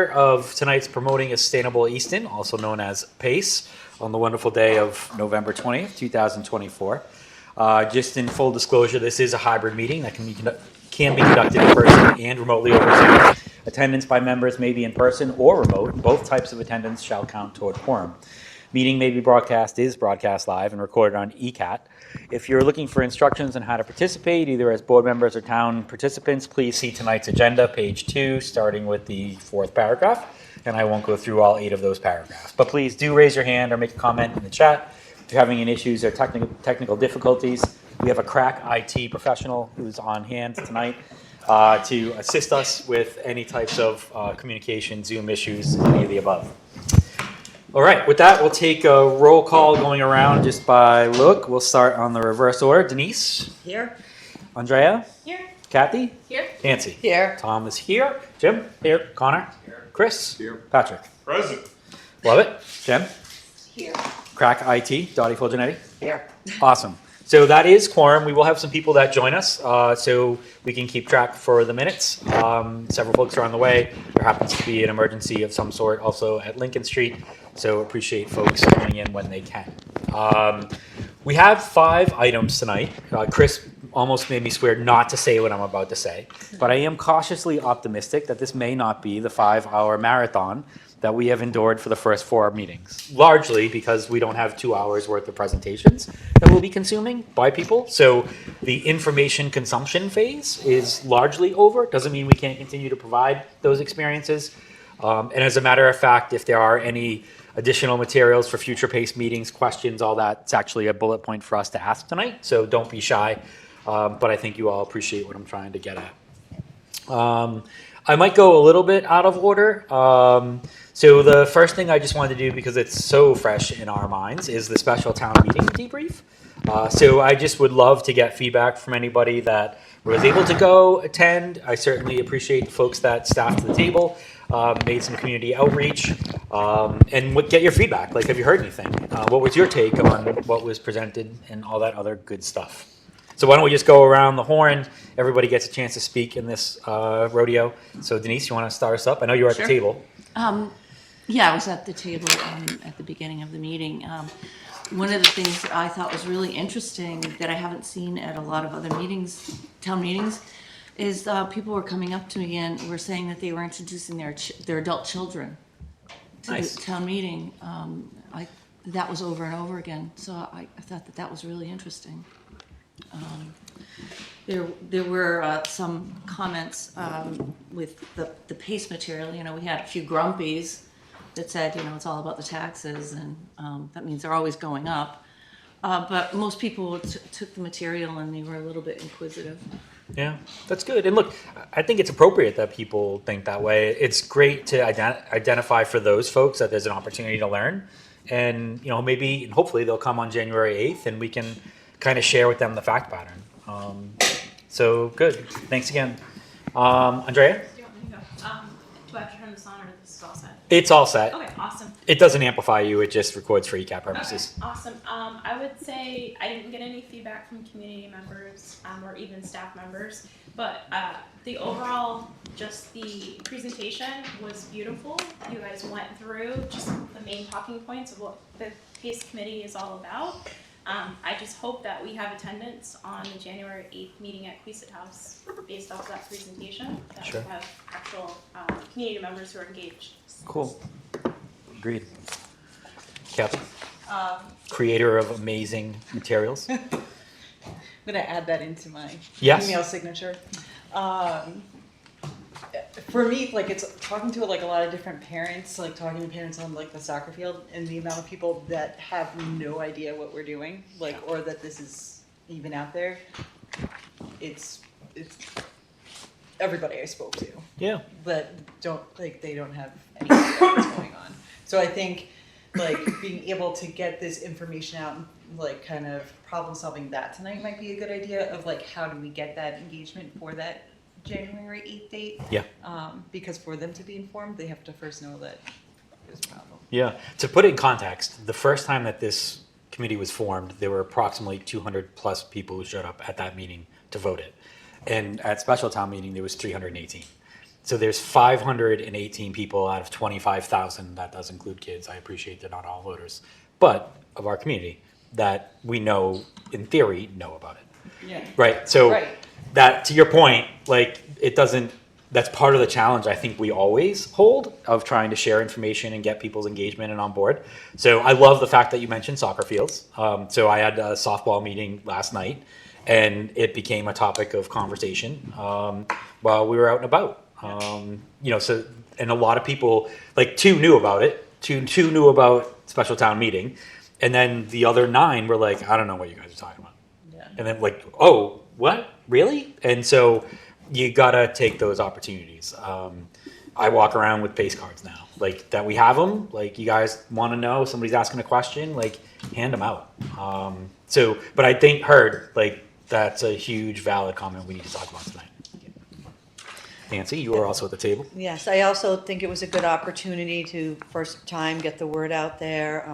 of tonight's Promoting a Sustainable Easton, also known as PASE, on the wonderful day of November 20th, 2024. Just in full disclosure, this is a hybrid meeting that can be conducted in person and remotely over Zoom. Attendance by members may be in person or remote. Both types of attendance shall count toward quorum. Meeting may be is broadcast live and recorded on ECAT. If you're looking for instructions on how to participate, either as board members or town participants, please see tonight's agenda, page 2, starting with the 4th paragraph. And I won't go through all 8 of those paragraphs. But please do raise your hand or make a comment in the chat. If you're having any issues or technical difficulties, we have a crack IT professional who's on hand tonight to assist us with any types of communication, Zoom issues, any of the above. All right, with that, we'll take a roll call going around just by look. We'll start on the reverse order. Denise? Here. Andrea? Here. Kathy? Here. Nancy? Here. Tom is here. Jim? Here. Connor? Here. Chris? Here. Patrick? Present. Love it. Jen? Here. Crack IT. Dottie Fulgenetti? Here. Awesome. So that is quorum. We will have some people that join us, so we can keep track for the minutes. Several folks are on the way. There happens to be an emergency of some sort also at Lincoln Street, so appreciate folks coming in when they can. We have 5 items tonight. Chris almost made me swear not to say what I'm about to say, but I am cautiously optimistic that this may not be the 5-hour marathon that we have endured for the first 4 meetings, largely because we don't have 2 hours worth of presentations that we'll be consuming by people. So the information consumption phase is largely over. Doesn't mean we can't continue to provide those experiences. And as a matter of fact, if there are any additional materials for future PACE meetings, questions, all that, it's actually a bullet point for us to ask tonight. So don't be shy. But I think you all appreciate what I'm trying to get at. I might go a little bit out of order. So the first thing I just wanted to do, because it's so fresh in our minds, is the special town meeting debrief. So I just would love to get feedback from anybody that was able to go attend. I certainly appreciate folks that staffed the table, made some community outreach, and get your feedback. Like, have you heard anything? What was your take on what was presented and all that other good stuff? So why don't we just go around the horn? Everybody gets a chance to speak in this rodeo. So Denise, you want to start us up? I know you were at the table. Yeah, I was at the table at the beginning of the meeting. One of the things that I thought was really interesting that I haven't seen at a lot of other meetings, town meetings, is people were coming up to me and were saying that they were introducing their adult children to the town meeting. That was over and over again. So I thought that was really interesting. There were some comments with the PACE material. You know, we had a few grumpies that said, you know, it's all about the taxes, and that means they're always going up. But most people took the material and they were a little bit inquisitive. Yeah, that's good. And look, I think it's appropriate that people think that way. It's great to identify for those folks that there's an opportunity to learn. And, you know, maybe, and hopefully they'll come on January 8th and we can kind of share with them the fact pattern. So good. Thanks again. Andrea? Do you want me to go? Do I have to turn this on, or is this all set? It's all set. Okay, awesome. It doesn't amplify you. It just records for ECAT purposes. Okay, awesome. I would say I didn't get any feedback from community members or even staff members, but the overall, just the presentation was beautiful. You guys went through just the main talking points of what the PACE committee is all about. I just hope that we have attendance on the January 8th meeting at Queesit House based off of that presentation. That Sure. we have actual community members who are engaged. Cool. Agreed. Kathy? Creator of amazing materials. I'm gonna add that into my Yes. email signature. For me, like, it's talking to like a lot of different parents, like talking to parents on like the soccer field, and the amount of people that have no idea what we're doing, like, or that this is even out there. It's everybody I spoke to. Yeah. That they don't have any idea what's going on. So I think, like, being able to get this information out and like kind of problem solving that tonight might be a good idea of like, how do we get that engagement for that January 8th date? Yeah. Because for them to be informed, they have to first know that there's a problem. Yeah. To put it in context, the first time that this committee was formed, there were approximately 200 plus people who showed up at that meeting to vote it. And at special town meeting, there was 318. So there's 518 people out of 25,000. That does include kids. I appreciate they're not all voters, but of our community that we know, in theory, know about it. Yeah. Right. So Right. that, to your point, like it doesn't. That's part of the challenge I think we always hold of trying to share information and get people's engagement and on board. So I love the fact that you mentioned soccer fields. So I had a softball meeting last night, and it became a topic of conversation while we were out and about. So and a lot of people, like two knew about it. Two knew about special town meeting, and then the other 9 were like, I don't know what you guys are talking about. Yeah. And then like, oh, what? Really? And so you gotta take those opportunities. I walk around with PASE cards now, like that we have them. Like you guys want to know, somebody's asking a question, like hand them out. But I think like that's a huge valid comment we need to talk about tonight. Nancy, you were also at the table. Yes, I also think it was a good opportunity to, first time, get the word out there.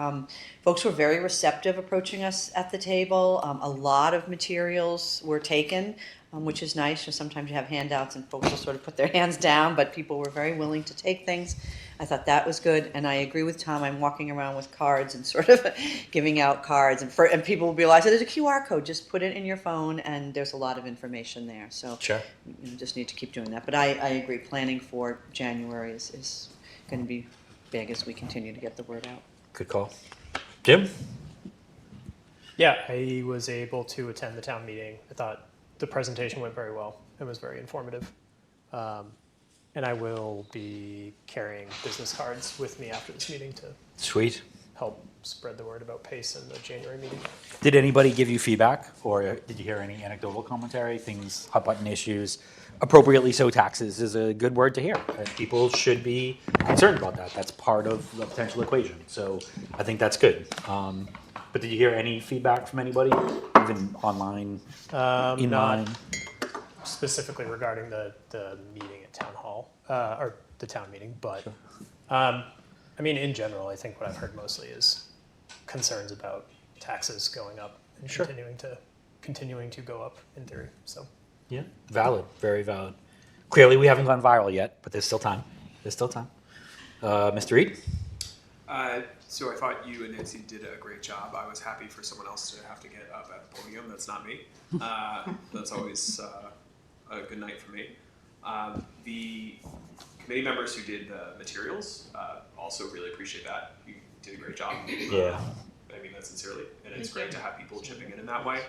Folks were very receptive approaching us at the table. A lot of materials were taken, which is nice. So sometimes you have handouts and folks will sort of put their hands down, but people were very willing to take things. I thought that was good, and I agree with Tom. I'm walking around with cards and sort of giving out cards, and people will realize there's a QR code. Just put it in your phone, and there's a lot of information there. So Sure. you just need to keep doing that. But I agree. Planning for January is going to be big as we continue to get the word out. Good call. Jim? Yeah, I was able to attend the town meeting. I thought the presentation went very well. It was very informative. And I will be carrying business cards with me after this meeting to Sweet. help spread the word about PACE in the January meeting. Did anybody give you feedback, or did you hear any anecdotal commentary, things, hot button issues? Appropriately so, taxes is a good word to hear. People should be concerned about that. That's part of the potential equation. So I think that's good. But did you hear any feedback from anybody, even online, in Not line? specifically regarding the meeting at town hall, or the town meeting, but I mean, in general, I think what I've heard mostly is concerns about taxes going up and Sure. continuing to go up in theory. So Yeah, valid, very valid. Clearly, we haven't gone viral yet, but there's still time. There's still time. Mr. Reed? So I thought you and Nancy did a great job. I was happy for someone else to have to get up at the podium. That's not me. That's always a good night for me. The committee members who did the materials also really appreciate that. You did a great job. Yeah. I mean that sincerely, and it's great to have people chipping in that way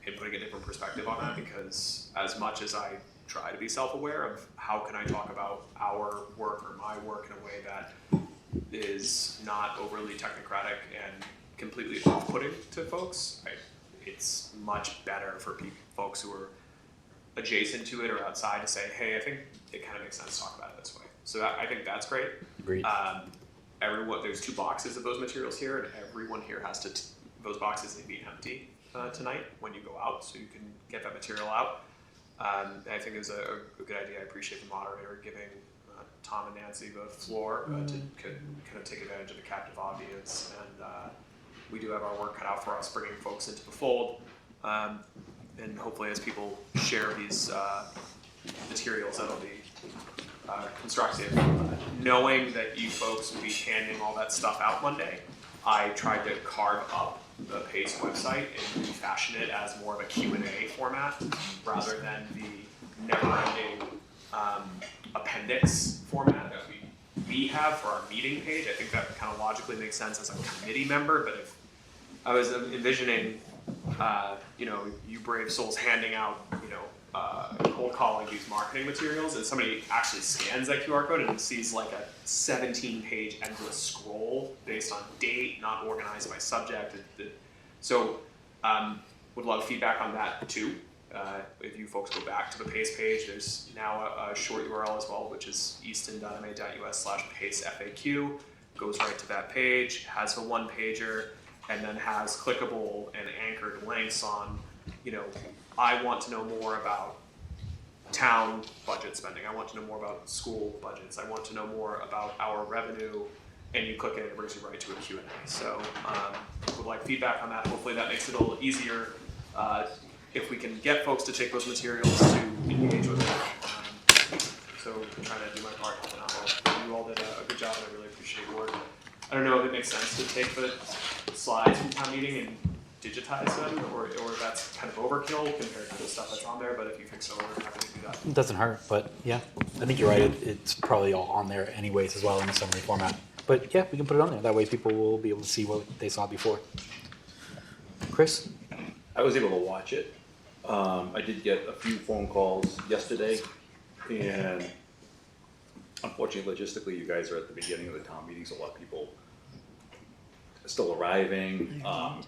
and putting a different perspective on that, because as much as I try to be self-aware of how can I talk about our work or my work in a way that is not overly technocratic and completely off-putting to folks, it's much better for folks who are adjacent to it or outside to say, hey, I think it kind of makes sense to talk about it this way. So I think that's great. Agreed. There's 2 boxes of those materials here, and everyone here has to, those boxes need to be empty tonight when you go out, so you can get that material out. I think it was a good idea. I appreciate the moderator giving Tom and Nancy the floor to kind of take advantage of the captive audience, and we do have our work cut out for us bringing folks into the fold, and hopefully as people share these materials, that'll be constructive. Knowing that you folks will be handing all that stuff out Monday, I tried to carve up the PACE website and refashion it as more of a Q&A format rather than the never-ending appendix format that we have for our meeting page. I think that kind of logically makes sense as a committee member, but if I was envisioning, you brave souls handing out, cold calling these marketing materials, and somebody actually scans that QR code and sees like a 17-page endless scroll based on date, not organized by subject. So would love feedback on that too. If you folks go back to the PACE page, there's now a short URL as well, which is easton.ma.us/PACE-FAQ. Goes right to that page, has the one-pager, and then has clickable and anchored links on, I want to know more about town budget spending. I want to know more about school budgets. I want to know more about our revenue, and you click it and it brings you right to a Q&A. So would like feedback on that. Hopefully that makes it a little easier if we can get folks to take those materials to engage with it. So so trying to do my part helping out. You all did a good job, and I really appreciate your work. I don't know if it makes sense to take the slides from town meeting and digitize them, or if that's kind of overkill compared to the stuff that's on there, but if you think so, we're happy to do that. It doesn't hurt, but yeah, I think you're right. It's probably all on there anyways as well in the summary format. But yeah, we can put it on there. That way people will be able to see what they saw before. Chris? I was able to watch it. I did get a few phone calls yesterday, and unfortunately, logistically, you guys are at the beginning of the town meetings. A lot of people are still arriving, and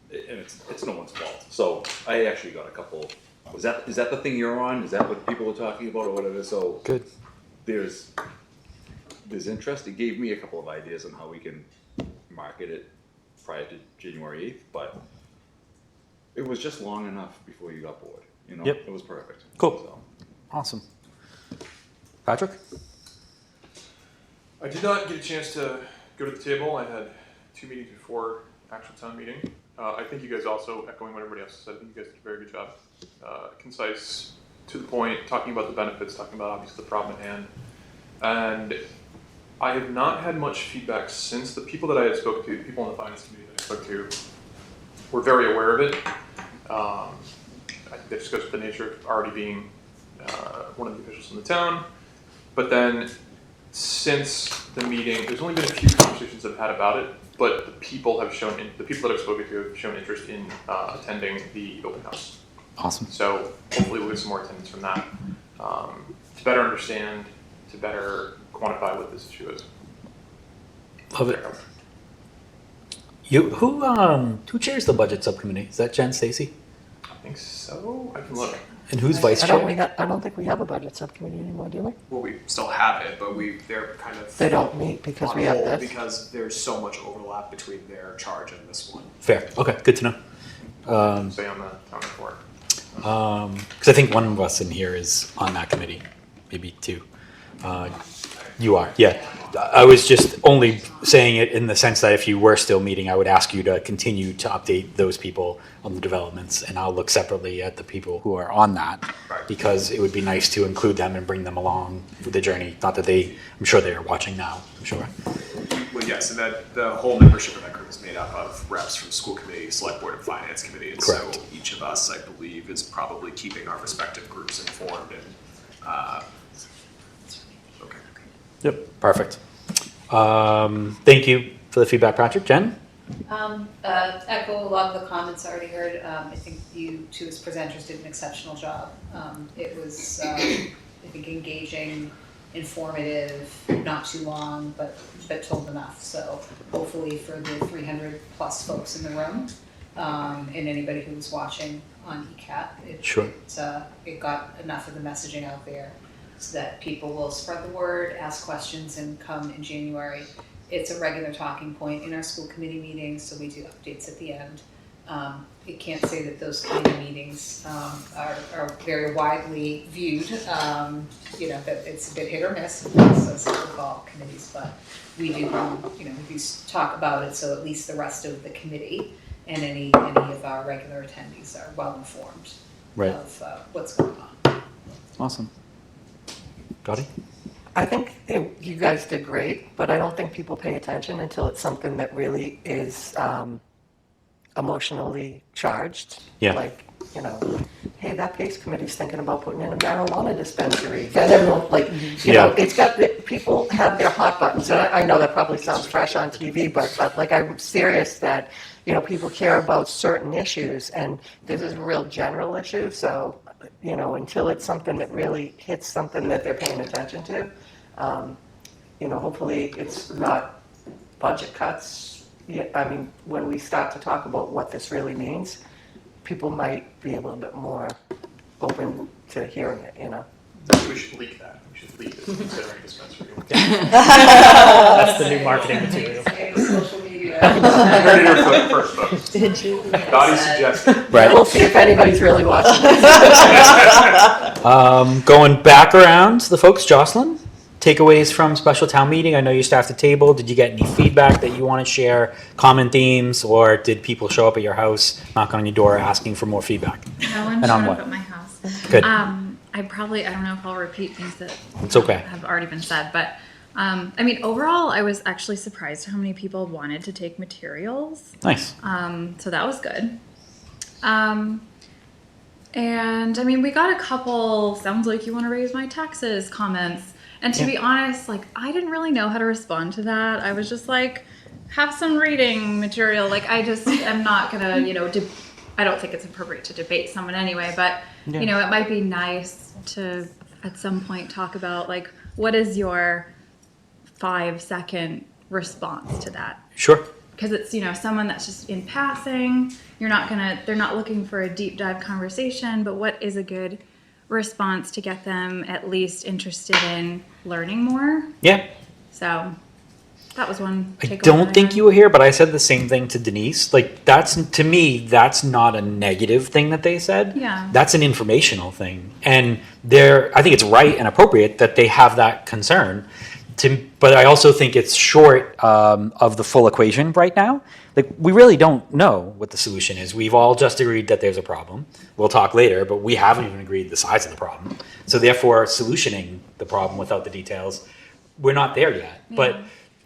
it's no one's fault. So I actually got a couple. Is that the thing you're on? Is that what people were talking about, or whatever? So Good. There's interest. It gave me a couple of ideas on how we can market it prior to January 8th, but it was just long enough before you got bored. You know, Yep. It was perfect. Cool. So. Awesome. Patrick? I did not get a chance to go to the table. I had 2 meetings before actual town meeting. I think you guys also, echoing what everybody else said, I think you guys did a very good job. Concise, to the point, talking about the benefits, talking about obviously the problem at hand. And I have not had much feedback since. The people that I had spoken to, the people on the finance committee that I spoke to, were very aware of it. I think that just goes with the nature of already being one of the officials in the town. But then, since the meeting, there's only been a few conversations I've had about it, but the people that I've spoken to have shown interest in attending the open house. Awesome. So hopefully we'll get some more attendance from that to better understand, to better quantify what this issue is. Love it. Who chairs the budget subcommittee? Is that Jen Stacy? I think so. I can look. And who's vice I chair? don't think we have a budget subcommittee anymore, do we? Well, we still have it, but they're kind of They don't meet because on we have hold this. because there's so much overlap between their charge and this one. Fair. Okay, good to know. Stay on the town report. Because I think one of us in here is on that committee, maybe two. You are, yeah. I was just only saying it in the sense that if you were still meeting, I would ask you to continue to update those people on the developments, and I'll look separately at the people who are on that, Right. because it would be nice to include them and bring them along with the journey. Not that I'm sure they are watching now, I'm sure. Well, yes, and that the whole membership of that group is made up of reps from school committee, select board, and finance committee, and Correct. so each of us, I believe, is probably keeping our respective groups informed and. Okay. Yep. Perfect. Thank you for the feedback, Patrick. Jen? Echo a lot of the comments I already heard. I think you two as presenters did an exceptional job. It was, I think, engaging, informative, not too long, but told enough. So hopefully for the 300 plus folks in the room, and anybody who was watching on ECAT, it got enough of the messaging out there so that people will spread the word, ask questions, and come in January. It's a regular talking point in our school committee meetings, so we do updates at the end. I can't say that those committee meetings are very widely viewed. That it's a bit hit or miss, as we call committees, but we do, we do talk about it, so at least the rest of the committee and any of our regular attendees are well informed of what's going on. Awesome. Gotti? I think you guys did great, but I don't think people pay attention until it's something that really is emotionally charged. Yeah. Like, hey, that PASE committee's thinking about putting in a marijuana dispensary. And everyone, it's got, people have their hot buttons. And I know that probably sounds fresh on TV, but I'm serious that, people care about certain issues, and this is a real general issue, so, until it's something that really hits something that they're paying attention to, hopefully it's not budget cuts. I mean, when we start to talk about what this really means, people might be a little bit more open to hearing it, We should leak that. We should leak it, considering dispensary. That's the new marketing material. Social media. You heard it here first, folks. Did you? Dottie suggested. Right. We'll see if anybody's really watching this. Going back around, the folks, Jocelyn, takeaways from special town meeting. I know you staffed a table. Did you get any feedback that you want to share, common themes, or did people show up at your house, knock on your door, asking for more feedback? No one And showed on up what? at my house. Good. I don't know if I'll repeat things that It's okay. have already been said, but I mean, overall, I was actually surprised how many people wanted to take materials. Nice. So that was good. And I mean, we got a couple, sounds like you want to raise my taxes comments. And to be honest, like, I didn't really know how to respond to that. I was just like, have some reading material. Like, I just am not going to, you know, I don't think it's appropriate to debate someone anyway, but, you know, it might be nice to, at some point, talk about, like, what is your 5-second response to that? Sure. Because it's, you know, someone that's just in passing. They're not looking for a deep dive conversation, but what is a good response to get them at least interested in learning more? Yeah. So that was one I takeaway. don't think you were here, but I said the same thing to Denise. Like, that's, to me, that's not a negative thing that they said. Yeah. That's an informational thing. And I think it's right and appropriate that they have that concern. But I also think it's short of the full equation right now. Like, we really don't know what the solution is. We've all just agreed that there's a problem. We'll talk later, but we haven't even agreed the size of the problem. So therefore, solutioning the problem without the details, we're not there yet. Yeah. But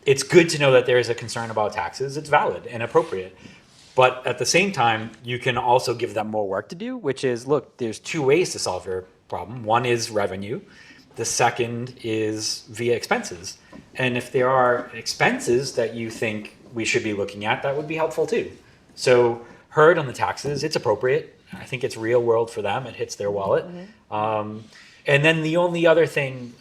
it's good to know that there is a concern about taxes. It's valid and appropriate. But at the same time, you can also give them more work to do, which is, look, there's 2 ways to solve your problem. One is revenue. The second is via expenses. And if there are expenses that you think we should be looking at, that would be helpful too. So heard on the taxes, it's appropriate. I think it's real world for them. It hits their wallet. And then the only other thing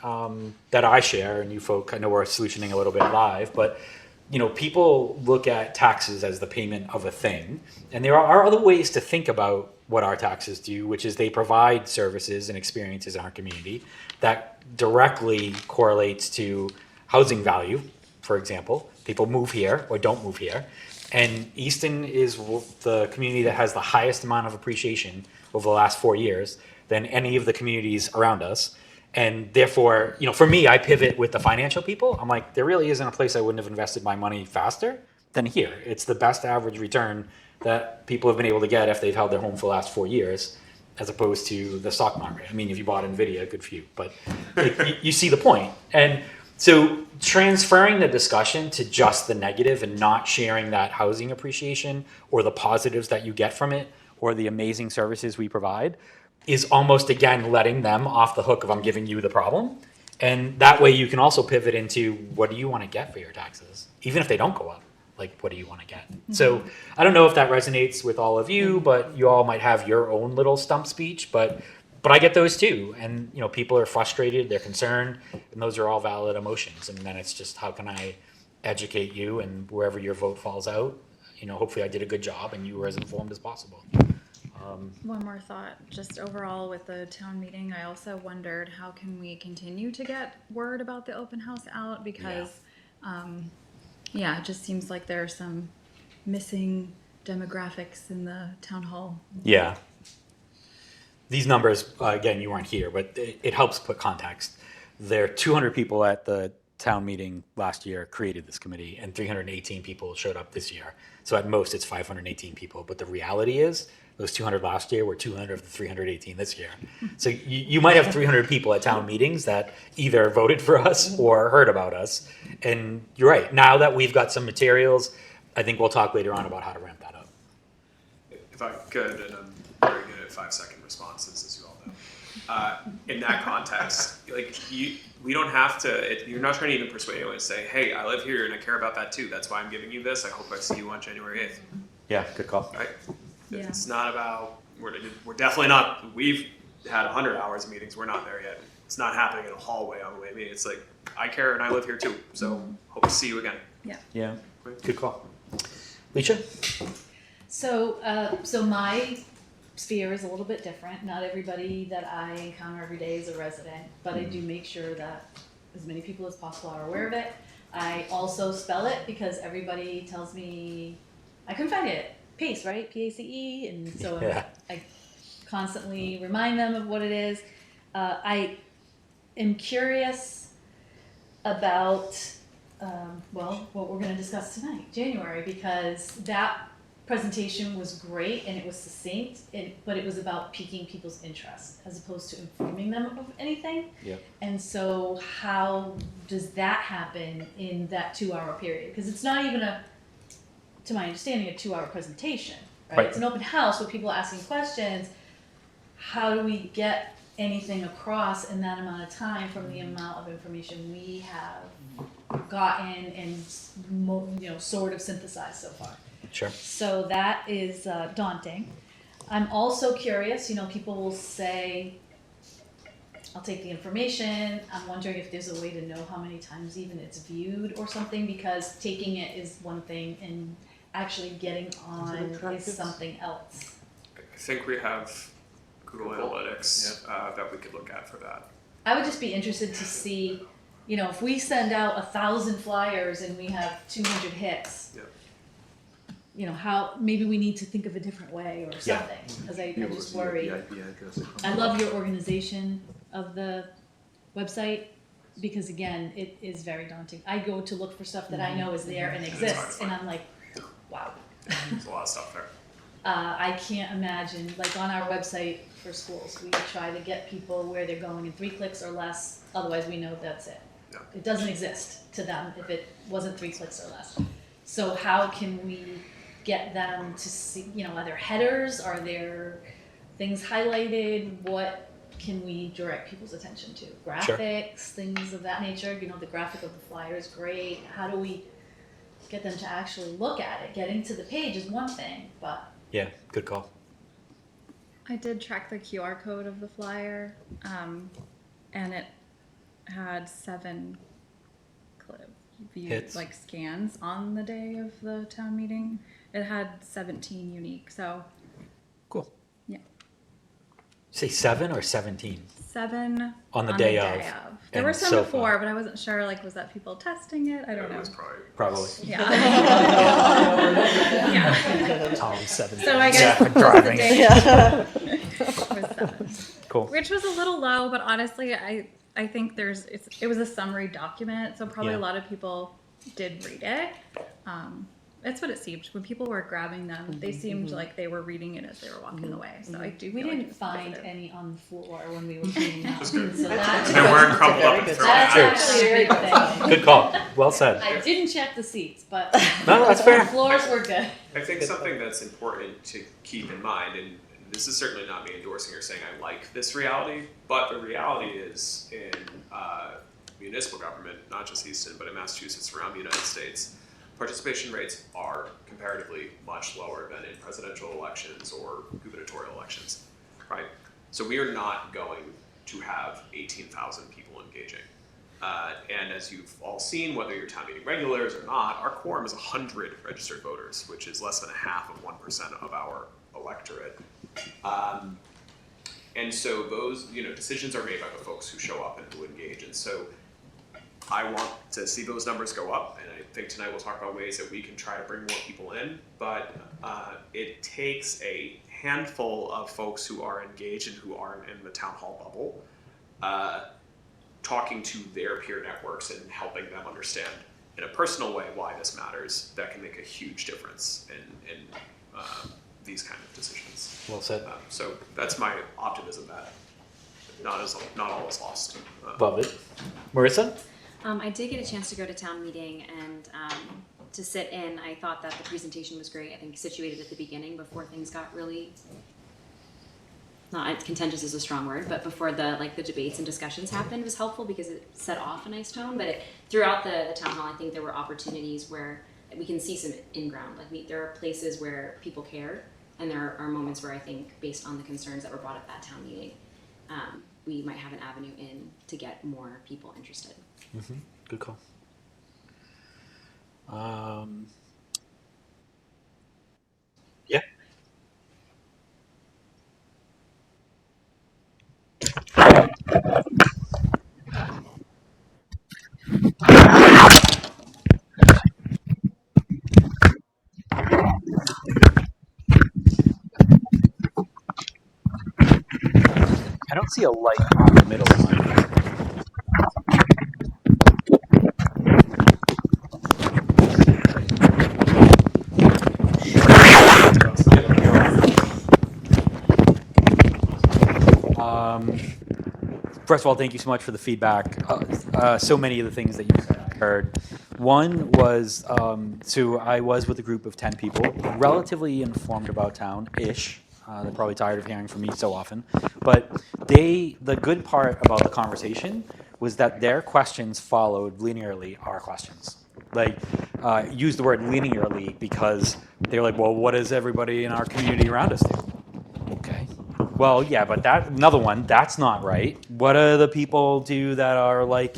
that I share, and you folk, I know we're solutioning a little bit live, but you know, people look at taxes as the payment of a thing. And there are other ways to think about what our taxes do, which is they provide services and experiences in our community that directly correlates to housing value, for example. People move here or don't move here. And Easton is the community that has the highest amount of appreciation over the last 4 years than any of the communities around us. And therefore, you know, for me, I pivot with the financial people. I'm like, there really isn't a place I wouldn't have invested my money faster than here. It's the best average return that people have been able to get if they've held their home for the last 4 years, as opposed to the stock market. I mean, if you bought NVIDIA, good for you, but you see the point. And so transferring the discussion to just the negative and not sharing that housing appreciation or the positives that you get from it or the amazing services we provide is almost, again, letting them off the hook of I'm giving you the problem. And that way you can also pivot into what do you want to get for your taxes? Even if they don't go up, like what do you want to get? So I don't know if that resonates with all of you, but you all might have your own little stump speech, but I get those too. And you know, people are frustrated, they're concerned, and those are all valid emotions. And then it's just how can I educate you, and wherever your vote falls out, you know, hopefully I did a good job and you were as informed as possible. One more thought, just overall with the town meeting, I also wondered how can we continue to get word about the open house out, because it just seems like there are some missing demographics in the town hall. Yeah. These numbers, again, you weren't here, but it helps put context. There are 200 people at the town meeting last year created this committee, and 318 people showed up this year. So at most, it's 518 people. But the reality is, those 200 last year were 200 of the 318 this year. So you might have 300 people at town meetings that either voted for us or heard about us. And you're right. Now that we've got some materials, I think we'll talk later on about how to ramp that up. If I could, and I'm very good at 5-second responses, as you all know. In that context, like we don't have to. You're not trying to even persuade anyone to say, "Hey, I live here and I care about that too. That's why I'm giving you this. I hope I see you on January 8th." Yeah, good call. Right? Yeah. It's not about. We're definitely not. We've had 100 hours of meetings. We're not there yet. It's not happening in a hallway on the way to me. It's like I care and I live here too. So hope to see you again. Yeah, good call. Leisha? So my sphere is a little bit different. Not everybody that I encounter every day is a resident, but I do make sure that as many people as possible are aware of it. I also spell it because everybody tells me I couldn't find it. PACE, right? PACE, and so I constantly remind them of what it is. I am curious about what we're going to discuss tonight, January, because that presentation was great and it was succinct, but it was about piquing people's interest as opposed to informing them of anything. Yeah. And so how does that happen in that 2-hour period? Because it's not even to my understanding, a 2-hour presentation, right? Right. It's an open house with people asking questions. How do we get anything across in that amount of time from the amount of information we have gotten and sort of synthesized so far? Sure. So that is daunting. I'm also curious, people will say, I'll take the information. I'm wondering if there's a way to know how many times even it's viewed or something, because taking it is one thing and actually getting on is something else. I think we have Google Analytics that we could look at for that. I would just be interested to see, if we send out 1,000 flyers and we have 200 hits, how maybe we need to think of a different way or something, because I just worry. I love your organization of the website, because again, it is very daunting. I go to look for stuff that I know is there and exists, and I'm like, wow. There's a lot of stuff there. I can't imagine, like on our website for schools, we try to get people where they're going in 3 clicks or less, otherwise we know that's it. Yeah. It doesn't exist to them if it wasn't 3 clicks or less. So how can we get them to see, are there headers? Are there things highlighted? What can we direct people's attention to? Graphics, things of that nature. The graphic of the flyer is great. How do we get them to actually look at it? Getting to the page is one thing, but... Yeah, good call. I did track the QR code of the flyer, and it had 7 Hits. like scans on the day of the town meeting. It had 17 unique, so Cool. yeah. Say 7 or 17? 7 On the day of. There And were some so before, far. but I wasn't sure, was that people testing it? I don't It know. was probably. Probably. Yeah. Yeah. Tom 7. So I guess Yeah, driving. the day was 7. Cool. Which was a little low, but honestly, I think it was a summary document, so probably Yeah. a lot of people did read it. That's what it seemed. When people were grabbing them, they seemed like they were reading it as they were walking away. So I do. We feel like didn't it's find positive. any on the floor when we were cleaning them. That's So good. that's They weren't crumpled up and thrown That's out. actually a big thing. Good call. Well said. I didn't check the seats, but No, that's the fair. floors were good. I think something that's important to keep in mind, and this is certainly not me endorsing or saying I like this reality, but the reality is in municipal government, not just Easton, but in Massachusetts, around the United States, participation rates are comparatively much lower than in presidential elections or gubernatorial elections, right? So we are not going to have 18,000 people engaging. And as you've all seen, whether you're town meeting regulars or not, our quorum is 100 registered voters, which is less than 0.5% of our electorate. And so those, decisions are made by the folks who show up and who engage. And so I want to see those numbers go up, and I think tonight we'll talk about ways that we can try to bring more people in, but it takes a handful of folks who are engaged and who aren't in the town hall bubble, talking to their peer networks and helping them understand in a personal way why this matters. That can make a huge difference in these kind of decisions. Well said. So that's my optimism that not all is lost. Love it. Marissa? I did get a chance to go to town meeting and to sit in. I thought that the presentation was great. I think situated at the beginning before things got really, not contentious is a strong word, but before the debates and discussions happened was helpful because it set off a nice tone. But throughout the town hall, I think there were opportunities where we can see some in-ground. There are places where people care, and there are moments where I think, based on the concerns that were brought up at town meeting, we might have an avenue in to get more people interested. Mm-hmm. Good call. Yeah. I don't see a light on the middle line. first of all, thank you so much for the feedback. So many of the things that you said I heard. One was, so I was with a group of 10 people, relatively informed about town-ish. They're probably tired of hearing from me so often. But the good part about the conversation was that their questions followed linearly our questions. Like, use the word linearly because they're like, well, what does everybody in our community around us do? Okay. Well, yeah, but another one, that's not right. What do the people do that are like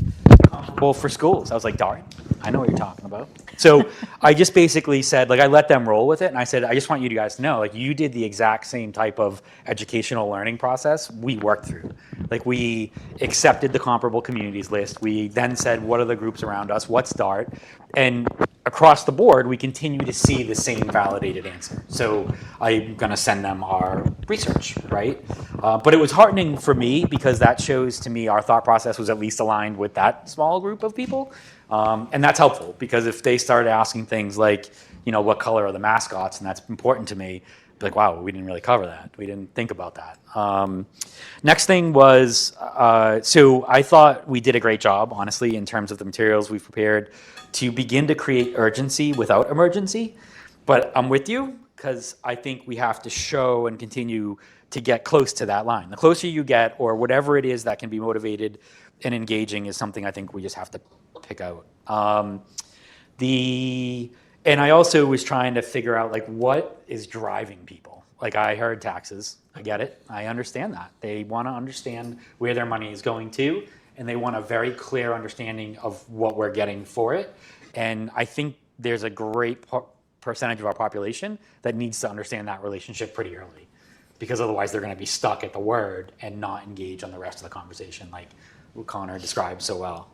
comparable for schools? I was like, darn, I know what you're talking about. So I just basically said, like, I let them roll with it. And I said, I just want you guys to know, like, you did the exact same type of educational learning process we worked through. Like, we accepted the comparable communities list. We then said, what are the groups around us? What's DART? And across the board, we continue to see the same validated answer. So I'm going to send them our research, right? But it was heartening for me because that shows to me our thought process was at least aligned with that small group of people. And that's helpful because if they started asking things like, you know, what color are the mascots, and that's important to me, be like, wow, we didn't really cover that. We didn't think about that. Next thing was, so I thought we did a great job, honestly, in terms of the materials we've prepared to begin to create urgency without emergency. But I'm with you because I think we have to show and continue to get close to that line. The closer you get, or whatever it is that can be motivated and engaging, is something I think we just have to pick out. And I also was trying to figure out, like, what is driving people. Like, I heard taxes. I get it. I understand that. They want to understand where their money is going to, and they want a very clear understanding of what we're getting for it. And I think there's a great percentage of our population that needs to understand that relationship pretty early, because otherwise they're going to be stuck at the word and not engage on the rest of the conversation, like what Connor described so well.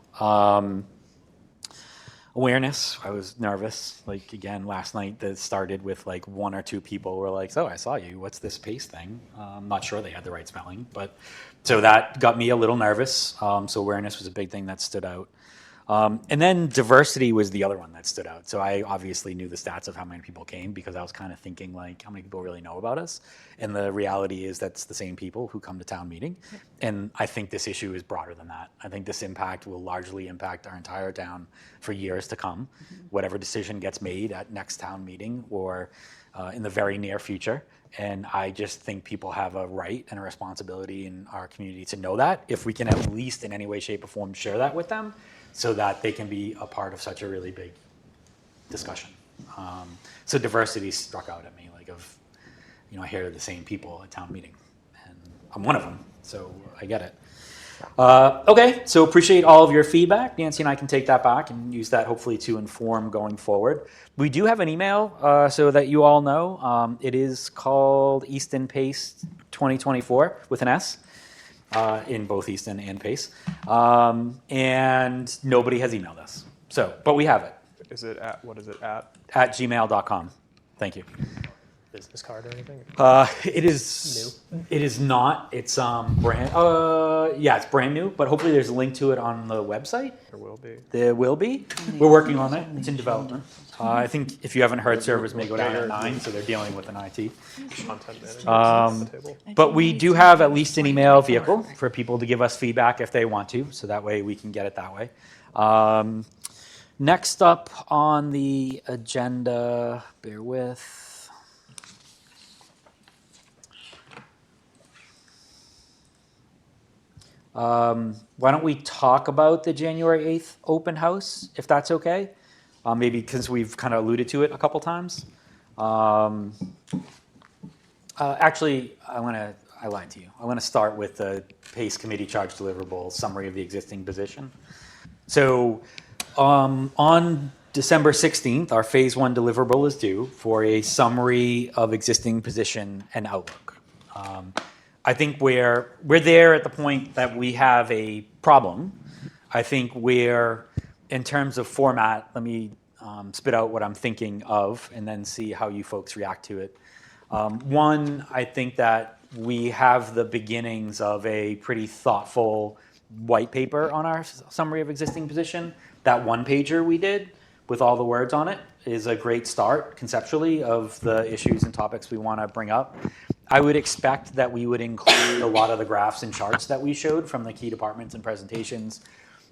Awareness, I was nervous. Like, again, last night that started with like 1 or 2 people were like, so I saw you, what's this PASE thing? I'm not sure they had the right spelling, but so that got me a little nervous. So awareness was a big thing that stood out. And then diversity was the other one that stood out. So I obviously knew the stats of how many people came because I was kind of thinking, like, how many people really know about us? And the reality is that's the same people who come to town meeting. And I think this issue is broader than that. I think this impact will largely impact our entire town for years to come, whatever decision gets made at next town meeting or in the very near future. And I just think people have a right and a responsibility in our community to know that, if we can at least in any way, shape, or form share that with them, so that they can be a part of such a really big discussion. So diversity struck out at me, like, of, you know, I hear the same people at town meeting, and I'm one of them, so I get it. Okay, so appreciate all of your feedback. Nancy and I can take that back and use that hopefully to inform going forward. We do have an email so that you all know. It is called Easton PASE 2024 with an S. In both Easton and PASE. And nobody has emailed us. So, but we have it. Is it at, what is it at? At gmail.com. Thank you. Business card or anything? It is New? It is not. It's brand. Yeah, it's brand new. But hopefully, there's a link to it on the website. There will be. There will be. We're working on it. It's in development. I think if you haven't heard, servers may go down at 9, so they're dealing with an IT. Content manager at the table. But we do have at least an email vehicle for people to give us feedback if they want to, so that way we can get it that way. Next up on the agenda, bear with. Why don't we talk about the January 8th open house, if that's okay? Maybe because we've kind of alluded to it a couple times. Actually, I lied to you. I want to start with the PACE committee charge deliverable summary of the existing position. So on December 16th, our phase 1 deliverable is due for a summary of existing position and outlook. I think we're there at the point that we have a problem. I think we're, in terms of format, let me spit out what I'm thinking of and then see how you folks react to it. One, I think that we have the beginnings of a pretty thoughtful white paper on our summary of existing position. That one-pager we did with all the words on it is a great start conceptually of the issues and topics we want to bring up. I would expect that we would include a lot of the graphs and charts that we showed from the key departments and presentations.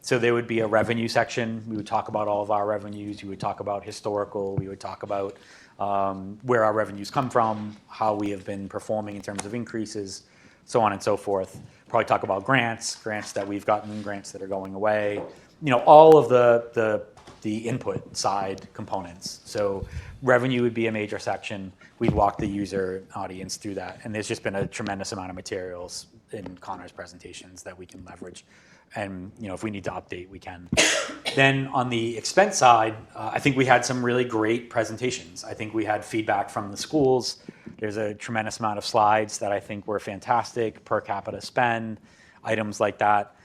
So there would be a revenue section. We would talk about all of our revenues. We would talk about historical. We would talk about where our revenues come from, how we have been performing in terms of increases, so on and so forth. Probably talk about grants that we've gotten, grants that are going away. All of the input side components. So revenue would be a major section. We'd walk the user audience through that. And there's just been a tremendous amount of materials in Connor's presentations that we can leverage. And if we need to update, we can. Then on the expense side, I think we had some really great presentations. I think we had feedback from the schools. There's a tremendous amount of slides that I think were fantastic, per capita spend, items like that.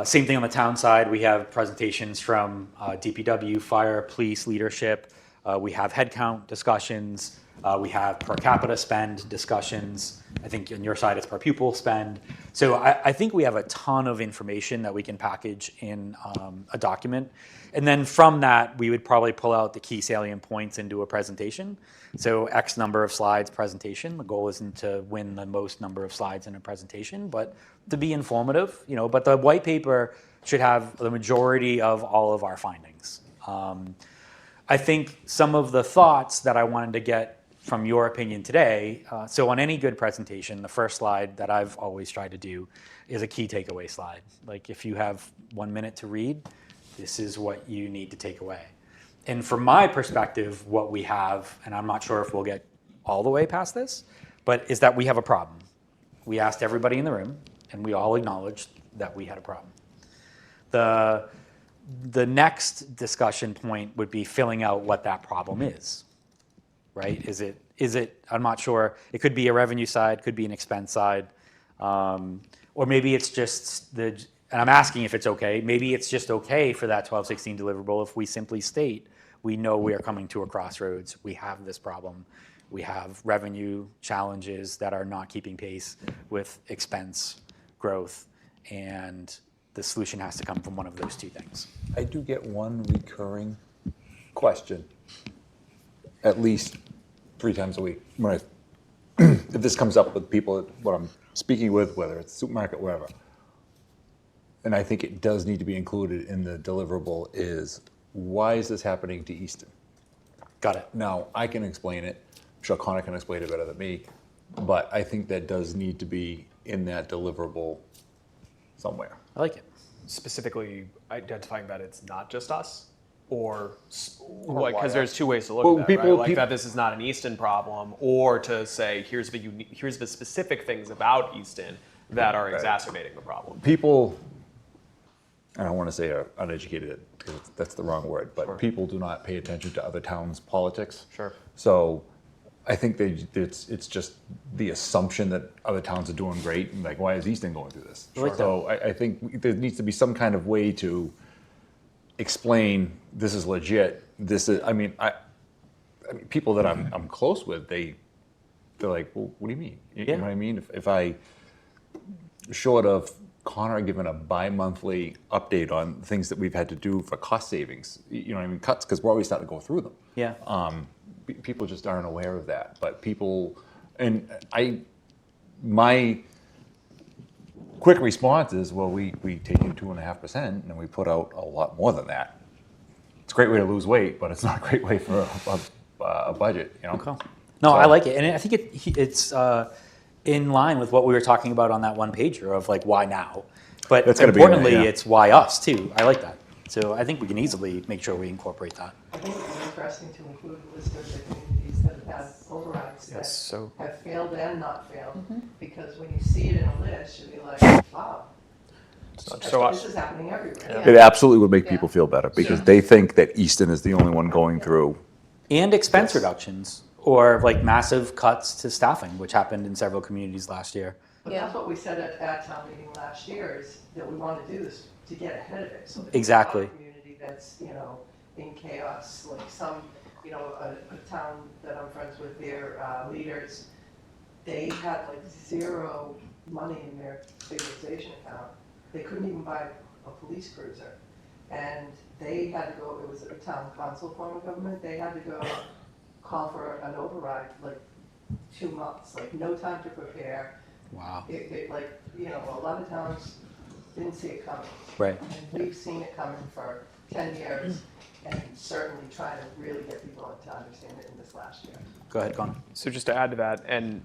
Same thing on the town side. We have presentations from DPW, fire, police, leadership. We have headcount discussions. We have per capita spend discussions. I think on your side it's per pupil spend. So I think we have a ton of information that we can package in a document. And then from that, we would probably pull out the key salient points into a presentation. So X number of slides presentation. The goal isn't to win the most number of slides in a presentation, but to be informative. But the white paper should have the majority of all of our findings. I think some of the thoughts that I wanted to get from your opinion today, so on any good presentation, the first slide that I've always tried to do is a key takeaway slide. Like if you have 1 minute to read, this is what you need to take away. And from my perspective, what we have, and I'm not sure if we'll get all the way past this, but is that we have a problem. We asked everybody in the room, and we all acknowledged that we had a problem. The next discussion point would be filling out what that problem is. Right? Is it, I'm not sure, it could be a revenue side, could be an expense side, or maybe it's just and I'm asking if it's okay, maybe it's just okay for that 1216 deliverable if we simply state, we know we are coming to a crossroads, we have this problem, we have revenue challenges that are not keeping pace with expense growth, and the solution has to come from one of those two things. I do get one recurring question, at least 3 times a week. If this comes up with people, what I'm speaking with, whether it's supermarket, wherever, and I think it does need to be included in the deliverable, is why is this happening to Easton? Got it. Now, I can explain it. I'm sure Connor can explain it better than me, but I think that does need to be in that deliverable somewhere. I like it. Specifically identifying that it's not just us, or why because there's 2 ways to look Well, at that, people- right? Like people- that this is not an Easton problem, or to say here's the specific things about Easton that are exacerbating the problem. People, I don't want to say are uneducated, because that's the wrong word, but Sure. people do not pay attention to other towns' politics. Sure. So I think it's just the assumption that other towns are doing great, and like, why is Easton going through this? I like that. So I think there needs to be some kind of way to explain this is legit. This is, I mean, people that I'm close with, they're like, well, what do you mean? You know what I mean? If I, short of Connor giving a bi-monthly update on things that we've had to do for cost savings, you know what I mean, cuts, because we're always starting to go through them. Yeah. People just aren't aware of that. But people, and my quick response is, well, we take in 2.5%, and we put out a lot more than that. It's a great way to lose weight, but it's not a great way for a budget, you know? Okay. No, I like it. And I think it's in line with what we were talking about on that one pager of like, why now? But That's gotta be in there, importantly, yeah. it's why us too. I like that. So I think we can easily make sure we incorporate that. I think it's interesting to include a list of the communities that have had overrides that so have failed and not failed. Because when you see it in a list, you'll be like, wow, this is happening everywhere. It absolutely would make people feel better, because they think that Easton is the only one going through. And expense reductions or like massive cuts to staffing, which happened in several communities last year. But that's what we said at town meeting last year, is that we want to do this to get ahead of it. So that Exactly. a community that's, in chaos, like some, a town that I'm friends with, their leaders, they had like 0 money in their stabilization account. They couldn't even buy a police cruiser. And they had to go, it was a town council form of government, they had to go call for an override like 2 months, like no time to prepare. Wow. It like, you know, a lot of towns didn't see it coming. Right. And we've seen it coming for 10 years and certainly trying to really get people to understand it in this last year. Go ahead, Connor. So just to add to that, and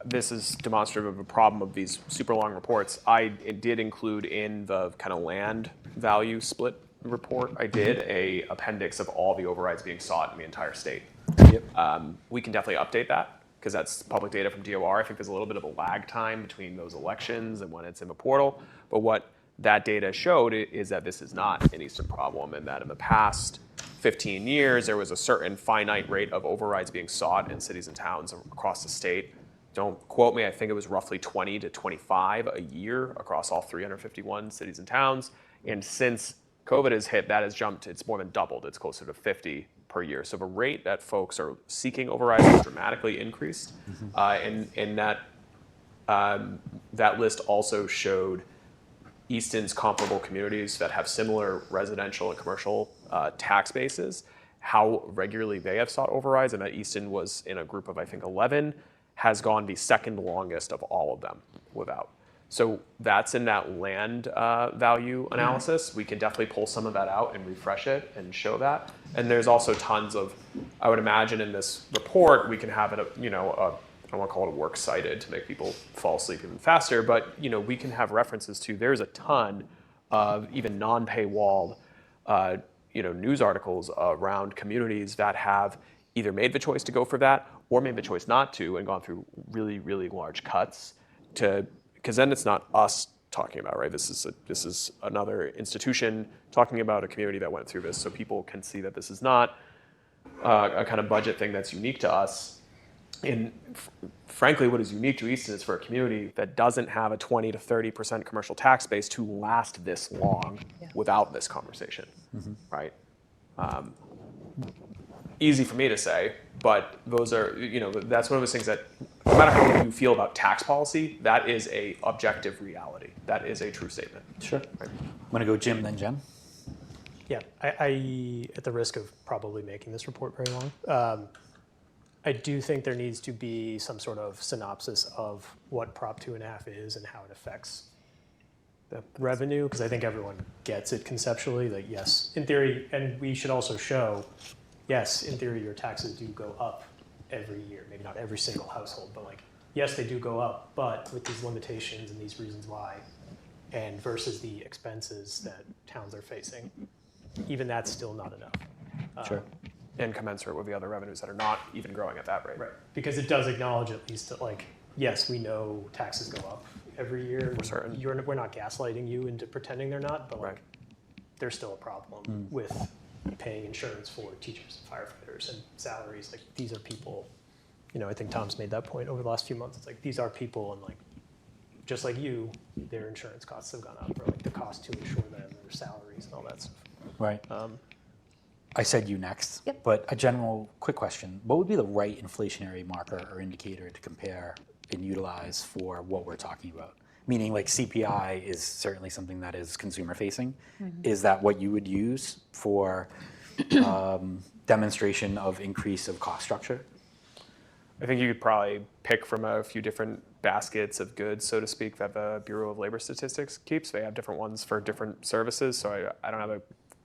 this is demonstrative of a problem of these super long reports. I did include in the kind of land value split report, I did a appendix of all the overrides being sought in the entire state. Yep. We can definitely update that because that's public data from DOR. I think there's a little bit of a lag time between those elections and when it's in the portal. But what that data showed is that this is not an Easton problem, and that in the past 15 years, there was a certain finite rate of overrides being sought in cities and towns across the state. Don't quote me, I think it was roughly 20 to 25 a year across all 351 cities and towns. And since COVID has hit, that has jumped, it's more than doubled. It's closer to 50 per year. So the rate that folks are seeking overrides has dramatically increased. And that list also showed Easton's comparable communities that have similar residential and commercial tax bases, how regularly they have sought overrides, and that Easton was in a group of, I think, 11, has gone the second longest of all of them without. So that's in that land value analysis. We can definitely pull some of that out and refresh it and show that. And there's also tons of, I would imagine in this report, we can have it, I don't want to call it a works cited to make people fall asleep even faster, but we can have references to, there's a ton of even non-paywalled news articles around communities that have either made the choice to go for that or made the choice not to and gone through really, really large cuts because then it's not us talking about, right? This is another institution talking about a community that went through this, so people can see that this is not a kind of budget thing that's unique to us. And frankly, what is unique to Easton is for a community that doesn't have a 20 to 30% commercial tax base to last this long without this conversation, right? Easy for me to say, but those are, that's one of those things that no matter how you feel about tax policy, that is a objective reality. That is a true statement. Sure. Right. I'm going to go Jim, then Jem. Yeah, I at the risk of probably making this report very long, I do think there needs to be some sort of synopsis of what Prop 2.5 is and how it affects the revenue, because I think everyone gets it conceptually, like yes, in theory, and we should also show, yes, in theory, your taxes do go up every year, maybe not every single household, but like, yes, they do go up, but with these limitations and these reasons why, and versus the expenses that towns are facing, even that's still not enough. Sure. And commensurate with the other revenues that are not even growing at that rate. Right, because it does acknowledge at least that, like, yes, we know taxes go up every year. We're certain. We're not gaslighting you into pretending they're not, but like, there's still a problem with paying insurance for teachers and firefighters and salaries. Like, these are people, I think Tom's made that point over the last few months. It's like, these are people, and like, just like you, their insurance costs have gone up, or like the cost to insure them, their salaries and all that stuff. Right. I said you next, but a general quick question. What would be the right inflationary marker or indicator to compare and utilize for what we're talking about? Meaning like CPI is certainly something that is consumer facing. Is that what you would use for demonstration of increase of cost structure? I think you could probably pick from a few different baskets of goods, so to speak, that the Bureau of Labor Statistics keeps. They have different ones for different services, so I don't have a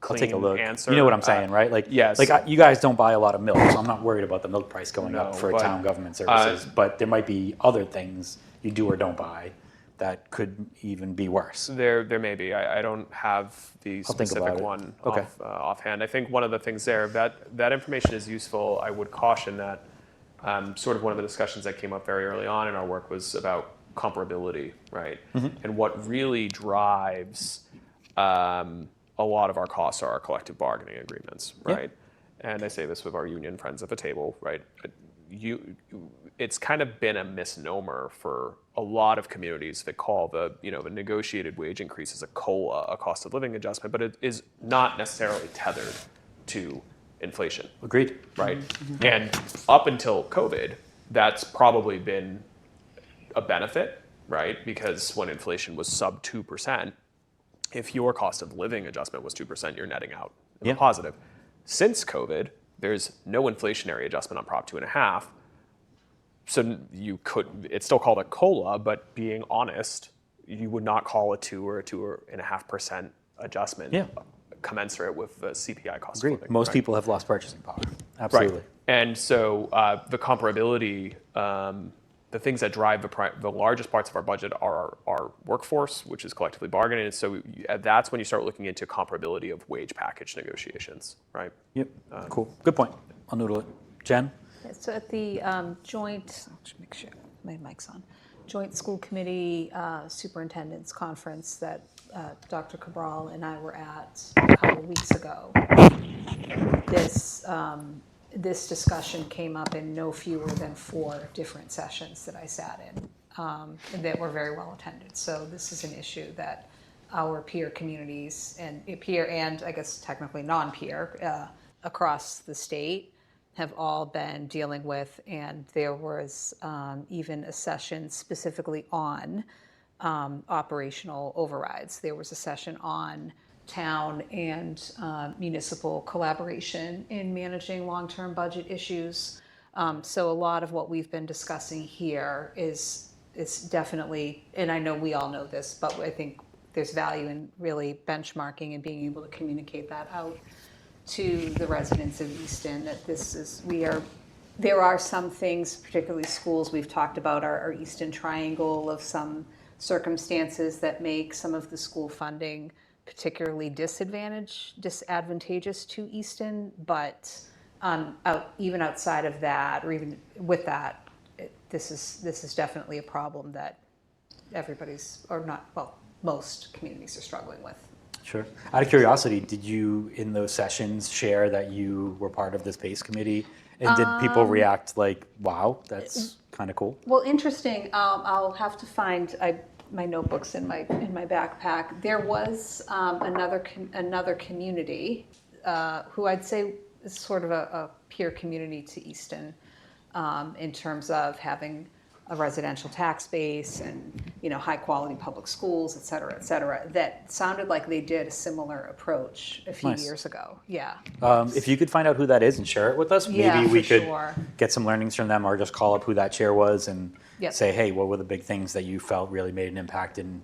I'll take a look. Answer. You know what I'm saying, right? Like, yes. Like you guys don't buy a lot of milk, so I'm not worried about the milk price going up for but, town government services. But there might be other things you do or don't buy that could even be worse. There may be. I don't have the specific one offhand. I think one of the things there, that information is useful. I would caution that sort of one of the discussions that came up very early on in our work was about comparability, right? And what really drives a lot of our costs are our collective bargaining agreements, right? And I say this with our union friends at the table, right? It's kind of been a misnomer for a lot of communities that call the negotiated wage increases a COLA, a cost of living adjustment, but it is not necessarily tethered to inflation. Agreed. Right? And up until COVID, that's probably been a benefit, right? Because when inflation was sub 2%, if your cost of living adjustment was 2%, you're netting out in the positive. Since COVID, there's no inflationary adjustment on Prop 2.5. So it's still called a COLA, but being honest, you would not call a 2 or a 2.5% adjustment commensurate with the CPI cost of Agreed. living. Most right? people have lost purchasing power. Absolutely. Right. And so the comparability, the things that drive the largest parts of our budget are our workforce, which is collectively bargaining. And so that's when you start looking into comparability of wage package negotiations, right? Yep. Cool. Good point. I'll noodle it. Jen? So at the joint, make sure my mic's on, joint school committee superintendent's conference that Dr. Cabral and I were at a couple of weeks ago, this discussion came up in no fewer than 4 different sessions that I sat in that were very well attended. So this is an issue that our peer communities and I guess technically non-peer across the state have all been dealing with, and there was even a session specifically on operational overrides. There was a session on town and municipal collaboration in managing long-term budget issues. So a lot of what we've been discussing here is definitely, and I know we all know this, but I think there's value in really benchmarking and being able to communicate that out to the residents of Easton, that there are some things, particularly schools, we've talked about our Easton triangle of some circumstances that make some of the school funding particularly disadvantageous to Easton, but even outside of that, or even with that, this is definitely a problem that most communities are struggling with. Sure. Out of curiosity, did you, in those sessions, share that you were part of this PASE committee? And did people react like, wow, that's kind of cool? Well, interesting. I'll have to find my notebooks in my backpack. There was another community who I'd say is sort of a peer community to Easton in terms of having a residential tax base and high quality public schools, et cetera, that sounded like they did a similar approach a few years ago. Yeah. If you could find out who that is and share it with us, maybe we could get some learnings from them, or just call up who that chair was and say, hey, what were the big things that you felt really made an impact in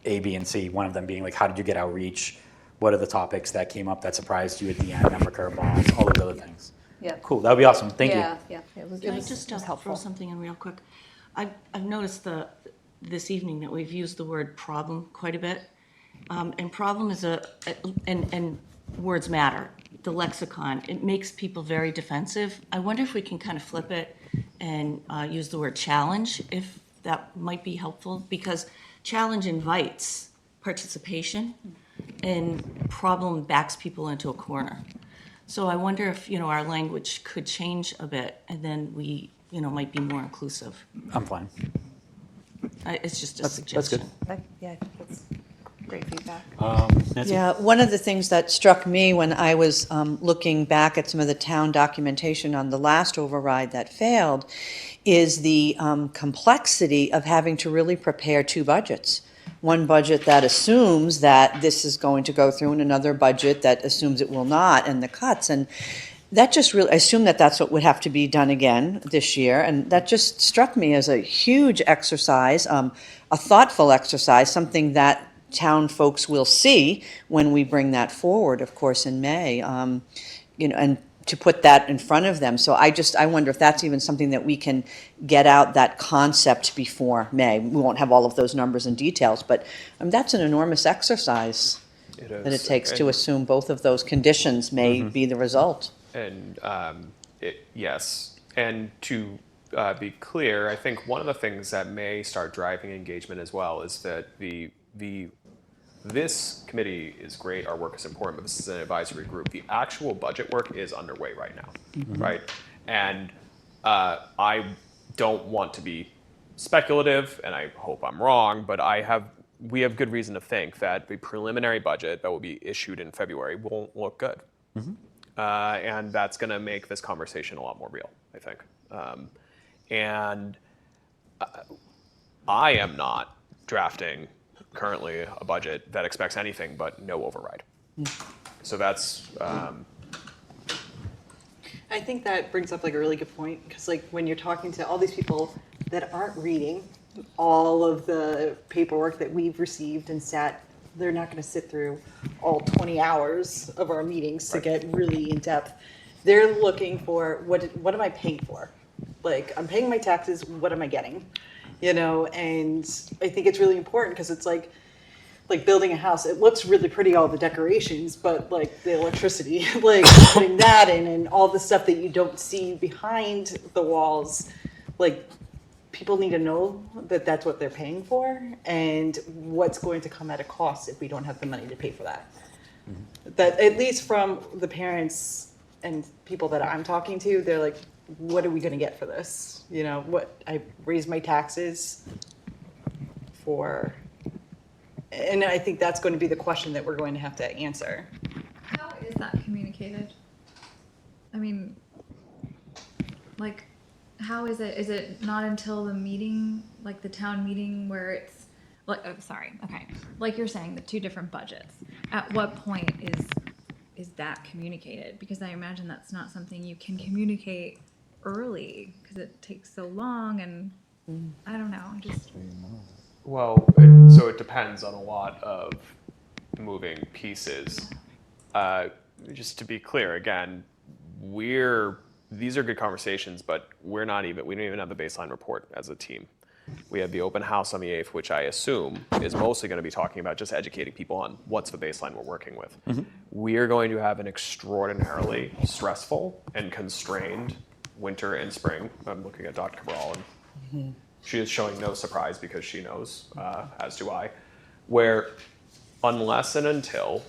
A, B, and C? One of them being like, how did you get outreach? What are the topics that came up that surprised you at the end, number curveballs, all those other things. Yeah. Cool. That would be awesome. Thank you. Yeah. It was just helpful. throw something in real quick? I've noticed this evening that we've used the word problem quite a bit, and problem is and words matter. The lexicon, it makes people very defensive. I wonder if we can kind of flip it and use the word challenge, if that might be helpful, because challenge invites participation, and problem backs people into a corner. So I wonder if our language could change a bit, and then we might be more inclusive. I'm fine. It's just a suggestion. That's good. Yeah, that's great feedback. Nancy? Yeah, one of the things that struck me when I was looking back at some of the town documentation on the last override that failed is the complexity of having to really prepare 2 budgets. One budget that assumes that this is going to go through and another budget that assumes it will not, and the cuts. And that just really, I assume that that's what would have to be done again this year. And that just struck me as a huge exercise, a thoughtful exercise, something that town folks will see when we bring that forward, of course, in May, and to put that in front of them. So I wonder if that's even something that we can get out, that concept, before May. We won't have all of those numbers and details, but that's an enormous exercise that it takes to assume both of those conditions may be the result. And yes, and to be clear, I think one of the things that may start driving engagement as well is that this committee is great, our work is important, but this is an advisory group. The actual budget work is underway right now, right? And I don't want to be speculative, and I hope I'm wrong, but we have good reason to think that the preliminary budget that will be issued in February won't look good. And that's going to make this conversation a lot more real, I think. And I am not drafting currently a budget that expects anything but no override. So that's I think that brings up like a really good point, because like when you're talking to all these people that aren't reading all of the paperwork that we've received and they're not going to sit through all 20 hours of our meetings to get really in depth. They're looking for what am I paying for? Like, I'm paying my taxes, what am I getting? You know, and I think it's really important because it's like building a house, it looks really pretty, all the decorations, but like the electricity, like putting that in and all the stuff that you don't see behind the walls, like people need to know that that's what they're paying for and what's going to come at a cost if we don't have the money to pay for that. That at least from the parents and people that I'm talking to, they're like, what are we going to get for this? You know, what I raised my taxes for. And I think that's going to be the question that we're going to have to answer. How is that communicated? I mean, like, how is it? Is it not until the meeting, like the town meeting, where it's like, oh, sorry, okay, like you're saying, the two different budgets. At what point is that communicated? Because I imagine that's not something you can communicate early because it takes so long, and I don't know, just. Well, so it depends on a lot of moving pieces. Just to be clear, again, these are good conversations, but we don't even have the baseline report as a team. We have the open house on the 8th, which I assume is mostly going to be talking about just educating people on what's the baseline we're working with. Mm-hmm. We are going to have an extraordinarily stressful and constrained winter and spring. I'm looking at Dr. Cabral, and she is showing no surprise because she knows, as do I, where unless and until,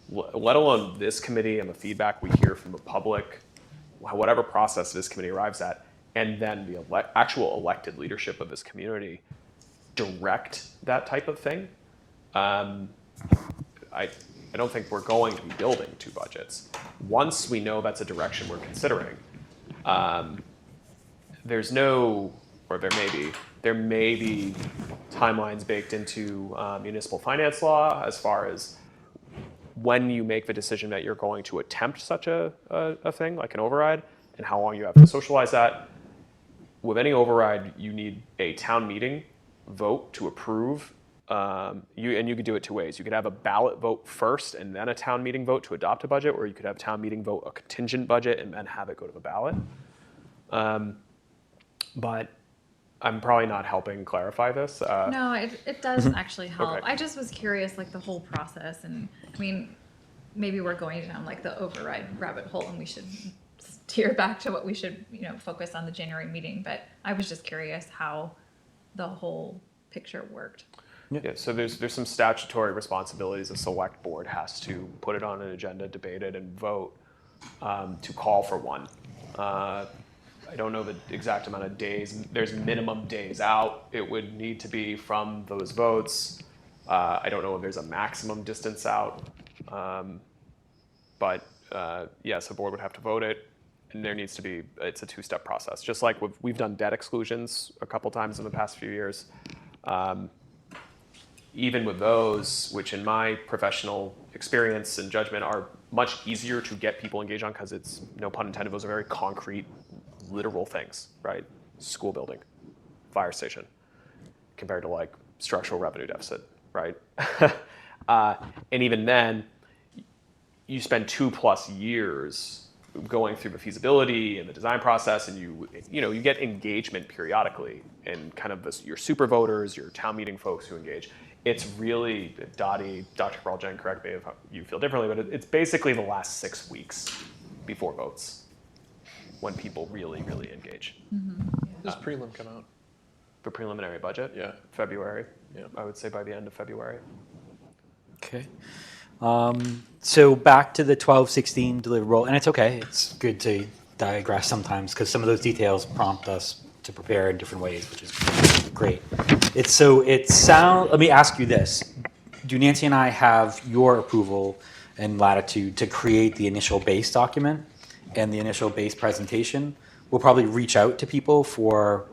let alone this committee and the feedback we hear from the public, whatever process this committee arrives at, and then the actual elected leadership of this community direct that type of thing, I don't think we're going to be building two budgets. Once we know that's a direction we're considering, there may be timelines baked into municipal finance law as far as when you make the decision that you're going to attempt such a thing, like an override, and how long you have to socialize that. With any override, you need a town meeting vote to approve. And you could do it two ways. You could have a ballot vote first and then a town meeting vote to adopt a budget, or you could have town meeting vote a contingent budget and then have it go to the ballot. But I'm probably not helping clarify this. No, it does actually help. Okay. I just was curious, like the whole process, and I mean, maybe we're going down like the override rabbit hole, and we should steer back to what we should, focus on the January meeting. But I was just curious how the whole picture worked. Yeah, so there's some statutory responsibilities. The select board has to put it on an agenda, debate it, and vote to call for one. I don't know the exact amount of days. There's minimum days out. It would need to be from those votes. I don't know if there's a maximum distance out. But yes, the board would have to vote it. And it's a two-step process. Just like we've done debt exclusions a couple times in the past few years. Even with those, which in my professional experience and judgment are much easier to get people engaged on because it's, no pun intended, those are very concrete, literal things, right? School building, fire station, compared to like structural revenue deficit, right? And even then, you spend 2+ years going through the feasibility and the design process, and you get engagement periodically, and kind of your super voters, your town meeting folks who engage. It's really, Dottie, Dr. Cabral, Jen, correct me if you feel differently, but it's basically the last 6 weeks before votes when people really, really engage. Mm-hmm. Does prelim come out? The preliminary budget? Yeah. February. Yeah. I would say by the end of February. Okay. So back to the 12-16 deliverable, and it's okay. It's good to digress sometimes because some of those details prompt us to prepare in different ways, which is great. Let me ask you this. Do Nancy and I have your approval and latitude to create the initial base document and the initial base presentation? We'll probably reach out to people for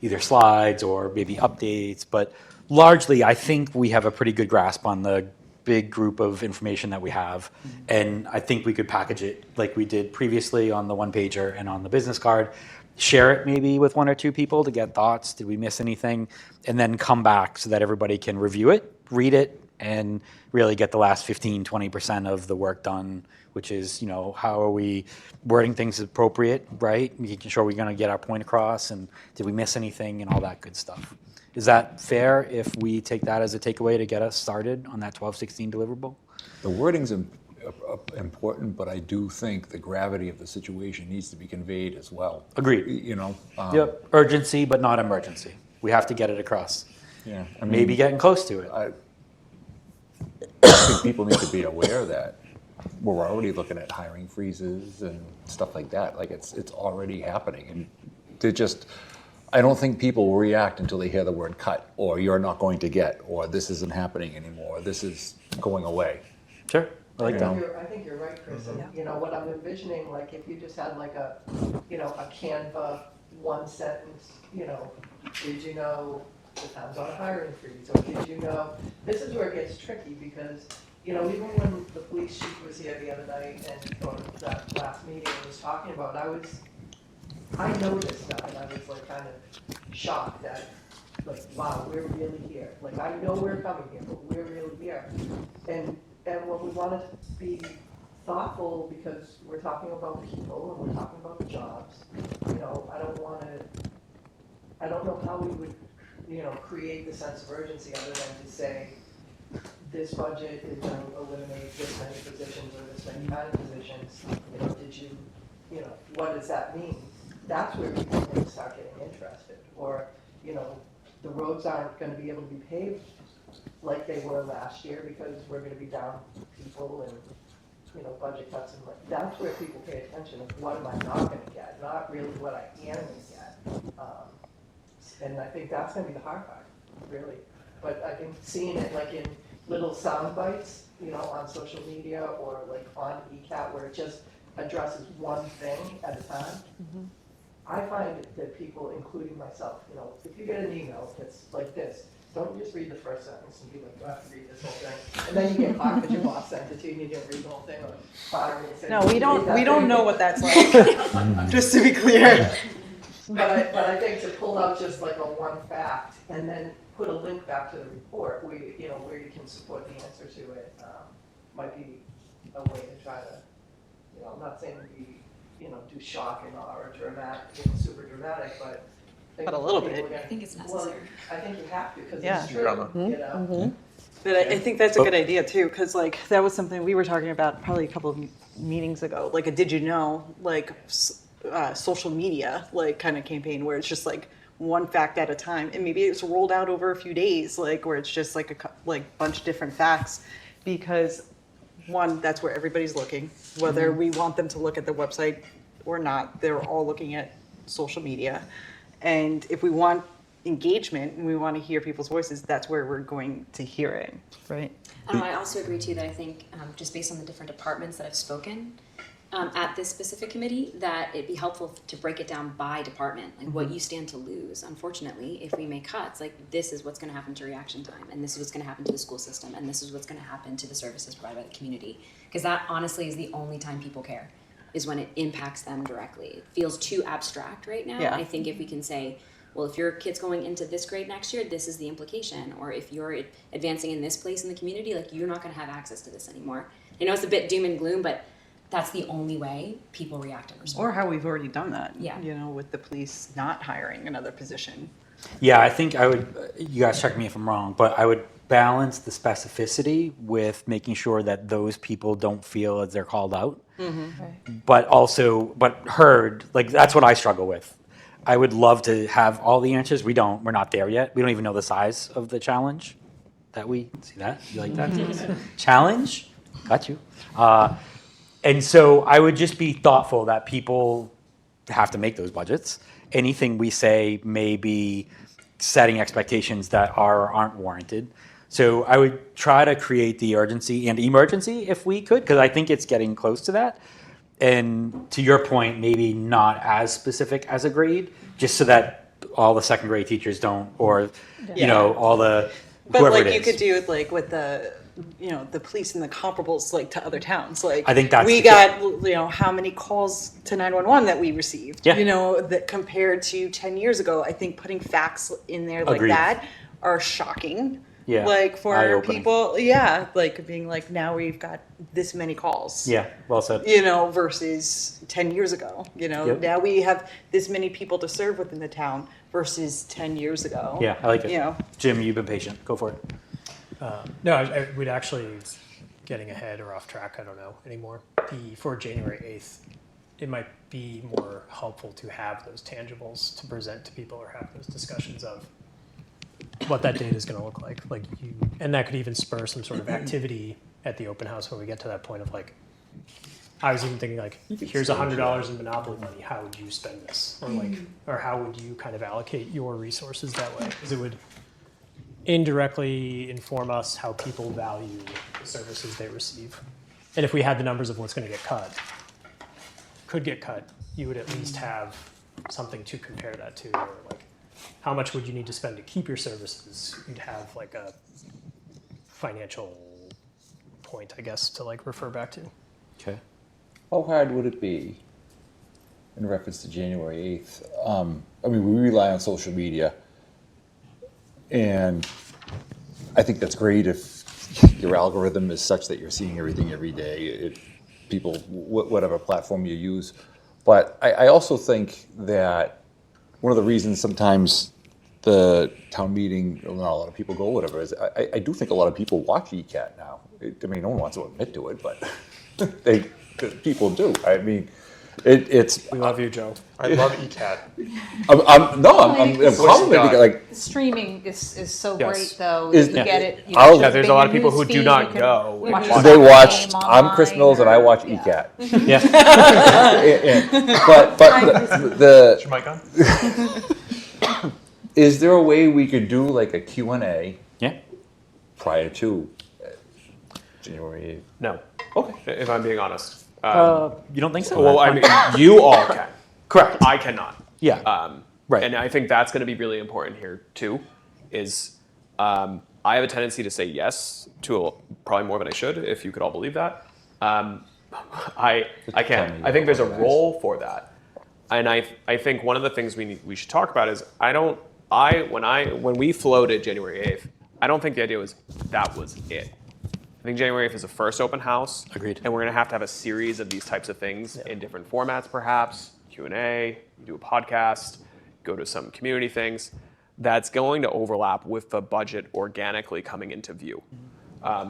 either slides or maybe updates, but largely I think we have a pretty good grasp on the big group of information that we have, and I think we could package it like we did previously on the one pager and on the business card, share it maybe with one or two people to get thoughts, did we miss anything, and then come back so that everybody can review it, read it, and really get the last 15-20% of the work done, which is, you know, how are we wording things appropriate, right? Making sure we're going to get our point across, and did we miss anything, and all that good stuff. Is that fair if we take that as a takeaway to get us started on that 12-16 deliverable? The wording's important, but I do think the gravity of the situation needs to be conveyed as well. Agreed. You know? Yep. Urgency, but not emergency. We have to get it across. Yeah. I mean, Maybe getting close to it. I think people need to be aware that we're already looking at hiring freezes and stuff like that. Like it's already happening, and they're just. I don't think people will react until they hear the word cut, or you're not going to get, or this isn't happening anymore, this is going away. Sure, I like that. I think you're right, Chris. And, you know, what I'm envisioning, like if you just had like a, you know, a Canva one sentence, you know, did you know the town's on a hiring freeze, or did you know, this is where it gets tricky because, you know, even when the police chief was here the other night and, or that last meeting was talking about, I know this stuff, and I was like kind of shocked that, like, wow, we're really here. Like, I know we're coming here, but we're really here. And when we want to be thoughtful, because we're talking about people and we're talking about jobs, you know, I don't know how we would, you know, create the sense of urgency other than to say, this budget is going to eliminate this many positions or this many kind of positions. You know, you know, what does that mean? That's where people are going to start getting interested. Or, you know, the roads aren't going to be able to be paved like they were last year because we're going to be down people and, you know, budget cuts. And like, that's where people pay attention of what am I not going to get, not really what I am going to get. And I think that's going to be the hard part, really. But I think seeing it like in little sound bites, you know, on social media or like on ECAT where it just addresses one thing at a time. Mm-hmm. I find that people, including myself, you know, if you get an email that's like this, don't just read the first sentence and be like, I have to read this whole thing. And then you get caught because your boss sent it to you and you didn't read the whole thing. Or fire me and say, No, we don't know what that's like, just to be clear. But I think to pull out just like a one fact and then put a link back to the report where you can support the answer to it might be a way to try to, you know, I'm not saying we, you know, do shock and awe or dramatic, you know, super dramatic, but a little bit. I think it's necessary. Well, I think you have to because Yeah. it's true, you know. Mm-hmm. But I think that's a good idea too, because like that was something we were talking about probably a couple of meetings ago, like a did you know, like social media, like kind of campaign where it's just like one fact at a time, and maybe it's rolled out over a few days, like where it's just like a bunch of different facts, because one, that's where everybody's looking, whether we want them to look at the website or not, they're all looking at social media. And if we want engagement and we want to hear people's voices, that's where we're going to hear it, right? I also agree too that I think just based on the different departments that have spoken at this specific committee, that it'd be helpful to break it down by department, like what you stand to lose, unfortunately, if we make cuts. Like this is what's going to happen to reaction time, and this is what's going to happen to the school system, and this is what's going to happen to the services provided by the community. Because that honestly is the only time people care, is when it impacts them directly. It feels too abstract right now. Yeah. I think if we can say, well, if your kid's going into this grade next year, this is the implication. Or if you're advancing in this place in the community, like you're not going to have access to this anymore. I know it's a bit doom and gloom, but that's the only way people react and respond. Or how we've already done that, Yeah. you know, with the police not hiring another position. Yeah, I think I would, you guys check me if I'm wrong, but I would balance the specificity with making sure that those people don't feel as they're called out. Mm-hmm. But heard, like that's what I struggle with. I would love to have all the answers. We're not there yet. We don't even know the size of the challenge that we, see that? You like that? Challenge? Got you. And so I would just be thoughtful that people have to make those budgets. Anything we say may be setting expectations that are or aren't warranted. So I would try to create the urgency and emergency if we could, because I think it's getting close to that. And to your point, maybe not as specific as a grade, just so that all the second grade teachers don't, or you know, all the But whoever like it you is. could do it like with the you know, the police and the comparables like to other towns. Like I think that's we the got, you know, how many calls to 911 that we received. Yeah. You know, that compared to 10 years ago, I think putting facts in there like Agreed. that are shocking. Yeah. Like for Eye-opening. people, yeah, like being like, now we've got this many calls. Yeah, well said. You know, versus 10 years ago. You know, Yep. now we have this many people to serve within the town versus 10 years ago. Yeah, I like it. You know, Jim, you've been patient. Go for it. No, we'd actually, getting ahead or off track, I don't know anymore. For January 8th, it might be more helpful to have those tangibles to present to people or have those discussions of what that data is going to look like. And that could even spur some sort of activity at the open house when we get to that point of like, I was even thinking like, here's $100 in Monopoly money. How would you spend this? Or like, or how would you kind of allocate your resources that way? Because it would indirectly inform us how people value the services they receive. And if we had the numbers of what's going to get cut, could get cut, you would at least have something to compare that to. Or like, how much would you need to spend to keep your services? You'd have like a financial point, I guess, to like refer back to. Okay. How hard would it be, in reference to January 8th? I mean, we rely on social media, and I think that's great if your algorithm is such that you're seeing everything every day, people, whatever platform you use. But I also think that one of the reasons sometimes the town meeting, not a lot of people go, whatever, is I do think a lot of people watch ECAT now. I mean, no one wants to admit to it, but people do. I mean, it's. We love you, Joe. I love ECAT. I'm complimenting like. The streaming is so Yes. great though. Is- You yeah. get it. You I'll- know, Yeah, there's a big lot of people who news do feed, not you can go and watch watch They the watched. game I'm Chris online Mills, and I or- watch yeah. ECAT. Yeah. But Is your mic on? is there a way we could do like a Q&A Yeah. prior to January 8th? No, Okay. if I'm being honest. You don't think so? Well, I mean, you all can. Correct. I cannot. Yeah. Right. And I think that's going to be really important here too. Is I have a tendency to say yes to probably more than I should. If you could all believe that, I can. I think there's a role for that, and I think one of the things we should talk about is when we floated January 8th, I don't think the idea was that was it. I think January 8th is the first open house. Agreed. And we're going to have a series of these types of things in different formats, perhaps Q&A, do a podcast, go to some community things. That's going to overlap with the budget organically coming into view.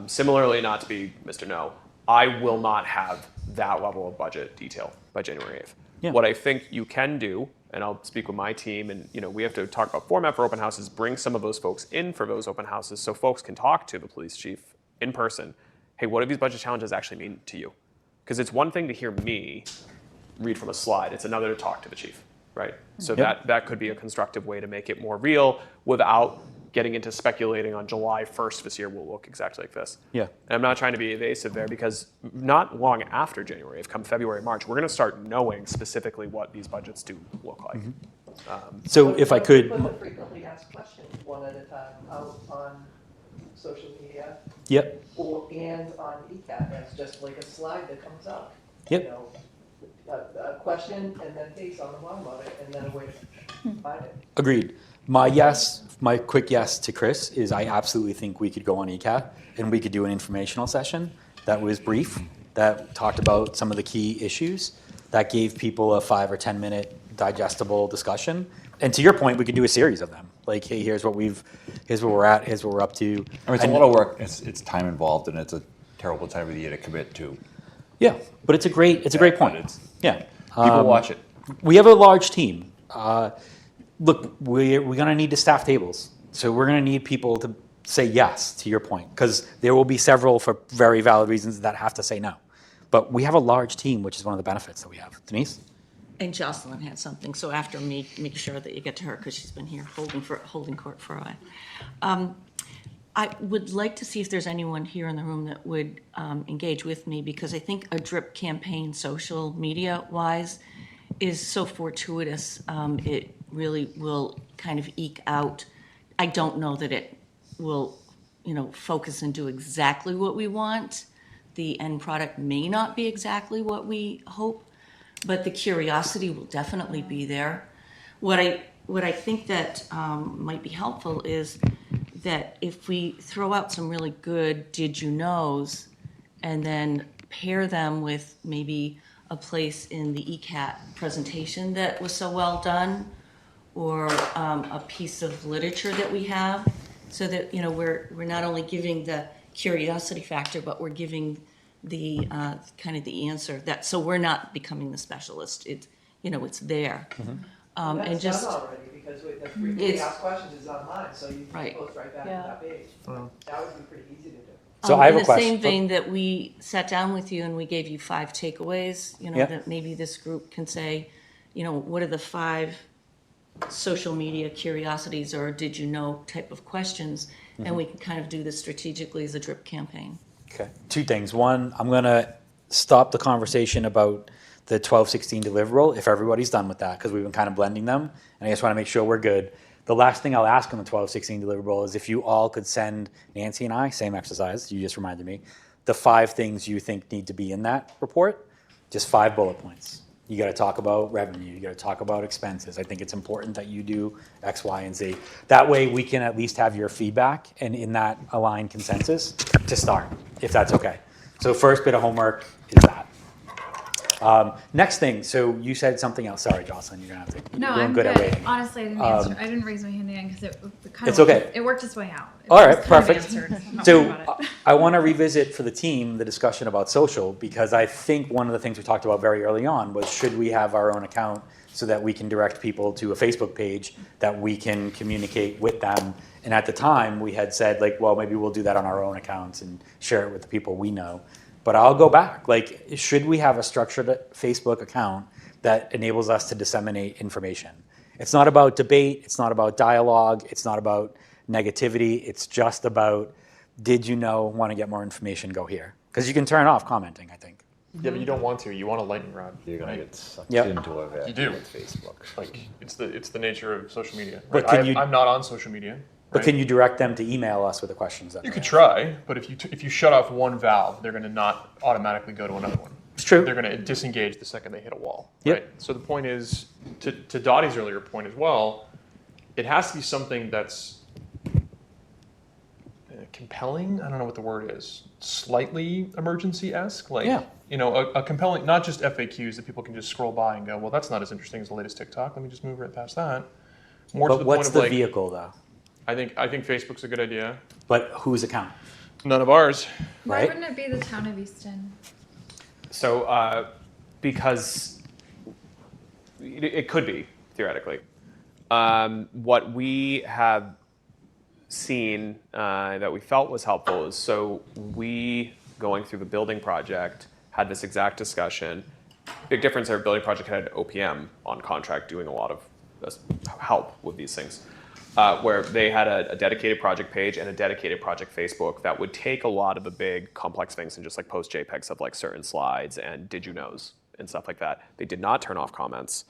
Similarly, not to be Mr. No, I will not have that level of budget detail by January 8th. Yeah. What I think you can do, and I'll speak with my team, and we have to talk about format for open houses, bring some of those folks in for those open houses so folks can talk to the police chief in person. Hey, what do these budget challenges actually mean to you? Because it's one thing to hear me read from a slide, it's another to talk to the chief, right? So that could be a constructive way to make it more real without getting into speculating on July 1st this year will look exactly like this. Yeah. And I'm not trying to be evasive there because not long after January, come February, March, we're going to start knowing specifically what these budgets do look like. So if I could. Put the frequently asked questions one at a time out on social media. Yep. And on ECAT, that's just like a slide that comes up. Yep. You know, a question and then face on the bottom of it and then a way to find it. Agreed. My quick yes to Chris is I absolutely think we could go on ECAT and we could do an informational session that was brief, that talked about some of the key issues, that gave people a 5 or 10 minute digestible discussion. And to your point, we could do a series of them. Like, hey, here's where we're at, here's what we're up to. I mean, it's a lot of work. It's time involved, and it's a terrible time of the year to commit to. Yeah, but it's a great point. Yeah. People watch it. We have a large team. Look, we're going to need to staff tables. So we're going to need people to say yes, to your point, because there will be several for very valid reasons that have to say no. But we have a large team, which is one of the benefits that we have. Denise? And Jocelyn had something, so after me, make sure that you get to her, because she's been here holding court for a while. I would like to see if there's anyone here in the room that would engage with me, because I think a drip campaign, social media-wise, is so fortuitous. It really will kind of eke out. I don't know that it will, focus and do exactly what we want. The end product may not be exactly what we hope, but the curiosity will definitely be there. What I think that might be helpful is that if we throw out some really good did you knows and then pair them with maybe a place in the ECAT presentation that was so well done, or a piece of literature that we have, so that we're not only giving the curiosity factor, but we're giving the kind of the answer, that so we're not becoming the specialist. It's there. And And just already, because the frequently asked questions is online, so you can post right back to that page. That would be pretty easy to do. So I have a in the question. same vein that we sat down with you and we gave you 5 takeaways, that maybe this group can say, what are the 5 social media curiosities or did you know type of questions, and we can kind of do this strategically as a drip campaign. Okay. 2 things. One, I'm going to stop the conversation about the 1216 deliverable if everybody's done with that, because we've been kind of blending them, and I just want to make sure we're good. The last thing I'll ask on the 1216 deliverable is if you all could send Nancy and I, same exercise, you just reminded me, the 5 things you think need to be in that report, just 5 bullet points. You got to talk about revenue. You got to talk about expenses. I think it's important that you do X, Y, and Z. That way we can at least have your feedback and in that aligned consensus to start, if that's okay. So first bit of homework is that. Next thing, so you said something else. Sorry, Jocelyn, you're gonna have to. No, you're I'm good good. at waiting. Honestly, I didn't raise my hand again because it kind It's of okay. it worked its way out. All right, was kind of perfect. answered. I'm not worried So about it. I want to revisit for the team the discussion about social, because I think one of the things we talked about very early on was should we have our own account so that we can direct people to a Facebook page that we can communicate with them. And at the time we had said well, maybe we'll do that on our own accounts and share it with the people we know. But I'll go back. Should we have a structured Facebook account that enables us to disseminate information? It's not about debate. It's not about dialogue. It's not about negativity. It's just about, did you know, want to get more information, go here. Because you can turn off commenting, I think. Yeah, but you don't want to. You want a lightning rod. You're gonna get sucked Yep. into it You do. with Facebook. It's the nature of social media. But Right? can you- I'm not on social media. But right? can you direct them to email us with the questions that You they could have? try, but if you shut off one valve, they're going to not automatically go to another one. It's true. They're going to disengage the second they hit a wall. Yep. Right? So the point is, to Dottie's earlier point as well, it has to be something that's compelling. I don't know what the word is. Slightly emergency-esque, Yeah. a compelling, not just FAQs that people can just scroll by and go, well, that's not as interesting as the latest TikTok. Let me just move right past that. More to But the what's point of the vehicle, though? I think Facebook's a good idea. But whose account? None of ours. Why Right? wouldn't it be the Town of Easton? So, because it could be, theoretically. What we have seen that we felt was helpful is, so we, going through the building project, had this exact discussion. Big difference, our building project had OPM on contract doing a lot of help with these things. Where they had a dedicated project page and a dedicated project Facebook that would take a lot of the big complex things and just post JPEGs of certain slides and did you knows and stuff like that. They did not turn off comments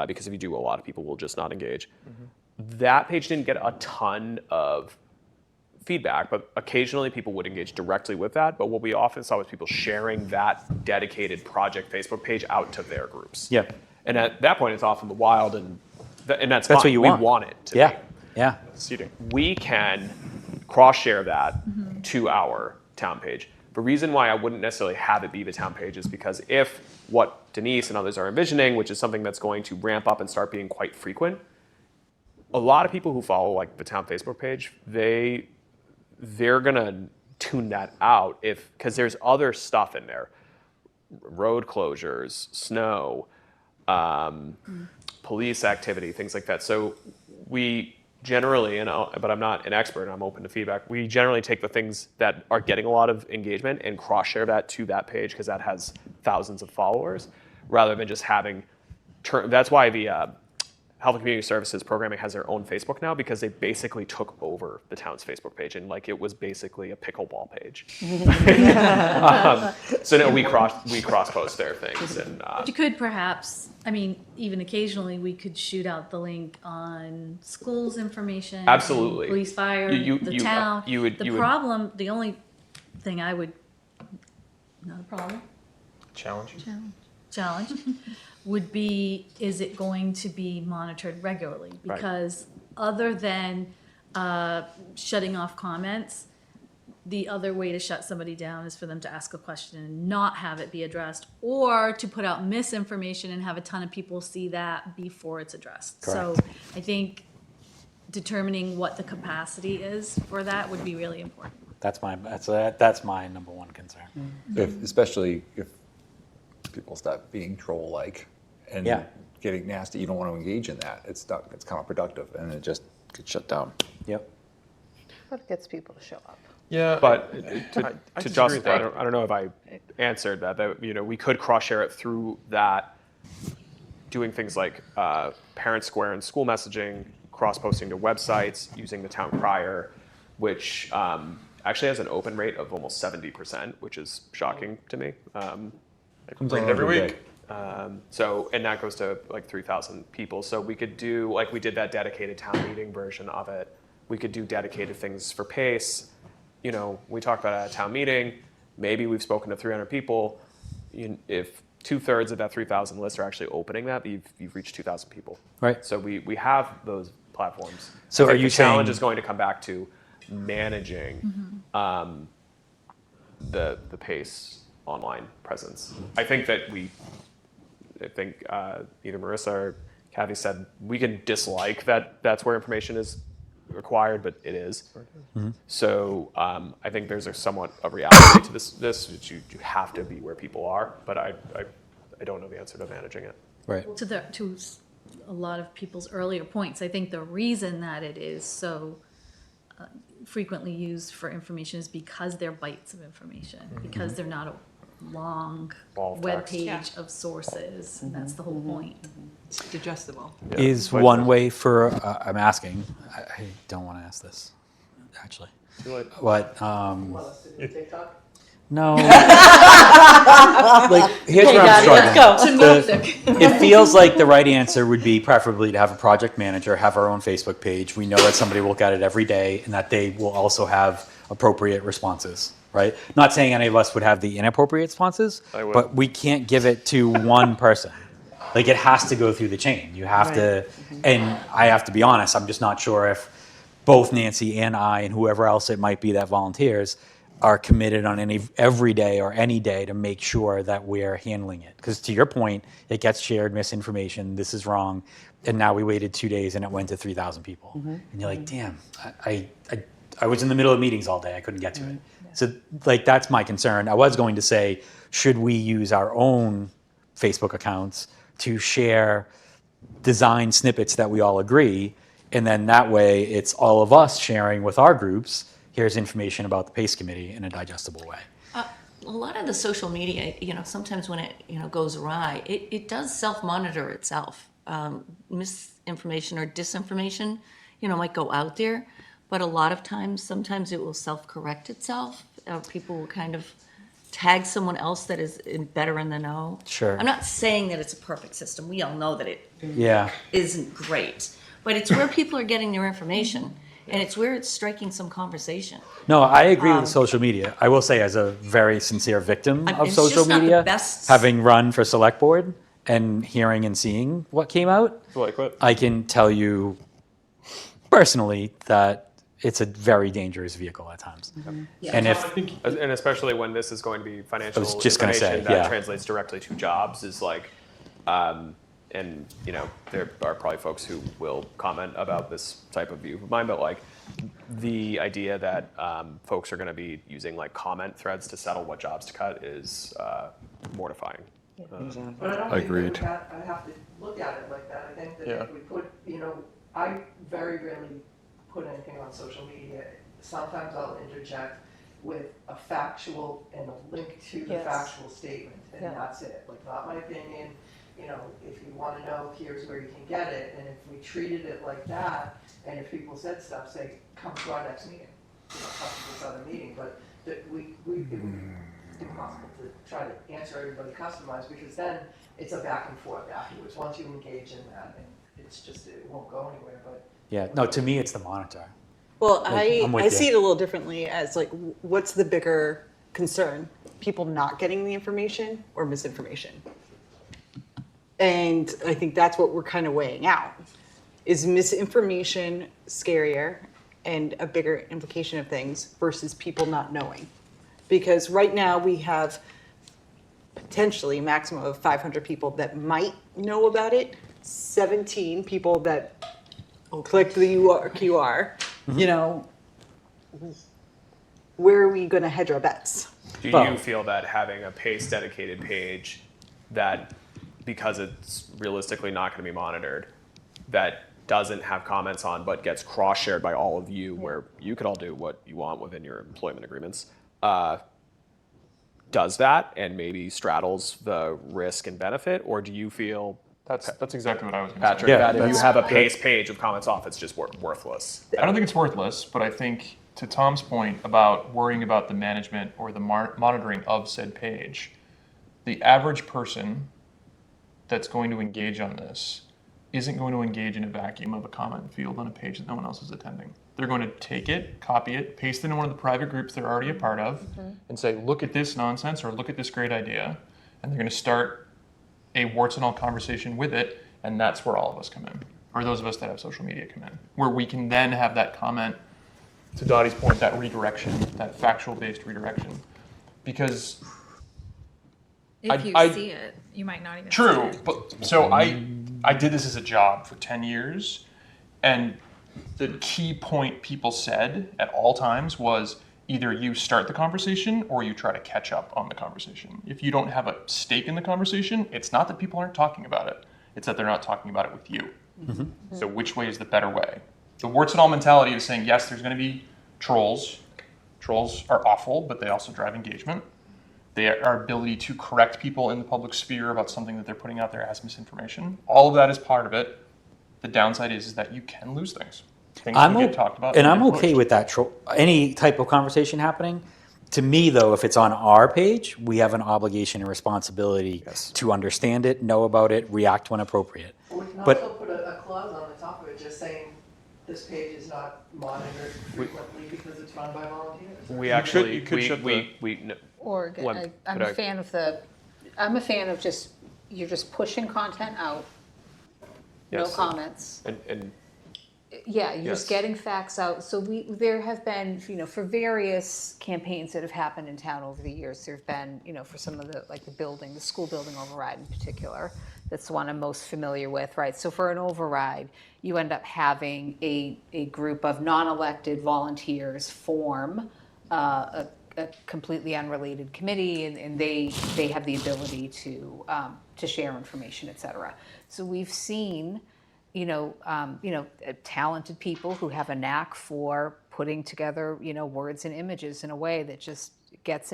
because if you do, a lot of people will just not engage. Mm-hmm. That page didn't get a ton of feedback, but occasionally people would engage directly with that. But what we often saw was people sharing that dedicated project Facebook page out to their groups. Yeah. And at that point, it's off in the wild, and that's That's fine. what you we want. want it to Yeah. be. Yeah. We can cross-share that to our town page. The reason why I wouldn't necessarily have it be the town page is because if what Denise and others are envisioning, which is something that's going to ramp up and start being quite frequent, a lot of people who follow the town Facebook page, they're gonna tune that out because there's other stuff in there, road closures, snow, police activity, things like that. So we generally, but I'm not an expert, I'm open to feedback, we generally take the things that are getting a lot of engagement and cross-share that to that page because that has thousands of followers, rather than just having, that's why the Health and Community Services Programming has their own Facebook now because they basically took over the town's Facebook page, and like it was basically a pickleball page. So no, we cross post their things, and You could perhaps, I mean, even occasionally, we could shoot out the link on schools information. Absolutely. Police, fire, the town. The only thing I would, not a problem, Challenge. challenge would be, is it going to be monitored regularly? Right. Because other than shutting off comments, the other way to shut somebody down is for them to ask a question and not have it be addressed, or to put out misinformation and have a ton of people see that before it's addressed. So I think determining what the capacity is for that would be really important. That's my number one concern. Especially if people start being troll-like and Yeah. getting nasty, you don't want to engage in that. It's counterproductive, and it just gets shut down. Yep. But it gets people to show up. Yeah, but I to disagree Josh's with point, that. I don't know if I answered that you know, we could cross share it through that, doing things like parent square and school messaging, cross posting to websites, using the town crier, which actually has an open rate of almost 70%, which is shocking to me. I Read it every week. So, and that goes to like 3,000 people. So we could do, like we did that dedicated town meeting version of it. We could do dedicated things for PASE. You know, we talked about it at a town meeting. Maybe we've spoken to 300 people. If 2/3 of that 3,000 list are actually opening that, you've reached 2,000 people. Right. So we have those platforms. So I think are you the challenge saying- is going to come back to managing the PASE online presence. I think that either Marissa or Kathy said we can dislike that that's where information is required, but it is. So I think there's somewhat a reality to this that you have to be where people are, but I don't know the answer to managing it. Right. To a lot of people's earlier points, I think the reason that it is so frequently used for information is because they're bytes of information, because they're not a long All web text. page of sources, and that's the whole point. It's digestible. Yeah. Is But- one way for, I'm asking, I don't want to ask this, actually. Too late. But, Want us to do TikTok? no. Like, here's where I'm struggling. It feels like the right answer would be preferably to have a project manager, have our own Facebook page. We know that somebody will look at it every day and that they will also have appropriate responses, right? Not saying any of us would have the inappropriate responses, I would. but we can't give it to one person. Like, it has to go through the chain. You have to, and I have to be honest, I'm just not sure if both Nancy and I and whoever else it might be that volunteers are committed on every day or any day to make sure that we're handling it. Because to your point, it gets shared misinformation, this is wrong, and now we waited 2 days and it went to 3,000 people. And you're like, damn, I was in the middle of meetings all day, I couldn't get to it. So like, that's my concern. I was going to say, should we use our own Facebook accounts to share design snippets that we all agree, and then that way it's all of us sharing with our groups, here's information about the PACE committee in a digestible way. A lot of the social media, sometimes when it, goes awry, it does self-monitor itself. Misinformation or disinformation, might go out there, but a lot of times, sometimes it will self-correct itself. People will kind of tag someone else that is better in the know. Sure. I'm not saying that it's a perfect system. We all know that it Yeah. isn't great, but it's where people are getting their information, and it's where it's striking some conversation. No, I agree with social media. I will say, as a very sincere victim of It's social just not the media, best- having run for select board and hearing and seeing what came out, I can tell you personally that it's a very dangerous vehicle at times. And if And especially when this is going to be financial just gonna information say, that yeah. translates directly to jobs, is like, and there are probably folks who will comment about this type of view of mine, but like the idea that folks are going to be using like comment threads to settle what jobs to cut is mortifying. But I don't Agreed. think I have to look at it like that. I think that Yeah. if we put, I very rarely put anything on social media. Sometimes I'll interject with a factual and a link to the Yes. factual statement, and Yeah. that's it. Like, not my opinion, you know, if you want to know, here's where you can get it. And if we treated it like that, and if people said stuff, say, come to our next meeting, you know, come to this other meeting, but that it would be impossible to try to answer everybody customized, because then it's a back and forth afterwards. Once you engage in that, and it's just, it won't go anywhere, but. Yeah, no, to me, it's the monitor. Well, Like, I'm with I you. see it a little differently as like, what's the bigger concern? People not getting the information or misinformation? And I think that's what we're kind of weighing out. Is misinformation scarier and a bigger implication of things versus people not knowing? Because right now we have potentially a maximum of 500 people that might know about it, 17 people that click the QR. You know, where are we going to hedge our bets? Do Well- you feel that having a PASE dedicated page that, because it's realistically not going to be monitored, that doesn't have comments on but gets cross-shared by all of you, where you could all do what you want within your employment agreements, does that and maybe straddles the risk and benefit? Or do you feel, That's exactly what I was going to Patrick, say. Yeah, that if you that's- have a PASE page of comments off, it's just worthless? I don't think it's worthless, but I think to Tom's point about worrying about the management or the monitoring of said page, the average person that's going to engage on this isn't going to engage in a vacuum of a comment field on a page that no one else is attending. They're going to take it, copy it, paste it in one of the private groups they're already a part of, and say, look at this nonsense or look at this great idea. And they're going to start a warts and all conversation with it, and that's where all of us come in, or those of us that have social media come in, where we can then have that comment, to Dottie's point, that redirection, that factual-based redirection. Because If you I- see it, you might not even see True, it. but so I did this as a job for 10 years, and the key point people said at all times was either you start the conversation or you try to catch up on the conversation. If you don't have a stake in the conversation, it's not that people aren't talking about it, it's that they're not talking about it with you. So which way is the better way? The warts and all mentality is saying, yes, there's going to be trolls. Trolls are awful, but they also drive engagement. Our ability to correct people in the public sphere about something that they're putting out there as misinformation. All of that is part of it. The downside is that you can lose things. Things can get talked about. And I'm get okay pushed. with that. Any type of conversation happening. To me, though, if it's on our page, we have an obligation and responsibility to understand it, know about it, react when appropriate. We can But- also put a clause on the top of it just saying this page is not monitored frequently because it's run by volunteers. We actually, you could shut the- Or One, I'm could a I- fan of just, you're just pushing content out, no Yes. comments. and Yeah, you're Yes. just getting facts out. So there have been, for various campaigns that have happened in town over the years, there've been, for some of the, like the school building override in particular, that's the one I'm most familiar with, right? So for an override, you end up having a group of non-elected volunteers form a completely unrelated committee, and they have the ability to share information, et cetera. So we've seen talented people who have a knack for putting together, words and images in a way that just gets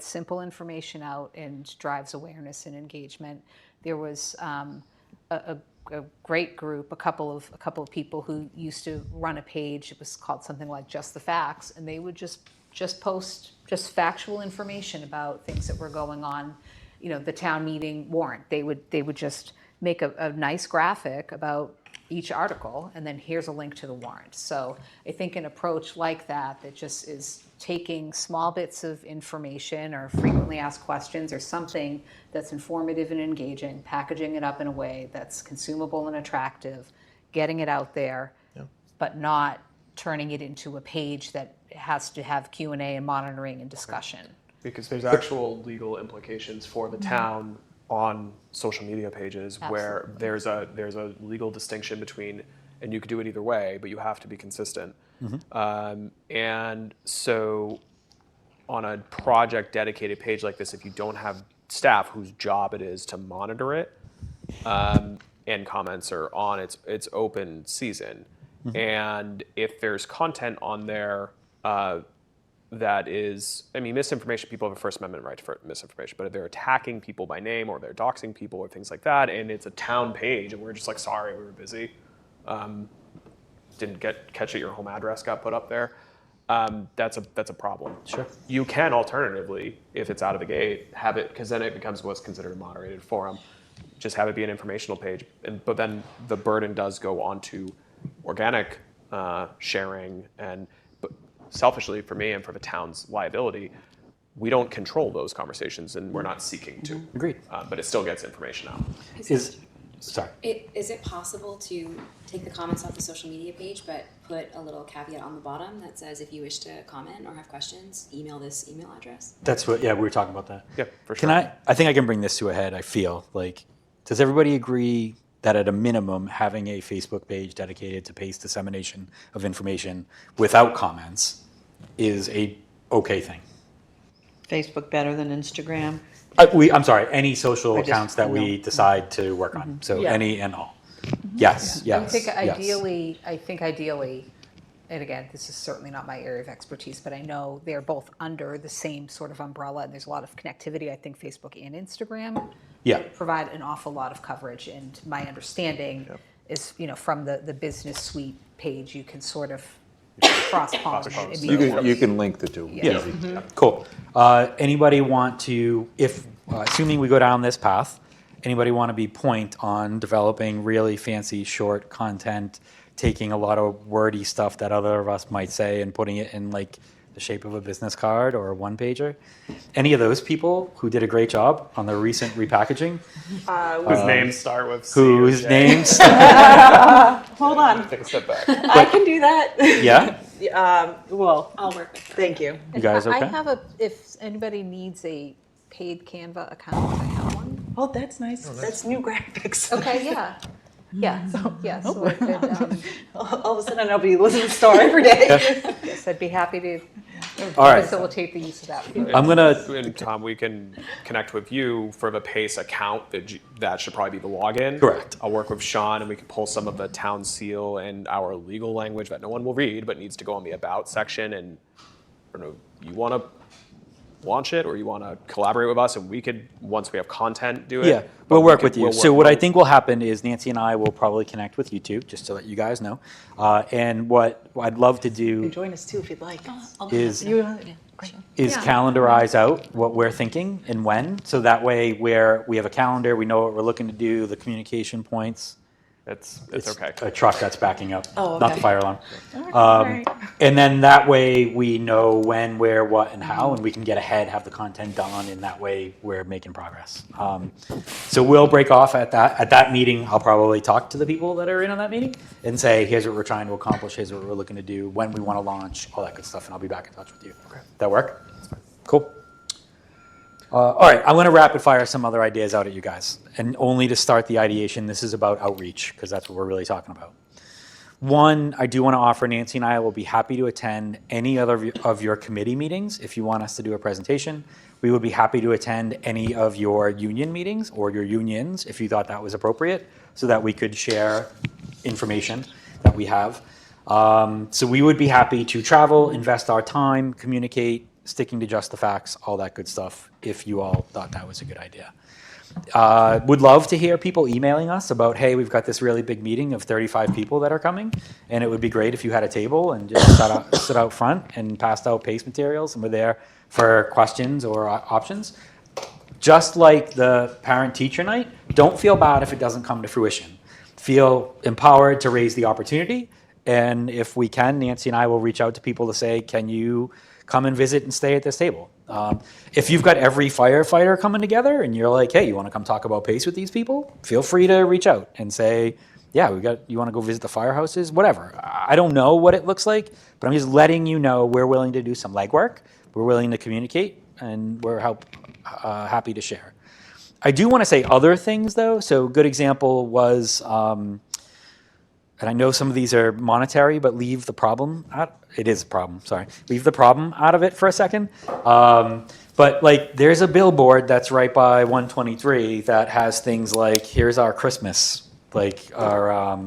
simple information out and drives awareness and engagement. There was a great group, a couple of people who used to run a page. It was called something like Just the Facts, and they would just post just factual information about things that were going on. The town meeting warrant. They would just make a nice graphic about each article, and then here's a link to the warrant. So I think an approach like that just is taking small bits of information or frequently asked questions or something that's informative and engaging, packaging it up in a way that's consumable and attractive, getting it out there, but not turning it into a page that has to have Q&A and monitoring and discussion. because there's actual legal implications for the town on social media pages where there's a legal distinction between, and you could do it either way, but you have to be consistent. And so on a project dedicated page like this, if you don't have staff whose job it is to monitor it, and comments are on, it's open season. And if there's content on there that is, I mean, misinformation, people have a First Amendment right for misinformation, but if they're attacking people by name or they're doxing people or things like that, and it's a town page and we're just like, sorry, we were busy, didn't catch it, your home address got put up there, that's a problem. Sure. You can alternatively, if it's out of the gate, have it, because then it becomes what's considered a moderated forum, just have it be an informational page, but then the burden does go on to organic sharing, and but selfishly for me and for the town's liability, we don't control those conversations and we're not seeking to. Agreed. But it still gets information out. Sorry. Is it possible to take the comments off the social media page, but put a little caveat on the bottom that says, if you wish to comment or have questions, email this email address? That's what, yeah, we were talking about that. Yeah, for sure. I think I can bring this to a head, I feel. Like, does everybody agree that at a minimum, having a Facebook page dedicated to PASE dissemination of information without comments is a okay thing? Facebook better than Instagram? I'm sorry, any social I just- accounts that we decide to work on. So Yeah. any and all. Yes, yes. I think yes. ideally, and again, this is certainly not my area of expertise, but I know they're both under the same sort of umbrella, and there's a lot of connectivity. I think Facebook and Instagram Yeah. provide an awful lot of coverage, and my understanding is, from the business suite page, you can sort of cross-pollinate. You can link the two. Yeah. Easy. Cool. Anybody want to, if assuming we go down this path, anybody want to be point on developing really fancy short content, taking a lot of wordy stuff that other of us might say and putting it in like the shape of a business card or a one pager? Any of those people who did a great job on the recent repackaging? Whose names start with C Whose or J. names? Hold on. Take a step back. I can do that. Yeah? Well, I'll work with that. thank you. You guys okay? I have if anybody needs a paid Canva account, I have one. Oh, that's nice. That's new graphics. Okay, yeah. Yeah, so I could, All of a sudden I'll be listening to Star every day. yes, I'd be happy to All right. facilitate the use of that. I'm gonna. And Tom, we can connect with you for the PASE account. That should probably be the login. Correct. I'll work with Sean, and we can pull some of the town seal and our legal language that no one will read, but needs to go on the about section. And I don't know, you want to launch it, or you want to collaborate with us, and we could, once we have content, do it. Yeah, But we'll we work could- with you. we'll So work- what I think will happen is Nancy and I will probably connect with you too, just to let you guys know. And what I'd love to You do can join us too if you'd like. is Yeah. calendarize out what we're thinking and when, so that way we have a calendar, we know what we're looking to do, the communication points. It's okay. A truck that's backing up, Oh, not okay. the fire alarm. Alright. And then that way we know when, where, what, and how, and we can get ahead, have the content done, and that way we're making progress. So we'll break off at that meeting. I'll probably talk to the people that are in on that meeting and say, here's what we're trying to accomplish, here's what we're looking to do, when we want to launch, all that good stuff, and I'll be back in touch with you. Okay. That work? Cool. All right, I'm going to rapid fire some other ideas out at you guys. And only to start the ideation, this is about outreach, because that's what we're really talking about. One, I do want to offer Nancy and I will be happy to attend any other of your committee meetings. If you want us to do a presentation, we would be happy to attend any of your union meetings or your unions if you thought that was appropriate, so that we could share information that we have. So we would be happy to travel, invest our time, communicate, sticking to just the facts, all that good stuff, if you all thought that was a good idea. Would love to hear people emailing us about, hey, we've got this really big meeting of 35 people that are coming, and it would be great if you had a table and just sit out front and passed out PASE materials and were there for questions or options. Just like the parent-teacher night, don't feel bad if it doesn't come to fruition. Feel empowered to raise the opportunity, and if we can, Nancy and I will reach out to people to say, can you come and visit and stay at this table? If you've got every firefighter coming together and you're like, hey, you want to come talk about PASE with these people? Feel free to reach out and say, yeah, you want to go visit the firehouses? Whatever. I don't know what it looks like, but I'm just letting you know we're willing to do some legwork. We're willing to communicate, and we're happy to share. I do want to say other things, though. So a good example was, and I know some of these are monetary, but leave the problem out. It is a problem, sorry. Leave the problem out of it for a second. But like, there's a billboard that's right by 123 that has things like, here's our Christmas, like our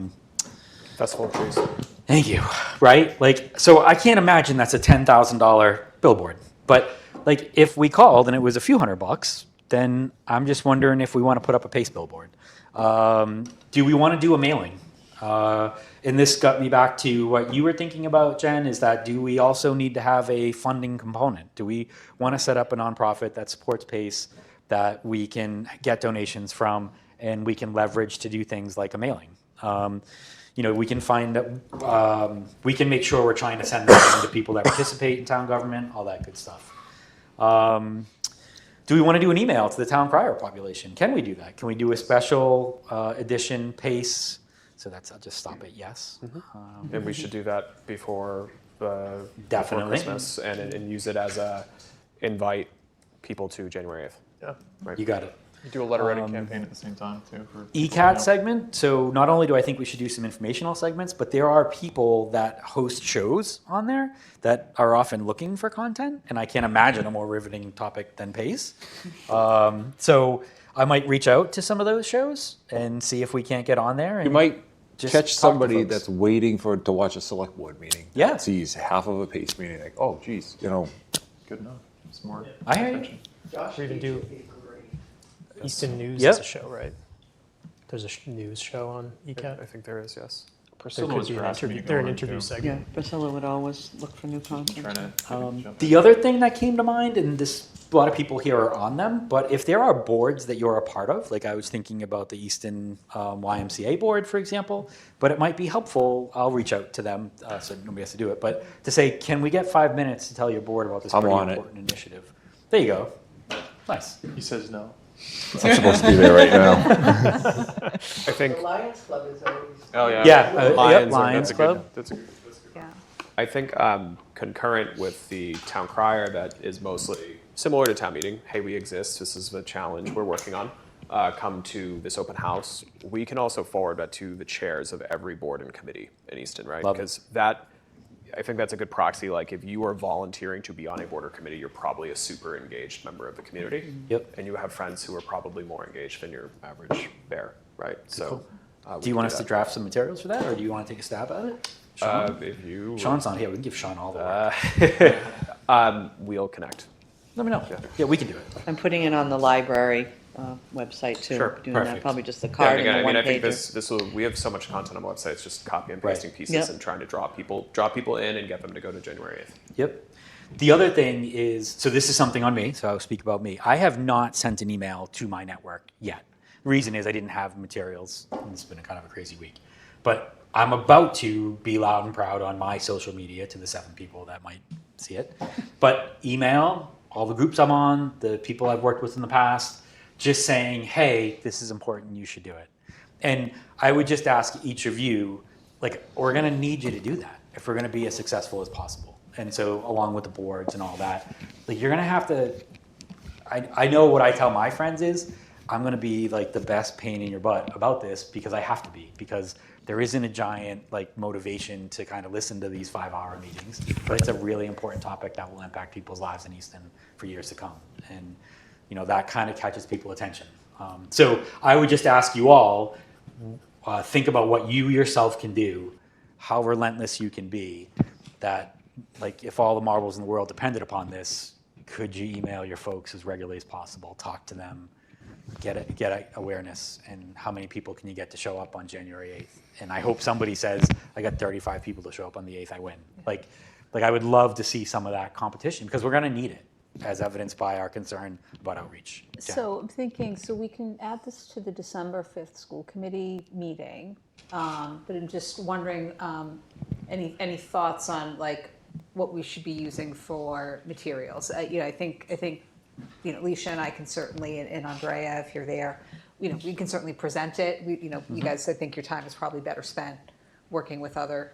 Festival of Trees. Thank you. Right? Like, so I can't imagine that's a $10,000 billboard. But like if we called and it was a few $100, then I'm just wondering if we want to put up a PASE billboard. Do we want to do a mailing? And this got me back to what you were thinking about, Jen, is that do we also need to have a funding component? Do we want to set up a nonprofit that supports PACE that we can get donations from and we can leverage to do things like a mailing? We can find that we can make sure we're trying to send them to people that participate in town government, all that good stuff. Do we want to do an email to the town crier population? Can we do that? Can we do a special edition PACE? So I'll just stop at yes. And we should do that before Definitely. Christmas and use it as a invite people to January 8th. Yeah. Right. You got it. You do a letter writing campaign at the same time too. For ECAT segment. So not only do I think we should do some informational segments, but there are people that host shows on there that are often looking for content, and I can't imagine a more riveting topic than PACE. So I might reach out to some of those shows and see if we can't get on there. And You might just catch talk to somebody folks. that's waiting to watch a select board meeting. Yeah. Sees half of a PACE meeting, like, oh, geez, good enough. It's more. I hear you. Or even do Easton News Yep. is a show, right? There's a news show on ECAT. I think there is, yes. There Priscilla could was be an harassing me interview. They're an going interview to. segment. Yeah, Priscilla would always look for new content. Trying to jump The other thing that came to mind, and a lot of people here are on them, but if there are boards that you're a part of, like I was thinking about the Easton YMCA board, for example, but it might be helpful, I'll reach out to them, so nobody has to do it, but to say, can we get 5 minutes to tell your board about this I'm pretty on it. important initiative? There you go. Nice. He says no. I'm supposed to be there right now. I think. The Lions Club is always. Oh yeah. Yeah, Lions, Lions that's Club. A good, that's a good. Yeah. I think concurrent with the town crier that is mostly similar to town meeting. Hey, we exist. This is a challenge we're working on. Come to this open house. We can also forward that to the chairs of every board and committee in Easton, right? Love it. Because I think that's a good proxy. Like if you are volunteering to be on a board or committee, you're probably a super engaged member of the community. Yep. And you have friends who are probably more engaged than your average bear, right? So. we Do you can want us to that. draft some materials for that, or do you want to take a stab at it? Sean? If you. Sean's on here, we can give Sean all the work. We'll connect. Let me know. Yeah, we can do it. I'm putting it on the library website too. Sure. Doing that, Perfect. probably just the Yeah, card and again, and the I mean, one I think pager. this will. We have so much content on the website. It's just copy and pasting pieces Yep. and trying to draw people in and get them to go to January 8th. Yep. The other thing is, so this is something on me, so I'll speak about me. I have not sent an email to my network yet. The reason is I didn't have materials. It's been a kind of a crazy week. But I'm about to be loud and proud on my social media to the 7 people that might see it. But email all the groups I'm on, the people I've worked with in the past, just saying, hey, this is important, you should do it. And I would just ask each of you, like, we're gonna need you to do that if we're gonna be as successful as possible. And so along with the boards and all that, like you're gonna have to, I know what I tell my friends is, I'm gonna be like the best pain in your butt about this because I have to be, because there isn't a giant like motivation to kind of listen to these 5-hour meetings, but it's a really important topic that will impact people's lives in Easton for years to come. And that kind of catches people's attention. So I would just ask you all, think about what you yourself can do, how relentless you can be, that like if all the marbles in the world depended upon this, could you email your folks as regularly as possible, talk to them, get awareness, and how many people can you get to show up on January 8th? And I hope somebody says, I got 35 people to show up on the 8th, I win. Like I would love to see some of that competition because we're gonna need it, as evidenced by our concern about outreach. Jen. So I'm thinking, so we can add this to the December 5th school committee meeting, but I'm just wondering, any thoughts on like what we should be using for materials? I think Alicia and I can certainly, and Andrea, if you're there, we can certainly present it. You guys, I think your time is probably better spent working with other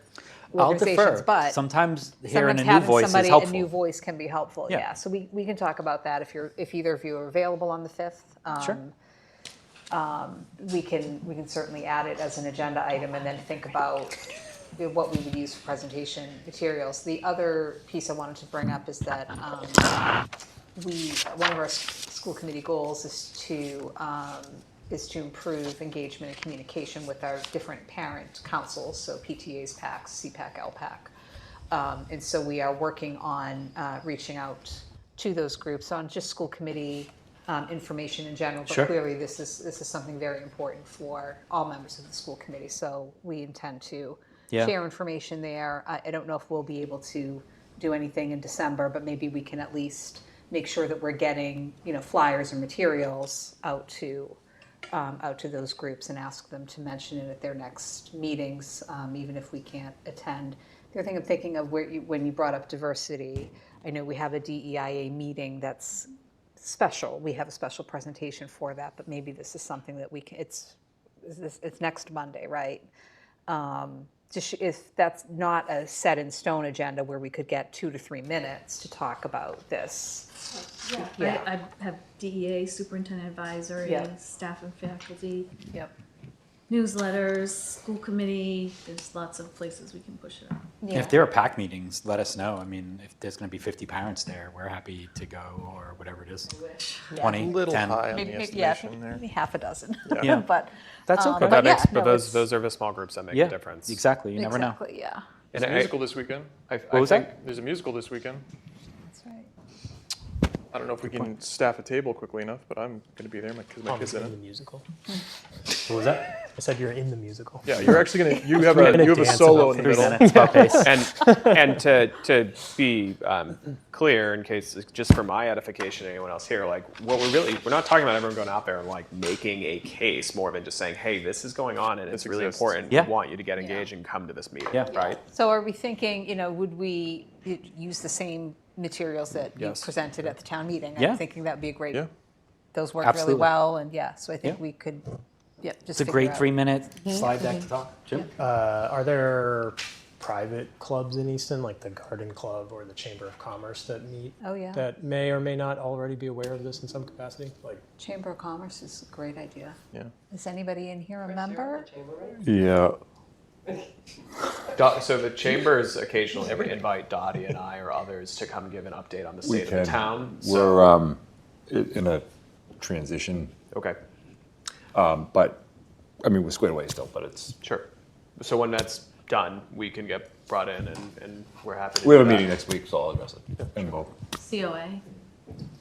I'll organizations, defer. but Sometimes hearing a new having voice is somebody, helpful. a new voice can be helpful. Yeah. Yeah. So we can talk about that if either of you are available on the 5th. Sure. We can certainly add it as an agenda item and then think about what we would use for presentation materials. The other piece I wanted to bring up is that one of our school committee goals is to improve engagement and communication with our different parent councils, so PTAs, PACs, CPAC, LPAC. And so we are working on reaching out to those groups on just school committee information in general. But Sure. clearly this is something very important for all members of the school committee. So we intend to Yeah. share information there. I don't know if we'll be able to do anything in December, but maybe we can at least make sure that we're getting, flyers or materials out to those groups and ask them to mention it at their next meetings, even if we can't attend. The other thing I'm thinking of when you brought up diversity, I know we have a DEIA meeting that's special. We have a special presentation for that, but maybe this is something that we can. It's next Monday, right? Just if that's not a set in stone agenda where we could get 2 to 3 minutes to talk about this. Yeah, I have DEA, superintendent advisory, Yeah. staff and faculty, Yep. newsletters, school committee. There's lots of places we can push it out. Yeah. If there are PAC meetings, let us know. I mean, if there's going to be 50 parents there, we're happy to go, or whatever it is. 20, Little 10. high on Maybe, the yeah, estimation there. maybe half a dozen. Yeah. But That's okay. But that makes, yeah, but no, those it's- are the small groups that make Yeah, a difference. exactly. You never know. exactly, yeah. There's a musical this weekend. What was that? There's a musical this weekend. That's right. I don't know if we can staff a table quickly enough, but I'm going to be there because my kid's in in it. the musical. What was that? I said you're in the musical. Yeah, you're actually going to, you have We're gonna a dance solo about in the 3 middle. minutes, about PASE. And to be clear, in case just for my edification, anyone else here, like what we're not talking about everyone going out there and like making a case more than just saying, hey, this is going on and it's This really exists. important. Yeah. We want you to get engaged and come to this meeting, Yeah. right? So are we thinking, would we use the same materials that you Yes. presented at the town meeting? Yeah. I'm thinking that'd be a great, Yeah. those work Absolutely. really well, and so I think Yeah. we could, just It's a figure great out. 3-minute slide deck to talk. Jim? Are there private clubs in Easton, like the Garden Club or the Chamber of Commerce that meet? Oh, yeah. That may or may not already be aware of this in some capacity? Like, Chamber of Commerce is a great idea. Yeah. Is anybody in here a member? Yeah. So the chambers occasionally invite Dottie and I or others to come give an update on the state of the town. We're in a transition, Okay, but I mean we're squared away still. But it's sure. So when that's done, we can get brought in and we're happy to we have a do that. meeting next week, so I'll address it. And we'll COA.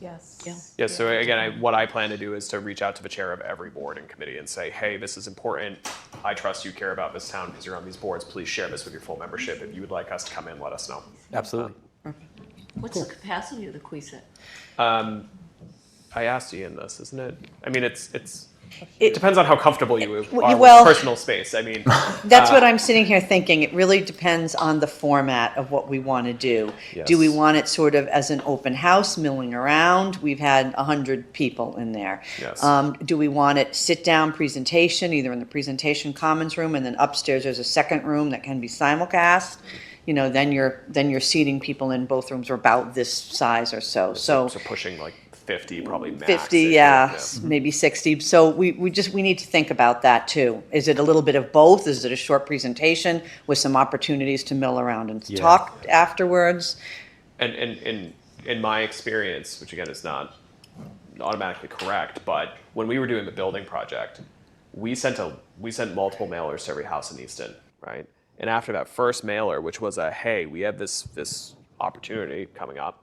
Yes. Yeah, so again, what I plan to do is to reach out to the chair of every board and committee and say, hey, this is important. I trust you care about this town because you're on these boards. Please share this with your full membership. If you would like us to come in, let us know. Absolutely. What's the capacity of the QUISA? I asked Ian this, isn't it? I mean, it depends on how comfortable you are well- with personal space. I mean, That's what I'm sitting here thinking. It really depends on the format of what we want to do. Do we Yes. want it sort of as an open house, milling around? We've had 100 people in there. Yes. Do we want it sit-down presentation, either in the presentation commons room, and then upstairs there's a second room that can be simulcast? Then you're seating people in both rooms are about this size or so. so pushing like 50 probably max. 50, yeah, maybe 60. So we need to think about that too. Is it a little bit of both? Is it a short presentation with some opportunities to mill around and Yeah. talk afterwards? And in my experience, which again is not automatically correct, but when we were doing the building project, we sent multiple mailers to every house in Easton, right? And after that first mailer, which was hey, we have this opportunity coming up.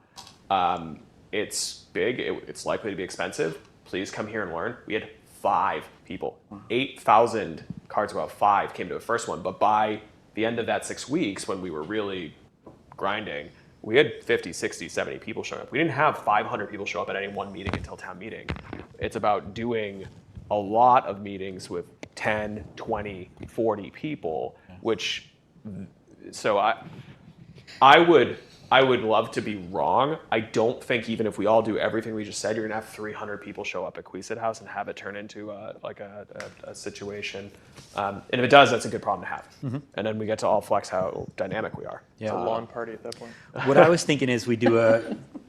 It's big. It's likely to be expensive. Please come here and learn. We had 5 people. 8,000 cards about 5 came to the first one. But by the end of that 6 weeks, when we were really grinding, we had 50, 60, 70 people showing up. We didn't have 500 people show up at any one meeting until town meeting. It's about doing a lot of meetings with 10, 20, 40 people, which, so I would love to be wrong. I don't think even if we all do everything we just said, you're gonna have 300 people show up at Queesit House and have it turn into a situation. And if it does, that's a good problem to have. And then we get to all flex how dynamic we are. It's a lawn party at that point. What I was thinking is we do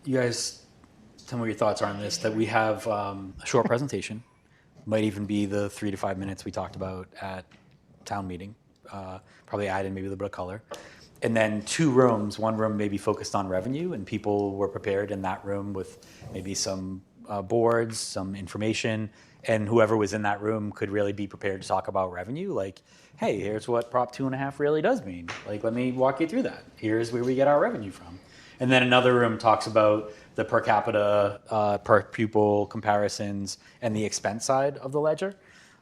you guys tell me what your thoughts are on this, that we have a short presentation, might even be the 3 to 5 minutes we talked about at town meeting, probably add in maybe a little bit of color. And then 2 rooms, one room maybe focused on revenue, and people were prepared in that room with maybe some boards, some information, and whoever was in that room could really be prepared to talk about revenue. Like, hey, here's what Prop 2.5 really does mean. Like, let me walk you through that. Here's where we get our revenue from. And then another room talks about the per capita, per pupil comparisons and the expense side of the ledger.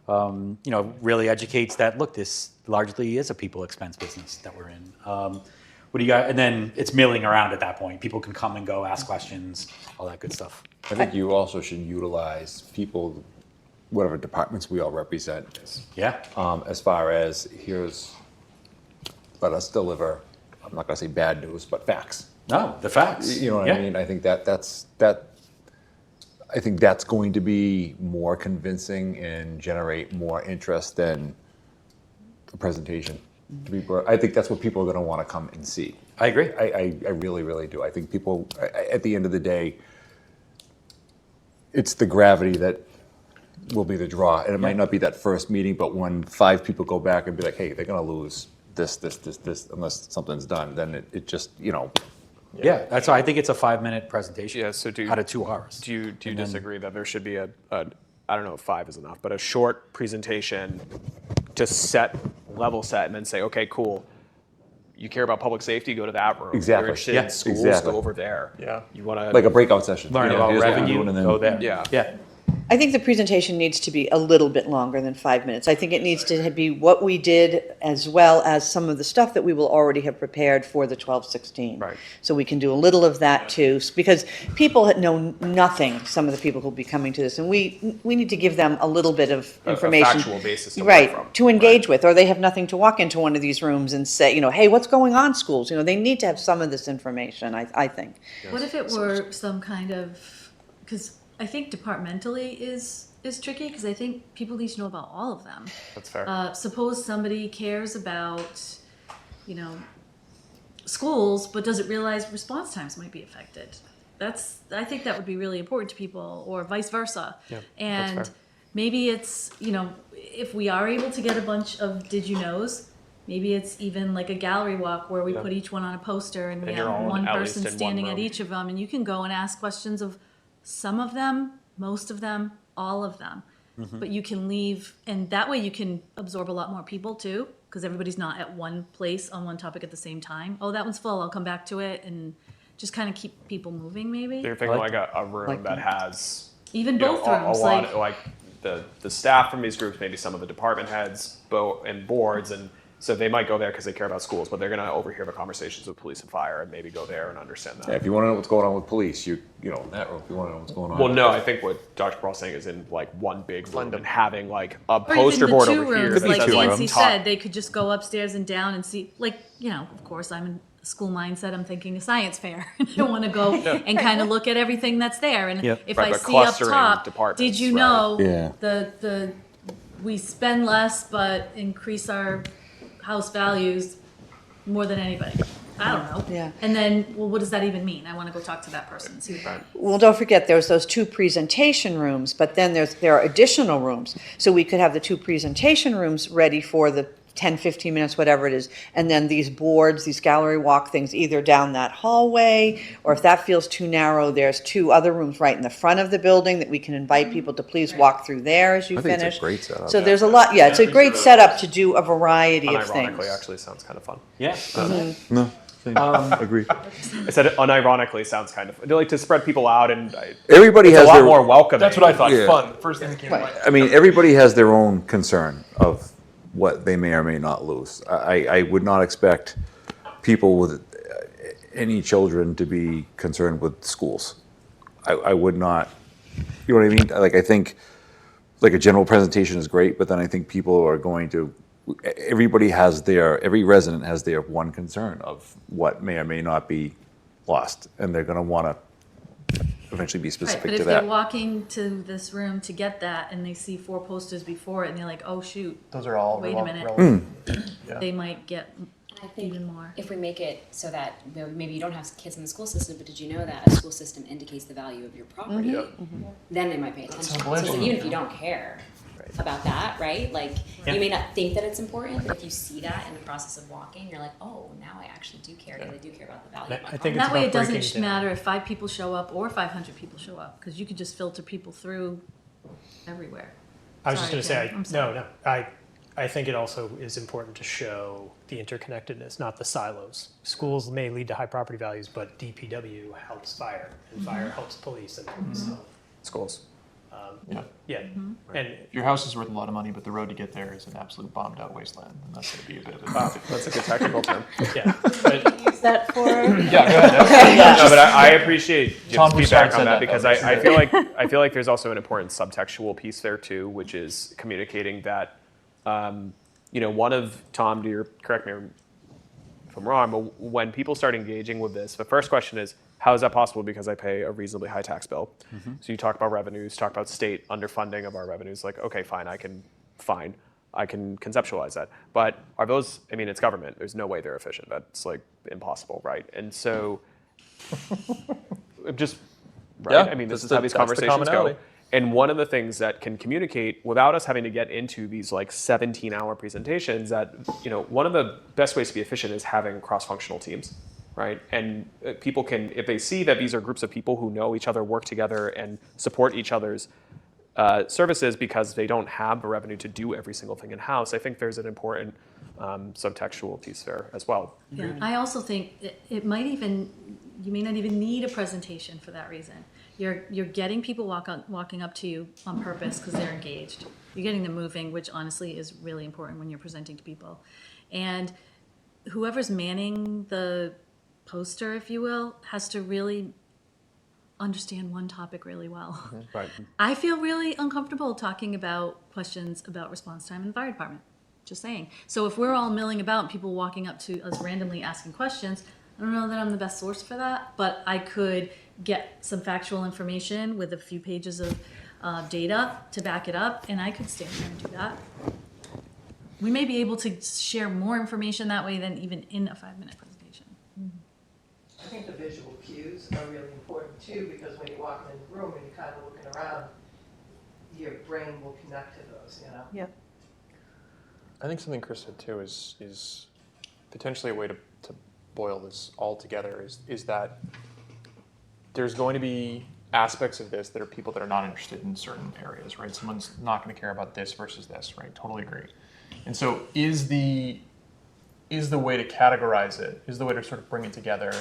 Really educates that, look, this largely is a people expense business that we're in. What do you got? And then it's milling around at that point. People can come and go, ask questions, all that good stuff. I think you also should utilize people, whatever departments we all represent. Yeah. As far as let us deliver, I'm not gonna say bad news, but facts. No, the facts. You know what I mean? I think that's going to be more convincing and generate more interest than the presentation. I think that's what people are going to want to come and see. I agree. I really, really do. I think people, at the end of the day, it's the gravity that will be the draw. And it might not be that first meeting, but when 5 people go back and be like, hey, they're going to lose this, unless something's done, then it just, Yeah, that's why I think it's a 5-minute presentation. Yeah, so out of 2 hours. Do you disagree that there should be a I don't know if 5 is enough, but a short presentation to level set, and then say, okay, cool. You care about public safety, go to that room. Exactly. You're interested in schools, exactly. go over there. Yeah. You want to like a breakout session. Learn about here's what we're revenue, doing, and then- go there. Yeah. Yeah. I think the presentation needs to be a little bit longer than 5 minutes. I think it needs to be what we did as well as some of the stuff that we will already have prepared for the 12-16. Right. So we can do a little of that too, because people know nothing, some of the people who will be coming to this, and we need to give them a little bit of information. A factual basis to right, work from. to engage with, or they have nothing to walk into one of these rooms and say, hey, what's going on, schools? They need to have some of this information, I think. What if it were some kind of, because I think departmentally is tricky, because I think people need to know about all of them. That's fair. Suppose somebody cares about, schools, but doesn't realize response times might be affected. I think that would be really important to people, or vice versa. Yeah, and that's fair. maybe it's, if we are able to get a bunch of did you knows, maybe it's even like a gallery walk where we put each one on a poster, and we And you're have all one at least person in one standing at room. each of them, and you can go and ask questions of some of them, most of them, all of them. But you can leave, and that way you can absorb a lot more people too, because everybody's not at one place on one topic at the same time. Oh, that one's full, I'll come back to it, and just kind of keep people moving maybe. You're thinking like a room that has Even both a rooms, lot like- like the staff from these groups, maybe some of the department heads, and boards, and so they might go there because they care about schools, but they're going to overhear the conversations with police and fire, and maybe go there and understand that. Yeah, if you want to know what's going on with police, you know that room. If you want to know what's going on. Well, no, I think what Dr. Paul's saying is in like one big room and having like a Or poster even the board two over here. rooms, that like says, Nancy talk- said, they could just go upstairs and down and see, of course, I'm in a school mindset, I'm thinking a science fair. I want to go and kind of look at everything that's there. And Yep. if Right, I but see up clustering top, departments, did you right. know Yeah. we spend less but increase our house values more than anybody? I don't know. Yeah. And then, well, what does that even mean? I want to go talk to that person and see. Well, don't forget, there's those 2 presentation rooms, but then there are additional rooms. So we could have the 2 presentation rooms ready for the 10, 15 minutes, whatever it is, and then these boards, these gallery walk things, either down that hallway, or if that feels too narrow, there's 2 other rooms right in the front of the building that we can invite people to please walk through there as you I think it's a finish. great setup. So there's a lot, it's a great setup to do a variety of things. Unironically, actually sounds kind of fun. Yeah. No. Agree. I said it unironically sounds kind of. They like to spread people out, and Everybody it's has a lot their- more welcoming. That's what I thought. Yeah. Fun. First thing that came to mind. I mean, everybody has their own concern of what they may or may not lose. I would not expect people with any children to be concerned with schools. I would not, you know what I mean? Like, I think, like a general presentation is great, but then I think people are going to, every resident has their one concern of what may or may not be lost, and they're gonna wanna eventually be Right, specific but to if that. they're walking to this room to get that and they see 4 posters before it and they're like, oh shoot, Those are all wait a minute, relevant. they might get I think even more. if we make it so that maybe you don't have kids in the school system, but did you know that a school system indicates the value of your property? Then they might pay attention. humble So education. even if you don't care, about that, right? Like, Yeah. you may not think that it's important, but if you see that in the process of walking, you're like, oh, now I actually do care, because I do care about the value of my I think car. it's That way about it doesn't breaking down. matter if 5 people show up or 500 people show up, because you could just filter people through everywhere. I was just going to Sorry, say, Tim. I'm sorry. I think it also is important to show the interconnectedness, not the silos. Schools may lead to high property values, but DPW helps fire, and fire helps police, and police help. Schools. Yeah. Yeah, and Your house is worth a lot of money, but the road to get there is an absolute bombed out wasteland, and that's going to be a bit of a. That's a good technical term. yeah, but Use that for. Yeah, go ahead. No, but I appreciate Tom Jim's Broussard feedback on said that that, because though. I feel like there's also an important subtextual piece there too, which is communicating that, one of Tom, correct me if I'm wrong, but when people start engaging with this, the first question is, how is that possible? Because I pay a reasonably high tax bill. So you talk about revenues, talk about state underfunding of our revenues. Like, okay, fine, I can conceptualize that. But are those? I mean, it's government. There's no way they're efficient. That's like impossible, right? And so, just right. Yeah, I mean, this that's is how the- these that's the conversations go. commonality. And one of the things that can communicate without us having to get into these like 17-hour presentations, that one of the best ways to be efficient is having cross-functional teams. Right, and people can, if they see that these are groups of people who know each other, work together, and support each other's services because they don't have the revenue to do every single thing in house. I think there's an important subtextual piece there as well. Yeah, I also think it might even, you may not even need a presentation for that reason. You're getting people walking up to you on purpose because they're engaged. You're getting them moving, which honestly is really important when you're presenting to people. And whoever's manning the poster, if you will, has to really understand one topic really well. Right. I feel really uncomfortable talking about questions about response time in the fire department. Just saying. So if we're all milling about and people walking up to us randomly asking questions, I don't know that I'm the best source for that, but I could get some factual information with a few pages of data to back it up, and I could stand there and do that. We may be able to share more information that way than even in a 5-minute presentation. I think the visual cues are really important too, because when you walk in the room and you're kind of looking around, your brain will connect to those, Yep. I think something Chris said too is potentially a way to boil this all together is that there's going to be aspects of this that are people that are not interested in certain areas, right? Someone's not going to care about this versus this, right? Totally agree. And so is the way to categorize it, is the way to sort of bring it together,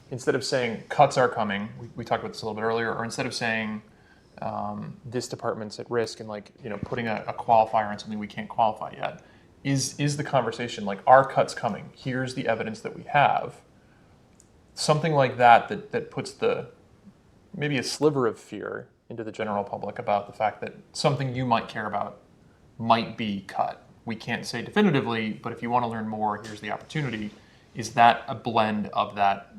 instead of saying cuts are coming, we talked about this a little bit earlier, or instead of saying this department's at risk and putting a qualifier on something we can't qualify yet, is the conversation like, are cuts coming? Here's the evidence that we have. Something like that puts maybe a sliver of fear into the general public about the fact that something you might care about might be cut. We can't say definitively, but if you want to learn more, here's the opportunity. Is that a blend of that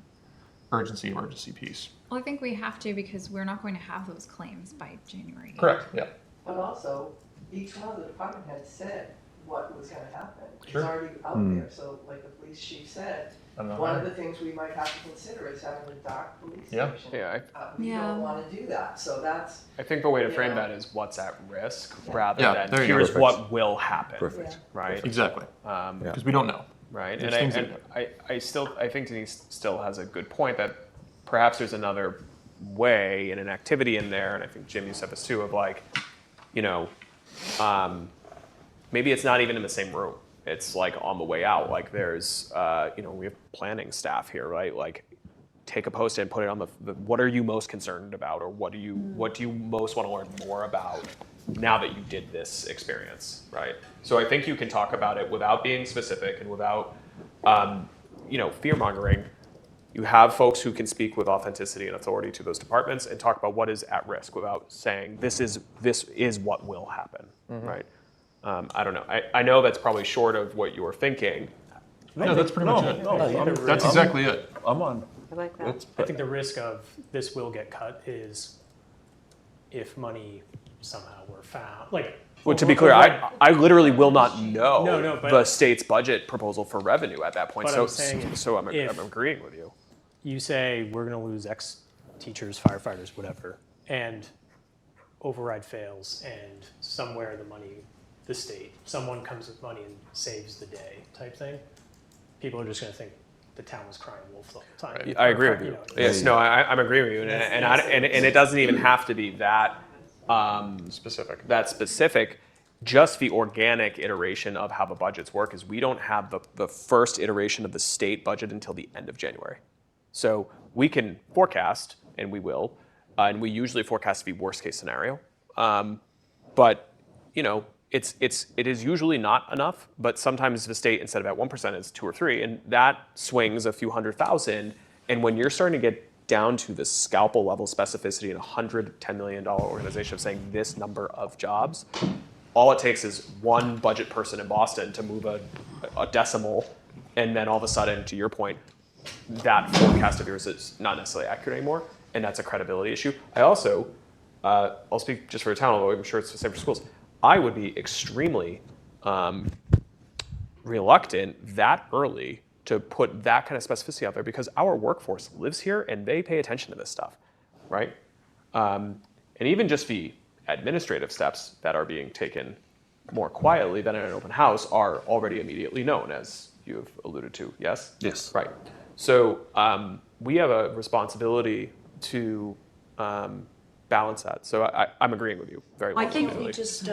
emergency piece? Well, I think we have to, because we're not going to have those claims by January 8th. Correct, yeah. But also, each one of the department heads said what was gonna happen. Sure. It's already out there, so like the police chief said, I'm not one of aware. the things we might have to consider is having a dark police Yeah. station. Yeah, We Yeah. don't wanna do that, so that's, I think the way to frame Yeah. that is what's at risk rather Yeah, than there you go. here's Perfect. what will happen. Perfect. Right. Exactly, Yeah. because we don't know. Right, There's and things I think Denise still has a good point that perhaps there's another way and an activity in there, and I think Jim, you said this too, of like, maybe it's not even in the same room. It's like on the way out. Like there's, we have planning staff here, right? Like, take a post-it and put it on the what are you most concerned about, or what do you most want to learn more about now that you did this experience, right? So I think you can talk about it without being specific and without, fear-mongering. You have folks who can speak with authenticity and authority to those departments and talk about what is at risk without saying this is what will happen, right? I don't know. I know that's probably short of what you were thinking. No, that's pretty much it. No, That's exactly it. I'm on. I like that. I think the risk of this will get cut is if money somehow were found. Well, to be clear, I literally will not know No, but- the state's budget proposal for revenue at that point. But So, I'm saying so I'm if- agreeing with you. you say we're going to lose X teachers, firefighters, whatever, and override fails and somewhere the state, someone comes with money and saves the day type thing, people are just going to think the town was crying wolf the whole time. I agree with you. Yes, no, I'm agreeing with you, and it doesn't even have to be that specific. That specific. Just the organic iteration of how the budgets work is we don't have the first iteration of the state budget until the end of January. So we can forecast, and we will, and we usually forecast to be worst case scenario. But it is usually not enough. But sometimes the state, instead of at 1%, is 2 or 3, and that swings a few $100,000. And when you're starting to get down to the scalpel level specificity in a $110 million organization of saying this number of jobs. All it takes is one budget person in Boston to move a decimal, and then all of a sudden, to your point, that forecast of yours is not necessarily accurate anymore, and that's a credibility issue. I also, I'll speak just for a town, although I'm sure it's the same for schools. I would be extremely reluctant that early to put that kind of specificity out there because our workforce lives here and they pay attention to this stuff, right? And even just the administrative steps that are being taken more quietly than in an open house are already immediately known, as you have alluded to, yes? Yes. Right. So we have a responsibility to balance that. So I'm agreeing with you very much. I think we just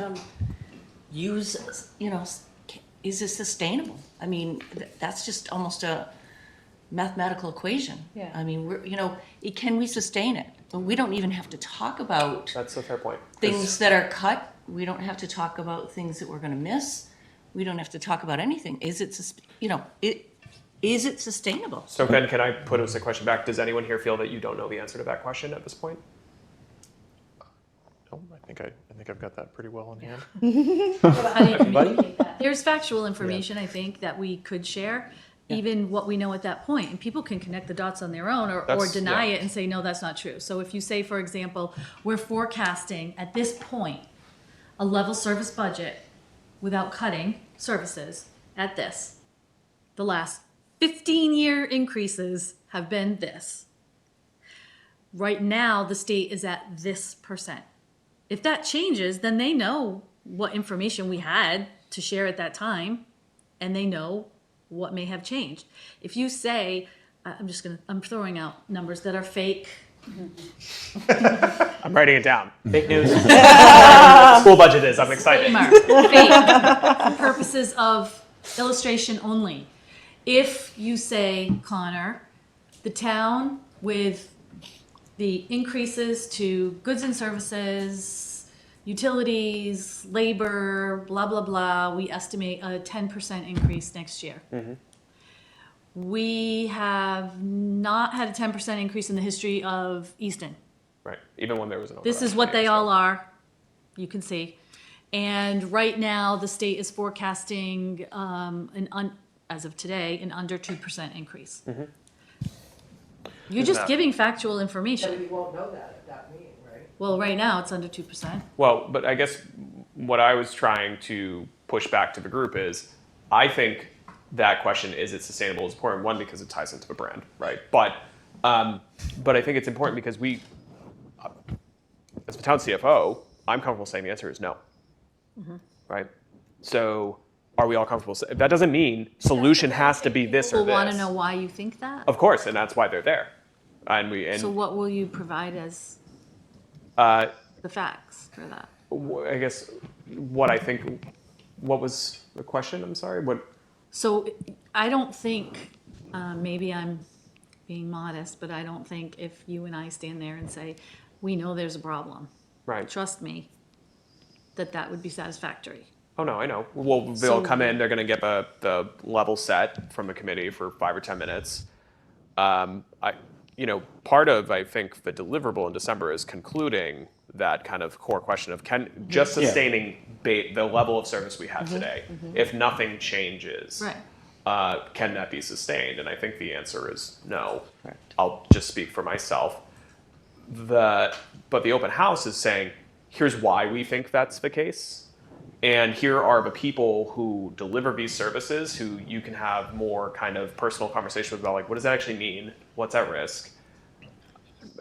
use, is it sustainable? I mean, that's just almost a mathematical equation. Yeah. I mean, can we sustain it? We don't even have to talk about That's a fair point. things that are cut. We don't have to talk about things that we're going to miss. We don't have to talk about anything. Is it sustainable? So Ben, can I put us a question back? Does anyone here feel that you don't know the answer to that question at this point? No, I think I've got that pretty well in hand. How do you communicate that? There's factual information, I think, that we could share, even what we know at that point. And people can connect the dots on their own or deny it and say, no, that's not true. So if you say, for example, we're forecasting at this point a level service budget without cutting services at this. The last 15-year increases have been this. Right now, the state is at this percent. If that changes, then they know what information we had to share at that time, and they know what may have changed. If you say, I'm throwing out numbers that are fake. I'm writing it down. Fake news. School budget is. I'm excited. Fake. For purposes of illustration only. If you say, Connor, the town with the increases to goods and services, utilities, labor, blah, blah, blah, we estimate a 10% increase next year. Mm-hmm. We have not had a 10% increase in the history of Easton. Right. Even when there was an This is what they all are, you can see. And right now, the state is forecasting, as of today, an under 2% increase. Mm-hmm. You're just giving factual information. But we won't know that at that meeting, right? Well, right now, it's under 2%. Well, but I guess what I was trying to push back to the group is, I think that question, is it sustainable, is important. One, because it ties into the brand, right? But I think it's important because we, as the town CFO, I'm comfortable saying the answer is no, right? So are we all comfortable? That doesn't mean solution has to be this or People this. want to know why you think that? Of course, and that's why they're there. And So what will you provide as the facts for that? I guess what I think, what was the question? I'm sorry. What? So I don't think, maybe I'm being modest, but I don't think if you and I stand there and say, we know there's a problem. Right. Trust me, that would be satisfactory. Oh, no, I know. Well, they'll come in, they're going to get the level set from the committee for 5 or 10 minutes. Part of, I think, the deliverable in December is concluding that kind of core question of just sustaining the level of service we have today. If nothing changes, can that be sustained? And I think the answer is no. Correct. I'll just speak for myself. But the open house is saying, here's why we think that's the case. And here are the people who deliver these services who you can have more kind of personal conversation with about, like, what does that actually mean? What's at risk?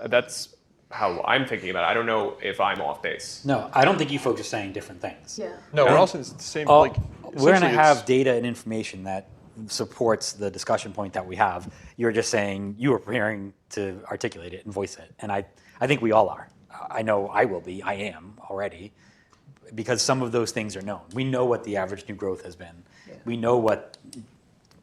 That's how I'm thinking about it. I don't know if I'm off base. No, I don't think you folks are saying different things. Yeah. No, we're And- also it's the same. Oh, Like we're going to essentially it's- have data and information that supports the discussion point that we have. You're just saying you were preparing to articulate it and voice it. And I think we all are. I know I will be. I am already. Because some of those things are known. We know what the average new growth has been. Yeah. We know what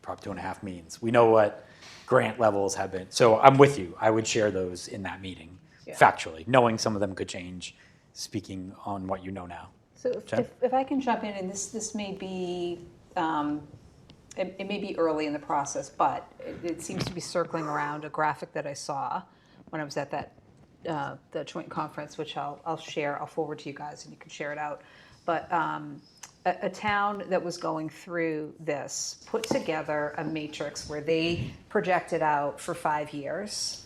Prop 2.5 means. We know what grant levels have been. So I'm with you. I would share those in that meeting, Yeah. factually, knowing some of them could change, speaking on what you know now. So Jen? if I can jump in, and this may be, it may be early in the process, but it seems to be circling around a graphic that I saw when I was at that, the joint conference, which I'll share, I'll forward to you guys and you can share it out. But a town that was going through this put together a matrix where they projected out for 5 years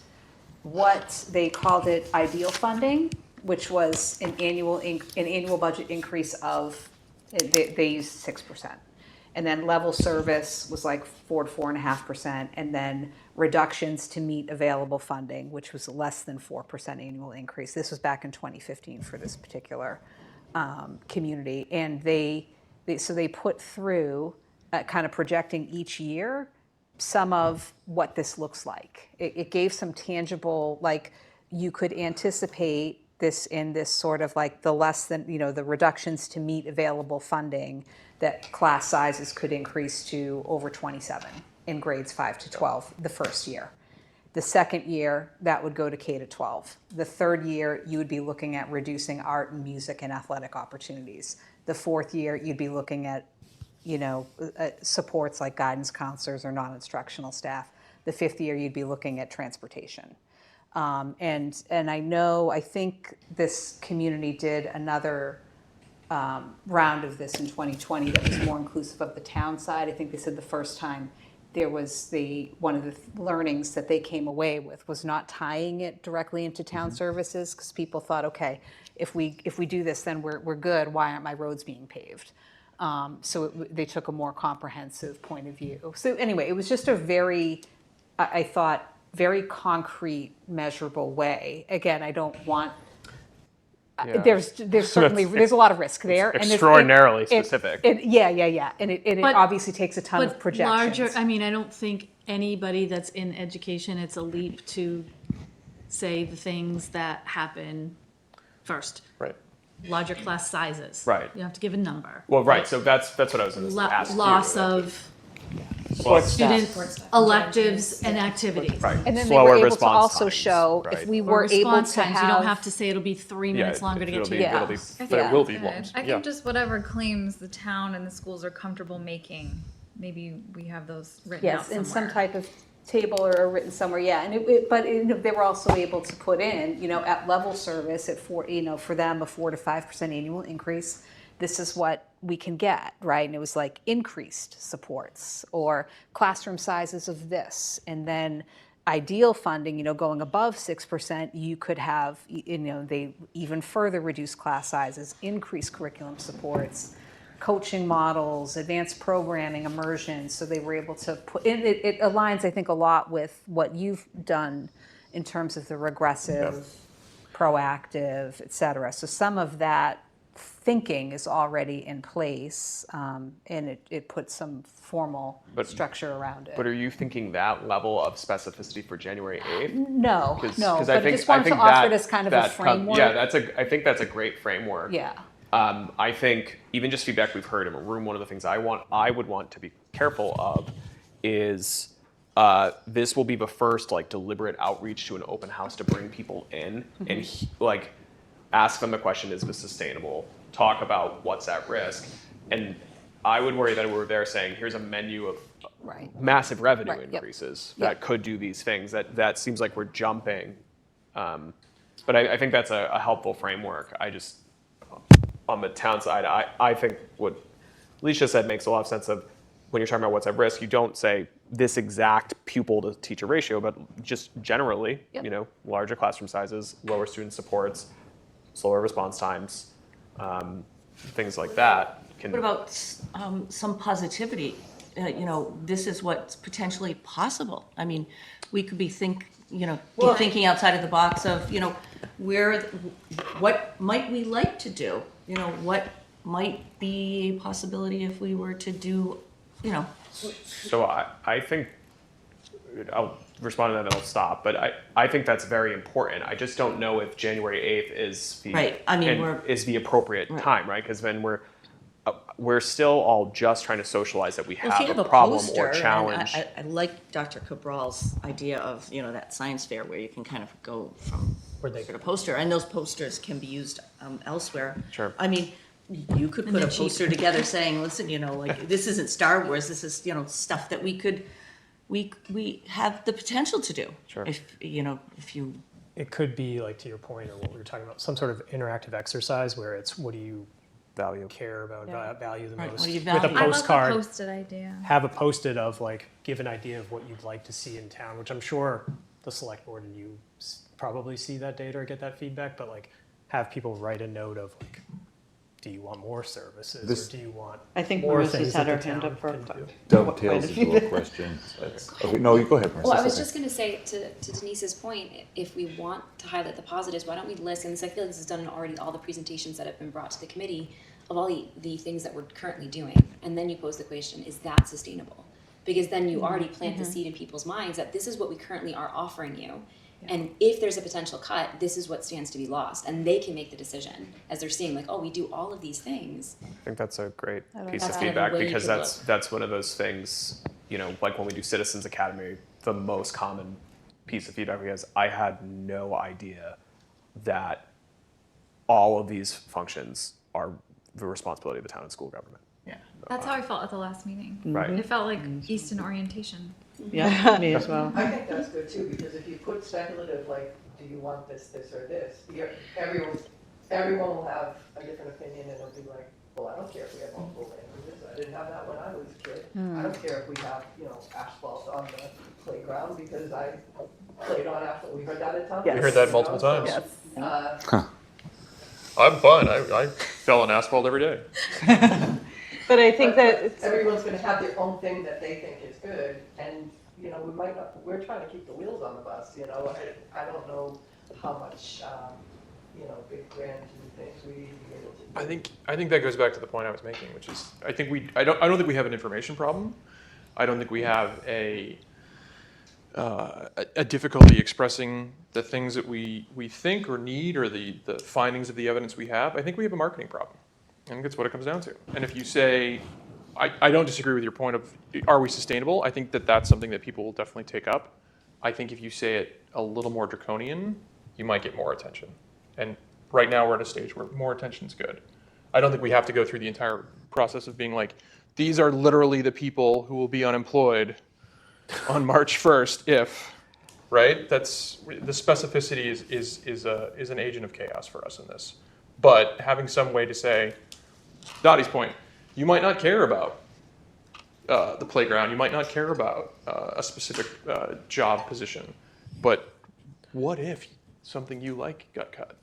what they called it ideal funding, which was an annual budget increase of, they used 6%. And then level service was like 4 to 4.5%, and then reductions to meet available funding, which was less than 4% annual increase. This was back in 2015 for this particular community, and they put through kind of projecting each year some of what this looks like. It gave some tangible, like you could anticipate this in this sort of like the less than, the reductions to meet available funding, that class sizes could increase to over 27 in grades 5 to 12 the first year. The second year, that would go to K to 12. The third year, you would be looking at reducing art and music and athletic opportunities. The fourth year, you'd be looking at supports like guidance counselors or non-instructional staff. The fifth year, you'd be looking at transportation. And I think this community did another round of this in 2020 that was more inclusive of the town side. I think they said the first time there was one of the learnings that they came away with was not tying it directly into town services, because people thought, okay, if we do this, then we're good. Why aren't my roads being paved? So they took a more comprehensive point of view. So anyway, it was just a very, I thought, very concrete, measurable way. Again, I don't want. Yeah. There's certainly there's a lot of risk there, It's and extraordinarily specific. And it But- obviously takes a ton of But projections. larger, I mean, I don't think anybody that's in education, it's a leap to say the things that happen first. Right. Larger class sizes. Right. You have to give a number. Well, right. So that's what I was going to ask you. Loss of Sports student stuff. electives and activities. Right. And then Slower they were able to response also times, show right. if we Or were able response to times, have. you don't have to say it'll be 3 minutes longer to get to your it'll be, house. but it will be long. I Yeah. think just whatever claims the town and the schools are comfortable making, maybe we have those written out Yes, in somewhere. some type of table or written somewhere, yeah. And they were also able to put in, at level service at for them a 4 to 5% annual increase. This is what we can get, right? And it was like increased supports or classroom sizes of this, and then ideal funding, going above 6%, you could have, they even further reduce class sizes, increase curriculum supports, coaching models, advanced programming, immersion. So they were able to put in, it aligns, I think, a lot with what you've done in terms of the regressive, proactive, et cetera. So some of that thinking is already in place, and it puts some formal structure around it. But are you thinking that level of specificity for January 8th? No, Because but I I think just wanted to offer it as kind of a that framework. I think that's a great framework. Yeah. I think even just feedback we've heard in a room, one of the things I would want to be careful of is this will be the first deliberate outreach to an open house to bring people in and ask them the question, is this sustainable? Talk about what's at risk. And I would worry that we're there saying, here's a menu of massive revenue increases that could do these things. That seems like we're jumping. But I think that's a helpful framework. I just, on the town side, I think what Alicia said makes a lot of sense of when you're talking about what's at risk, you don't say this exact pupil to teacher ratio, but just generally, larger classroom sizes, lower student supports, slower response times, things like that. What about some positivity? This is what's potentially possible. I mean, we could be thinking outside of the box of, what might we like to do? You know, what might be a possibility if we were to do, you know. So I think, I'll respond to that and I'll stop, but I think that's very important. I just don't know if January 8th is the, Right. I mean, is the appropriate time, right? Because then we're still all just trying to socialize that we Well, if you have have a problem poster, or challenge. and I like Dr. Cabral's idea of, you know, that science fair where you can kind of go from poster to poster, and those posters can be used elsewhere. Sure. I mean, you could put a poster together saying, listen, you know, like, this isn't Star Wars, this is, you know, stuff that we have the potential to do. Sure. If, you know, if you... It could be, like, to your point, or what we were talking about, some sort of interactive exercise where it's, what do you care about, value the Right, most? what do you With value? a postcard. I love the posted idea. Have a post-it of, like, give an idea of what you'd like to see in town, which I'm sure the select board and you probably see that data or get that feedback, but, like, have people write a note of, like, do you want more services, or do you want I think more Marissa's things had that her the hand town up for can do? Dovetails into a question. Okay, no, you go ahead, Marissa. Well, I was Sorry. just going to say to Denise's point, if we want to highlight the positives, why don't we list, and I feel like this is done in already all the presentations that have been brought to the committee, of all the things that we're currently doing. And then you pose the question, is that sustainable? Because then you already plant the seed in people's minds that this is what we currently are offering you. And if there's a potential cut, this is what stands to be lost. And they can make the decision as they're seeing, like, oh, we do all of these things. I think that's a great piece That's of kind of feedback the way you because could that's one of those things, you know, like when we do Citizens Academy, the most common piece of feedback we get is, I had no idea that all of these functions are the responsibility of the town and school government. Yeah. That's how I felt at the last meeting. Right. It felt like Easton orientation. Yeah, me as well. I think that's good too, because if you put speculative, like, do you want this, or this, everyone will have a different opinion, and it'll be like, well, I don't care if we have multiple languages, I didn't have that when I was a kid. I don't care if we have, you know, asphalt on the playground, because I played on asphalt, we heard that at times. We heard that multiple times. Yes. I'm fine. I fell on asphalt every day. But I think that Everyone's gonna have their own thing that they think is good, and, you know, we might not, we're trying to keep the wheels on the bus, you know, I don't know how much, you know, big grand things we need to be able to do. I think that goes back to the point I was making, which is I don't think we have an information problem. I don't think we have a difficulty expressing the things that we think or need, or the findings of the evidence we have. I think we have a marketing problem. I think that's what it comes down to. And if you say, I don't disagree with your point of, are we sustainable? I think that's something that people will definitely take up. I think if you say it a little more draconian, you might get more attention. And right now we're at a stage where more attention is good. I don't think we have to go through the entire process of being like, these are literally the people who will be unemployed on March 1st if, right? That's, the specificity is an agent of chaos for us in this. But having some way to say, Dottie's point, you might not care about the playground, you might not care about a specific job position, but what if something you like got cut?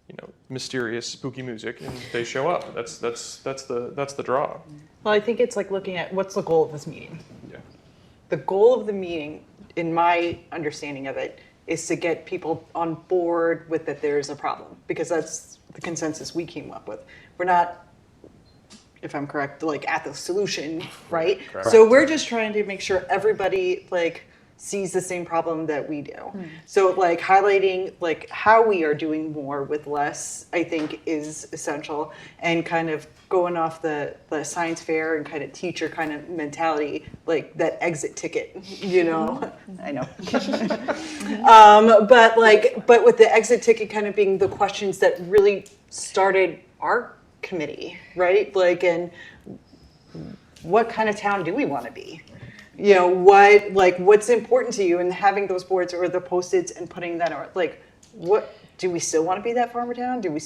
You know, mysterious, spooky music, and they show up. That's the draw. Well, I think it's like looking at what's the goal of this meeting. Yeah. The goal of the meeting, in my understanding of it, is to get people on board with that there is a problem, because that's the consensus we came up with. We're not, if I'm correct, like at the solution, right? Correct. So we're just trying to make sure everybody like sees the same problem that we do. So like highlighting like how we are doing more with less, I think is essential, and kind of going off the science fair and kind of teacher kind of mentality, like that exit ticket, you know? I know. But with the exit ticket kind of being the questions that really started our committee, right? Like, and what kind of town do we want to be? You know, what's important to you, and having those boards or the Post-its and putting that on, like, what, do we still want to be that farmer town? Do we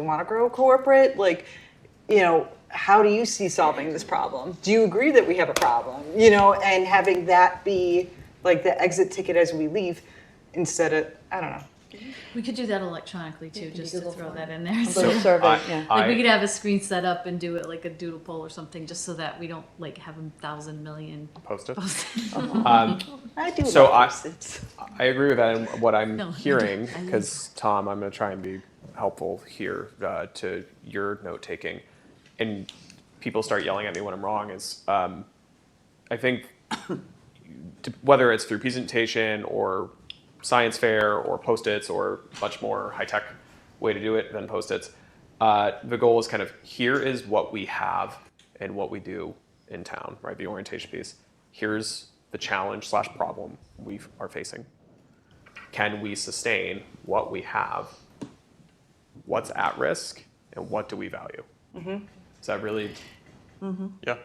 want to grow corporate? Like, you know, how do you see solving this problem? Do you agree that we have a problem? You know, and having that be like the exit ticket as we leave, instead of, I don't know. We could do that electronically too, just to throw that in there. A little survey, yeah. Like we could have a screen set up and do it like a doodle poll or something, just so that we don't like have 1,000 million Post-it. I do So love Post-its. I agree with that, and what I'm No, hearing, I because Tom, I'm going to try and be helpful here to your note taking, and people start yelling at me when I'm wrong. Is I think whether it's through presentation or science fair or Post-its or much more high-tech way to do it than Post-its, the goal is kind of here is what we have and what we do in town, right? The orientation piece. Here's the challenge / problem we are facing. Can we sustain what we have? What's at risk and what do we value? Is that really? Yeah.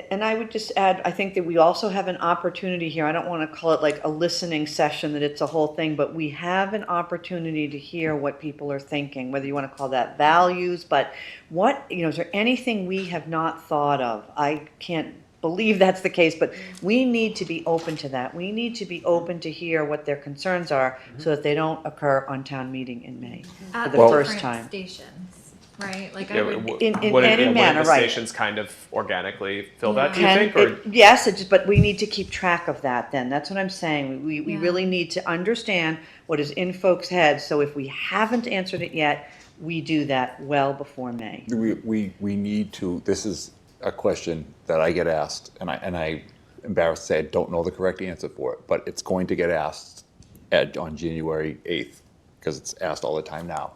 And I would just add, I think that we also have an opportunity here. I don't want to call it like a listening session, that it's a whole thing, but we have an opportunity to hear what people are thinking, whether you want to call that values, but what, is there anything we have not thought of? I can't believe that's the case, but we need to be open to that. We need to be open to hear what their concerns are so that they don't occur on town meeting in May for the first time. Stations, right? Like Yeah, I would. In would any manner, the right. stations kind of organically fill that, do you think? Or? Yes, but we need to keep track of that then. That's what I'm saying. We Yeah. really need to understand what is in folks' heads. So if we haven't answered it yet, we do that well before May. We need to, this is a question that I get asked, and I embarrassed to say I don't know the correct answer for it, but it's going to get asked on January 8th, because it's asked all the time now.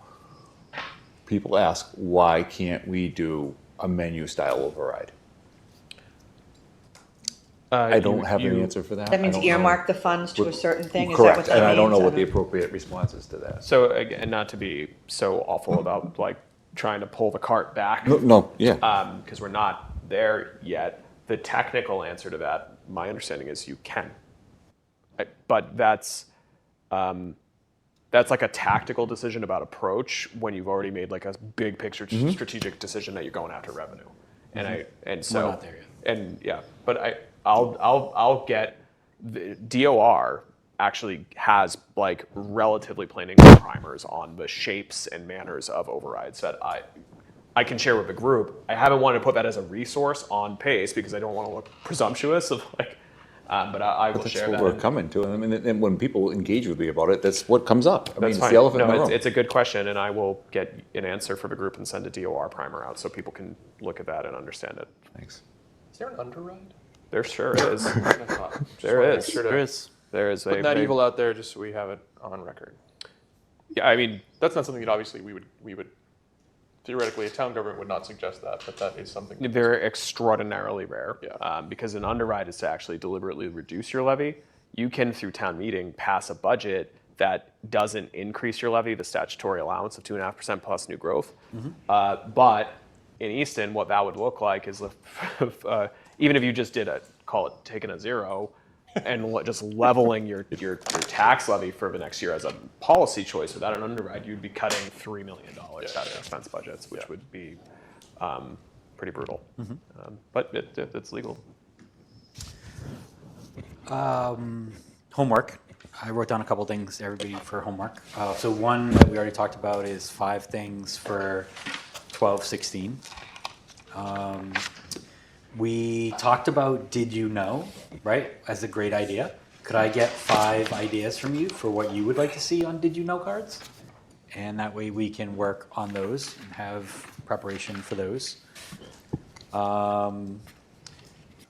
People ask, why can't we do a menu style override? I don't have an answer for that. That means I don't earmark know. the funds to a certain thing? Is that Correct, what that and I don't know means? what the appropriate response is to that. So again, not to be so awful about like trying to pull the cart back. No, yeah. Because we're not there yet. The technical answer to that, my understanding is you can. But that's like a tactical decision about approach when you've already made like a big picture strategic decision that you're going after revenue. And so We're not there yet. And yeah, but I'll get the DOR actually has like relatively plain English primers on the shapes and manners of overrides that I can share with the group. I haven't wanted to put that as a resource on PASE because I don't want to look presumptuous of like, but I will share that. That's what we're coming to, and when people engage with me about it, that's what comes up. I mean, it's fine. the elephant in the No, room. it's a good question, and I will get an answer for the group and send a DOR primer out so people can look at that and understand it. Thanks. Is there an underride? There sure is. There is. There is. There is. Putting that evil out there just so we have it on record. Yeah, I mean, that's not something that obviously we would theoretically a town government would not suggest that, but that is something. They're extraordinarily rare. Yeah. Because an underride is to actually deliberately reduce your levy. You can, through town meeting, pass a budget that doesn't increase your levy, the statutory allowance of 2.5% plus new growth. But in Easton, what that would look like is even if you just did call it taking a zero, and just leveling your tax levy for the next year as a policy choice without an underride, you'd be cutting $3 million out of expense budgets, which would be pretty brutal. But it's legal. Homework. I wrote down a couple things, everybody, for homework. So one that we already talked about is 5 things for 12-16. We talked about did you know, right, as a great idea. Could I get 5 ideas from you for what you would like to see on did you know cards? And that way we can work on those and have preparation for those. On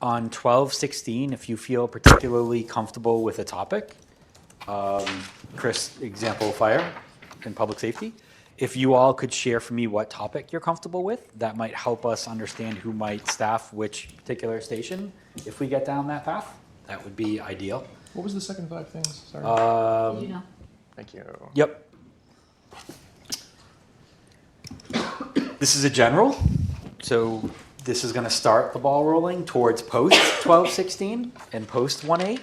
12-16, if you feel particularly comfortable with a topic, Chris, example, fire and public safety. If you all could share for me what topic you're comfortable with, that might help us understand who might staff which particular station. If we get down that path, that would be ideal. What was the second 5 things? Sorry. Did you know? Thank you. Yep. This is a general, so this is going to start the ball rolling towards post 12-16 and post 1-8.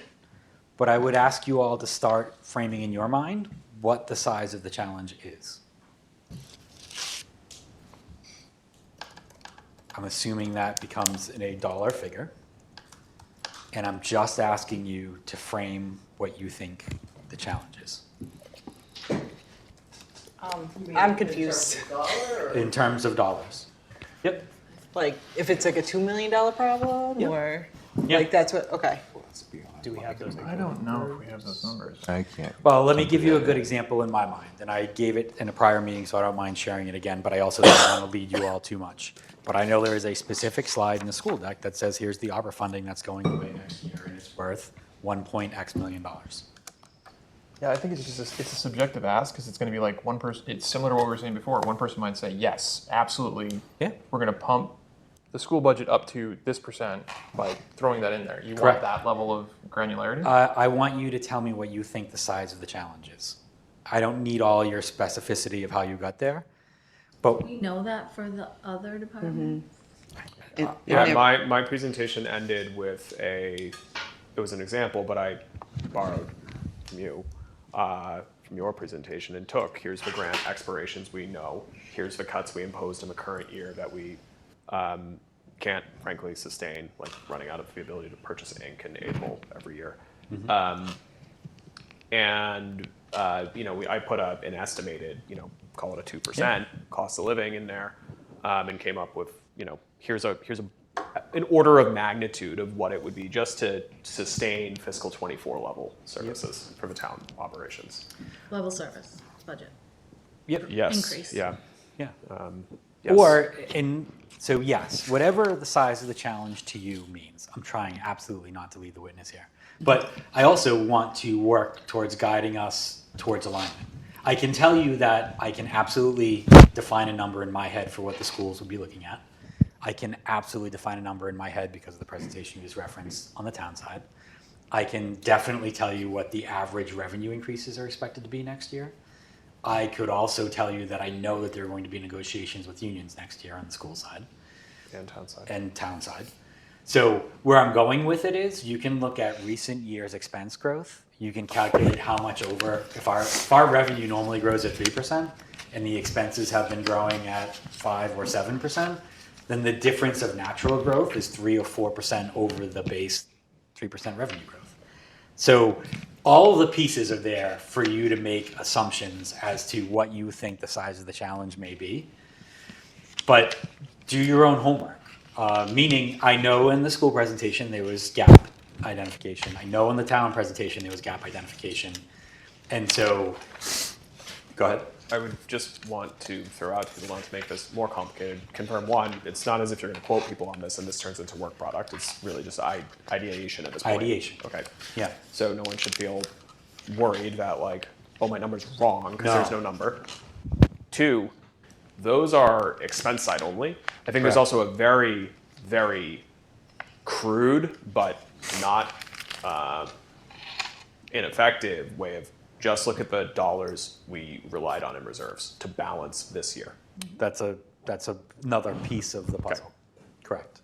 But I would ask you all to start framing in your mind what the size of the challenge is. I'm assuming that becomes a dollar figure. And I'm just asking you to frame what you think the challenge is. I'm confused. in terms of dollars. Yep. Like, if it's like a $2 million problem, Yep. or Yep. like that's what? Okay. Do we have those? I don't know if we have those numbers. I can't. Well, let me give you a good example in my mind, and I gave it in a prior meeting, so I don't mind sharing it again, but I also don't want to lead you all too much. But I know there is a specific slide in the school deck that says, here's the ARPA funding that's going away next year, and it's worth $1.x million. Yeah, I think it's just it's a subjective ask because it's going to be like one person. It's similar to what we were saying before. One person might say, yes, absolutely. Yeah. We're going to pump the school budget up to this percent by throwing that in there. You Correct. want that level of granularity? I want you to tell me what you think the size of the challenge is. I don't need all your specificity of how you got there, but We know that for the other department. Yeah, my presentation ended with it was an example, but I borrowed from you, from your presentation and here's the grant expirations we know, here's the cuts we imposed in the current year that we can't frankly sustain, like running out of the ability to purchase ink in April every year. I put up an estimated, call it a 2% cost of living in there, and came up with, here's an order of magnitude of what it would be just to sustain fiscal 24 level services for the town operations. Level service budget. yep. Yes. Increase. Yeah. Yeah. Yes. So yes, whatever the size of the challenge to you means, I'm trying absolutely not to lead the witness here. But I also want to work towards guiding us towards alignment. I can tell you that I can absolutely define a number in my head for what the schools would be looking at. I can absolutely define a number in my head because of the presentation you just referenced on the town side. I can definitely tell you what the average revenue increases are expected to be next year. I could also tell you that I know that there are going to be negotiations with unions next year on the school side. And town side. So where I'm going with it is you can look at recent years' expense growth. You can calculate how much over, if our revenue normally grows at 3% and the expenses have been growing at 5 or 7%, then the difference of natural growth is 3 or 4% over the base 3% revenue growth. So all of the pieces are there for you to make assumptions as to what you think the size of the challenge may be. But do your own homework. Meaning, I know in the school presentation there was gap identification. I know in the town presentation there was gap identification. And so, go ahead. I would just want to throw out to people not to make this more complicated. Confirm one, it's not as if you're going to quote people on this and this turns into work product. It's really just ideation at this point. Ideation. Okay. Yeah. So no one should feel worried that like, oh, my number's wrong because there's no number. 2, those are expense side only. I think there's also a very, very crude but not ineffective way of just look at the dollars we relied on in reserves to balance this year. That's another piece of the puzzle. Okay. Correct.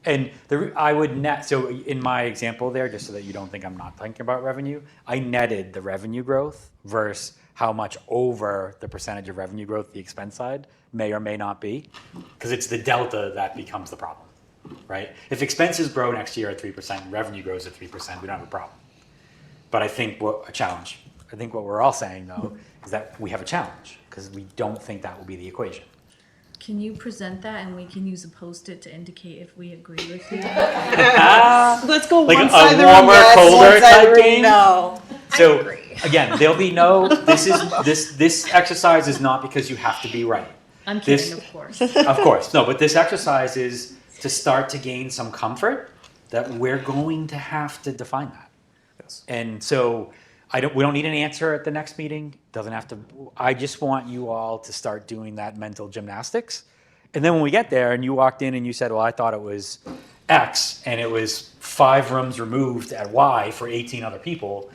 And I would net, so in my example there, just so that you don't think I'm not thinking about revenue, I netted the revenue growth versus how much over the percentage of revenue growth the expense side may or may not be, because it's the delta that becomes the problem, right? If expenses grow next year at 3%, revenue grows at 3%, we don't have a problem. But I think a challenge. I think what we're all saying, though, is that we have a challenge because we don't think that will be the equation. Can you present that and we can use a Post-it to indicate if we agree with you? Let's go Like one a side of the room, warmer, yes, colder one side of type the room, game? no. So again, there'll be no. This exercise is not because you have to be right. I'm kidding, of course. Of course, no. But this exercise is to start to gain some comfort that we're going to have to define that. Yes. And so we don't need an answer at the next meeting. Doesn't have to. I just want you all to start doing that mental gymnastics. And then when we get there and you walked in and you said, well, I thought it was X and it was 5 rooms removed at Y for 18 other people,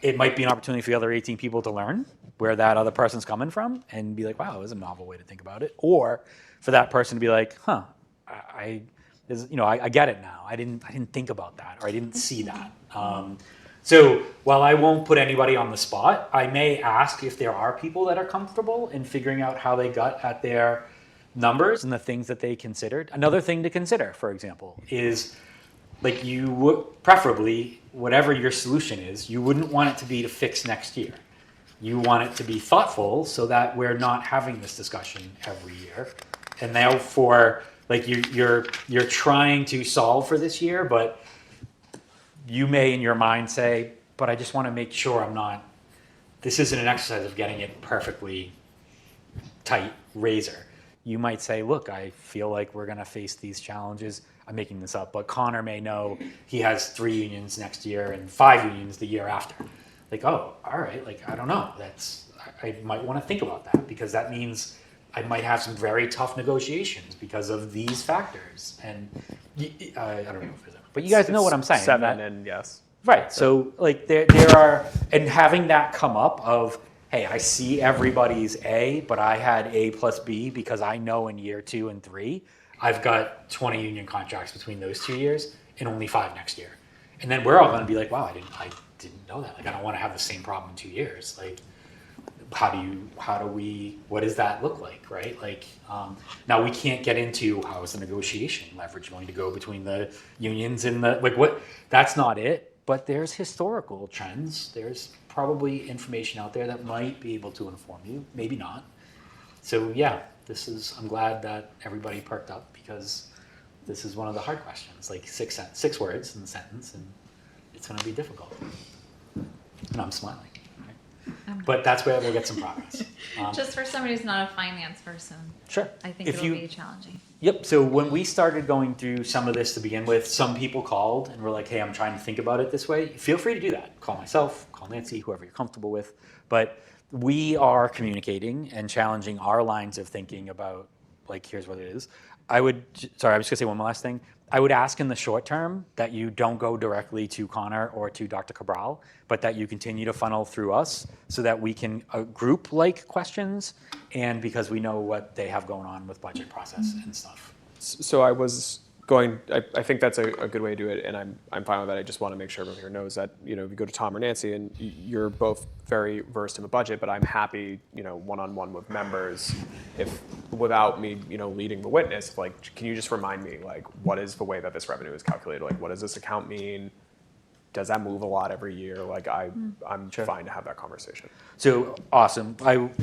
it might be an opportunity for the other 18 people to learn where that other person's coming from and be like, wow, that was a novel way to think about it. Or for that person to be like, huh, I get it now. I didn't think about that, or I didn't see that. So while I won't put anybody on the spot, I may ask if there are people that are comfortable in figuring out how they got at their numbers and the things that they considered. Another thing to consider, for example, is like you would preferably, whatever your solution is, you wouldn't want it to be to fix next year. You want it to be thoughtful so that we're not having this discussion every year. And therefore, like you're trying to solve for this year, but you may in your mind say, but I just want to make sure this isn't an exercise of getting it perfectly tight razor. You might say, look, I feel like we're going to face these challenges. I'm making this up, but Connor may know he has 3 unions next year and 5 unions the year after. Like, oh, all right, like, I don't know. I might want to think about that, because that means I might have some very tough negotiations because of these factors. And I don't know if there's, but you guys know what I'm saying. 7 and yes. Right. So like there are, and having that come up of, hey, I see everybody's A, but I had A plus B because I know in year 2 and 3, I've got 20 union contracts between those 2 years and only 5 next year. And then we're all going to be like, wow, I didn't know that. Like, I don't want to have the same problem in 2 years. Like, what does that look like, right? Like, now we can't get into how is the negotiation leverage going to go between the unions and that's not it. But there's historical trends. There's probably information out there that might be able to inform you, maybe not. So yeah, I'm glad that everybody perked up, because this is one of the hard questions, like 6 words in the sentence, and it's gonna be difficult. And I'm smiling, right? But that's where we'll get some progress. Just for somebody who's not a finance person. Sure. I think it'll be challenging. Yep. So when we started going through some of this to begin with, some people called and were like, hey, I'm trying to think about it this way. Feel free to do that. Call myself, call Nancy, whoever you're comfortable with. But we are communicating and challenging our lines of thinking about, like, here's what it is. I was going to say one more last thing. I would ask in the short term that you don't go directly to Connor or to Dr. Cabral, but that you continue to funnel through us so that we can group like questions, and because we know what they have going on with budget process and stuff. So I think that's a good way to do it, and I'm fine with that. I just want to make sure everyone here knows that, if you go to Tom or Nancy, and you're both very versed in the budget, but I'm happy, one-on-one with members, if without me, leading the witness, like, can you just remind me, like, what is the way that this revenue is calculated? Like, what does this account mean? Does that move a lot every year? Like, I'm fine to have that conversation. So awesome.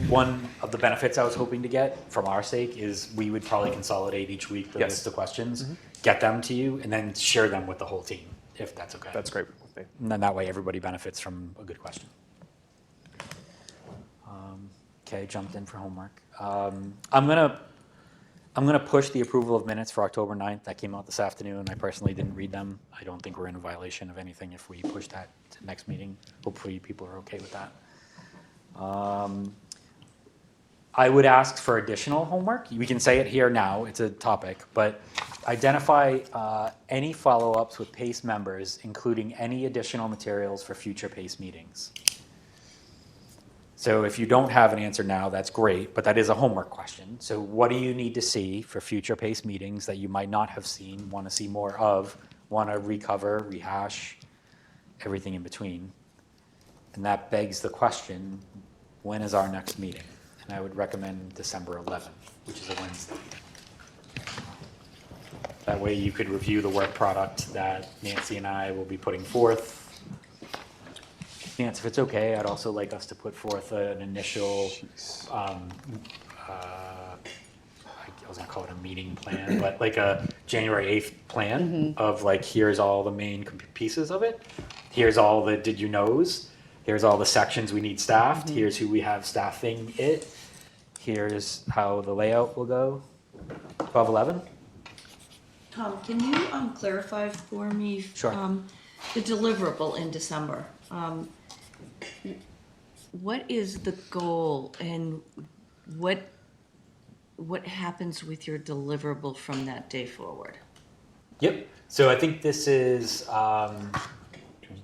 One of the benefits I was hoping to get from our sake is we would probably consolidate each week the list of questions, get them to you, and then share them with the whole team, if that's okay. That's great with me. And then that way everybody benefits from a good question. Okay, jumped in for homework. I'm gonna push the approval of minutes for October 9th. That came out this afternoon. I personally didn't read them. I don't think we're in a violation of anything if we push that to the next meeting. Hopefully people are okay with that. I would ask for additional homework. We can say it here now, it's a topic, but identify any follow-ups with PACE members, including any additional materials for future PACE meetings. So if you don't have an answer now, that's great, but that is a homework question. So what do you need to see for future PACE meetings that you might not have seen, want to see more of, want to recover, rehash, everything in between? And that begs the question, when is our next meeting? And I would recommend December 11th, which is a Wednesday. That way you could review the work product that Nancy and I will be putting forth. Nancy, if it's okay, I'd also like us to put forth an initial, I was gonna call it a meeting plan, but like a January 8th plan of like, here's all the main pieces of it. Here's all the did you knows. Here's all the sections we need staffed. Here's who we have staffing it. Here's how the layout will go. 12/11? Tom, can you clarify for me? Sure. The deliverable in December. What is the goal, and what happens with your deliverable from that day forward? Yep. So I think this is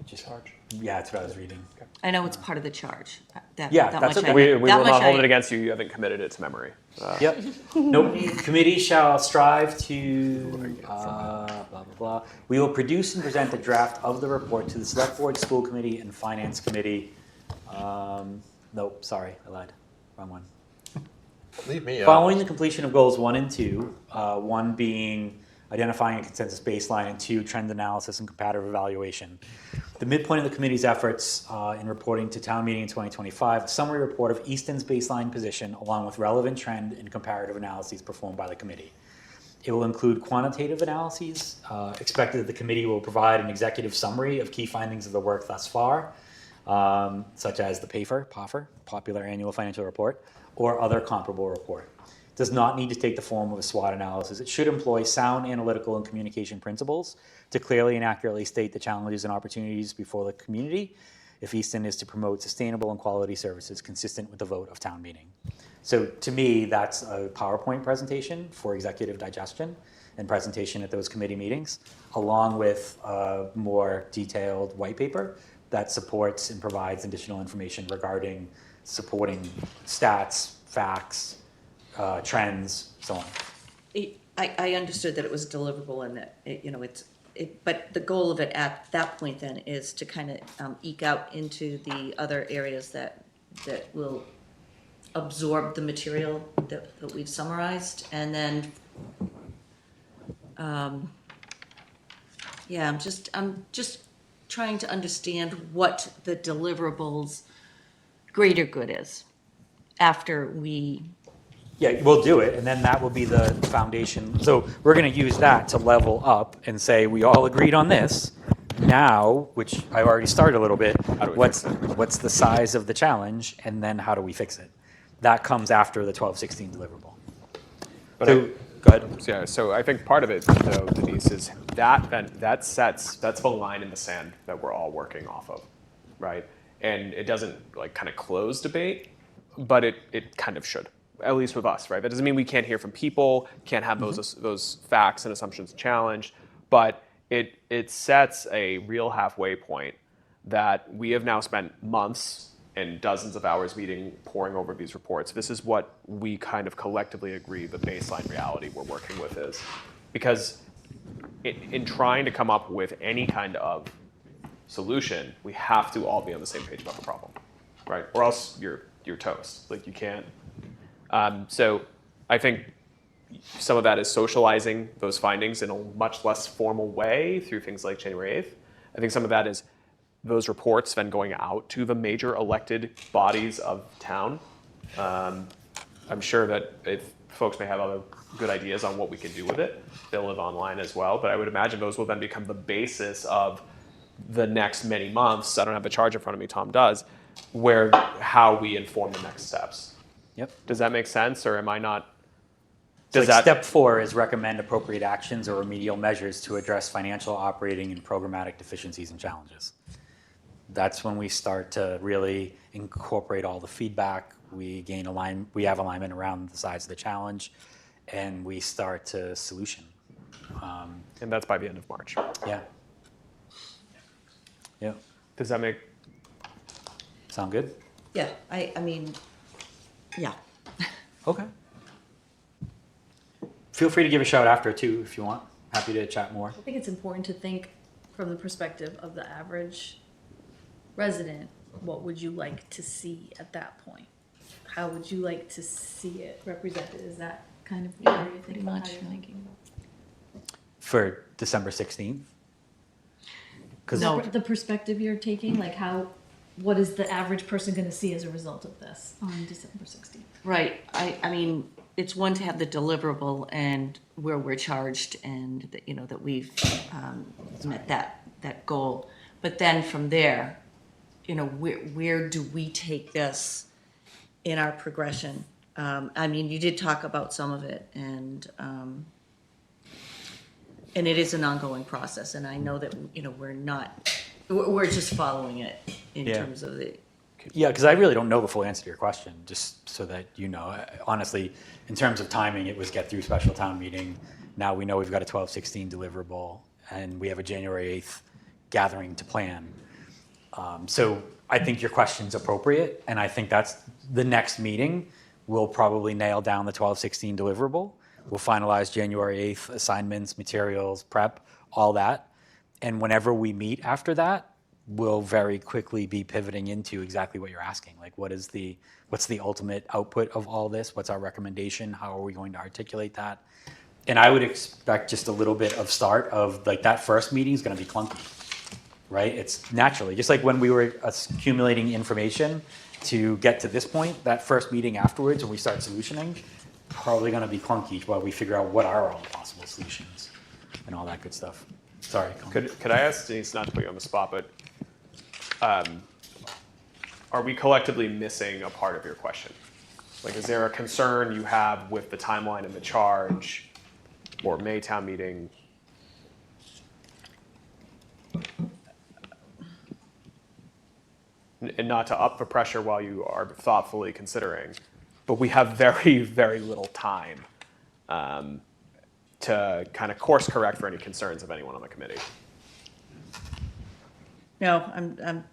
just charge. Yeah, that's what I was reading. I know it's part of the charge. That's okay. We will not hold it against you. You haven't committed it to memory. Yep. Nope. Committee shall strive to blah, blah, blah. We will produce and present a draft of the report to the Select Board, School Committee, and Finance Committee. Nope, sorry, I lied. Wrong one. Leave me out. Following the completion of goals 1 and 2, 1 being identifying a consensus baseline, and 2, trend analysis and comparative evaluation. The midpoint of the committee's efforts in reporting to town meeting in 2025, a summary report of Easton's baseline position along with relevant trend and comparative analyses performed by the committee. It will include quantitative analyses. Expected that the committee will provide an executive summary of key findings of the work thus far, such as the PAFR, Popular Annual Financial Report, or other comparable report. It does not need to take the form of a SWOT analysis. It should employ sound analytical and communication principles to clearly and accurately state the challenges and opportunities before the community if Easton is to promote sustainable and quality services consistent with the vote of town meeting. So to me, that's a PowerPoint presentation for executive digestion and presentation at those committee meetings, along with a more detailed white paper that supports and provides additional information regarding supporting stats, facts, trends, so on. I understood that it was deliverable and that, but the goal of it at that point then is to kind of eke out into the other areas that will absorb the material that we've summarized, and then I'm just trying to understand what the deliverables greater good is after we. Yeah, we'll do it, and then that will be the foundation. So we're going to use that to level up and say we all agreed on this. Now, which I already started a little bit, what's the size of the challenge, and then how do we fix it? That comes after the 12-16 deliverable. But so, go ahead. Yeah, so I think part of it, though, Denise, is that's the line in the sand that we're all working off of, right? And it doesn't like kind of close debate, but it kind of should, at least with us, right? That doesn't mean we can't hear from people, can't have those facts and assumptions challenged, but it sets a real halfway point that we have now spent months and dozens of hours meeting, poring over these reports. This is what we kind of collectively agree the baseline reality we're working with is. Because in trying to come up with any kind of solution, we have to all be on the same page about the problem, right? Or else you're toast. Like you can't. So I think some of that is socializing those findings in a much less formal way through things like January 8th. I think some of that is those reports then going out to the major elected bodies of town. I'm sure that if folks may have other good ideas on what we can do with it, they'll live online as well. But I would imagine those will then become the basis of the next many months. I don't have the charge in front of me, Tom does, how we inform the next steps. Yep. Does that make sense, or am I not? Step 4 is recommend appropriate actions or remedial measures to address financial, operating, and programmatic deficiencies and challenges. That's when we start to really incorporate all the feedback. We have alignment around the size of the challenge, and we start to solution. And that's by the end of March. Yeah. Yeah. Does that sound good? Yeah, I mean, yeah. Okay. Feel free to give a shout after too if you want. Happy to chat more. I think it's important to think from the perspective of the average resident. What would you like to see at that point? How would you like to see it represented? Is that kind of what you're thinking about? How you're thinking? For December 16th? No, the perspective you're taking, like what is the average person going to see as a result of this on December 16th? Right. I mean, it's one to have the deliverable and where we're charged and that, that we've met that goal. But then from there, where do we take this in our progression? I mean, you did talk about some of it, and it is an ongoing process. And I know that we're just following it in terms of the. Yeah, because I really don't know the full answer to your question, just so that you know. Honestly, in terms of timing, it was get through special town meeting. Now we know we've got a 12-16 deliverable, and we have a January 8th gathering to plan. So I think your question's appropriate, and I think that's the next meeting. We'll probably nail down the 12-16 deliverable. We'll finalize January 8th assignments, materials, prep, all that. And whenever we meet after that, we'll very quickly be pivoting into exactly what you're asking. Like, what's the ultimate output of all this? What's our recommendation? How are we going to articulate that? And I would expect just a little bit of start of like that first meeting is going to be clunky, right? It's naturally just like when we were accumulating information to get to this point, that first meeting afterwards when we start solutioning, probably going to be clunky while we figure out what are all the possible solutions and all that good stuff. Sorry. Colin. Could I ask Denise, not to put you on the spot, but are we collectively missing a part of your question? Like, is there a concern you have with the timeline and the charge or May town meeting? And not to up the pressure while you are thoughtfully considering, but we have very, very little time to kind of course correct for any concerns of anyone on the committee. No, I'm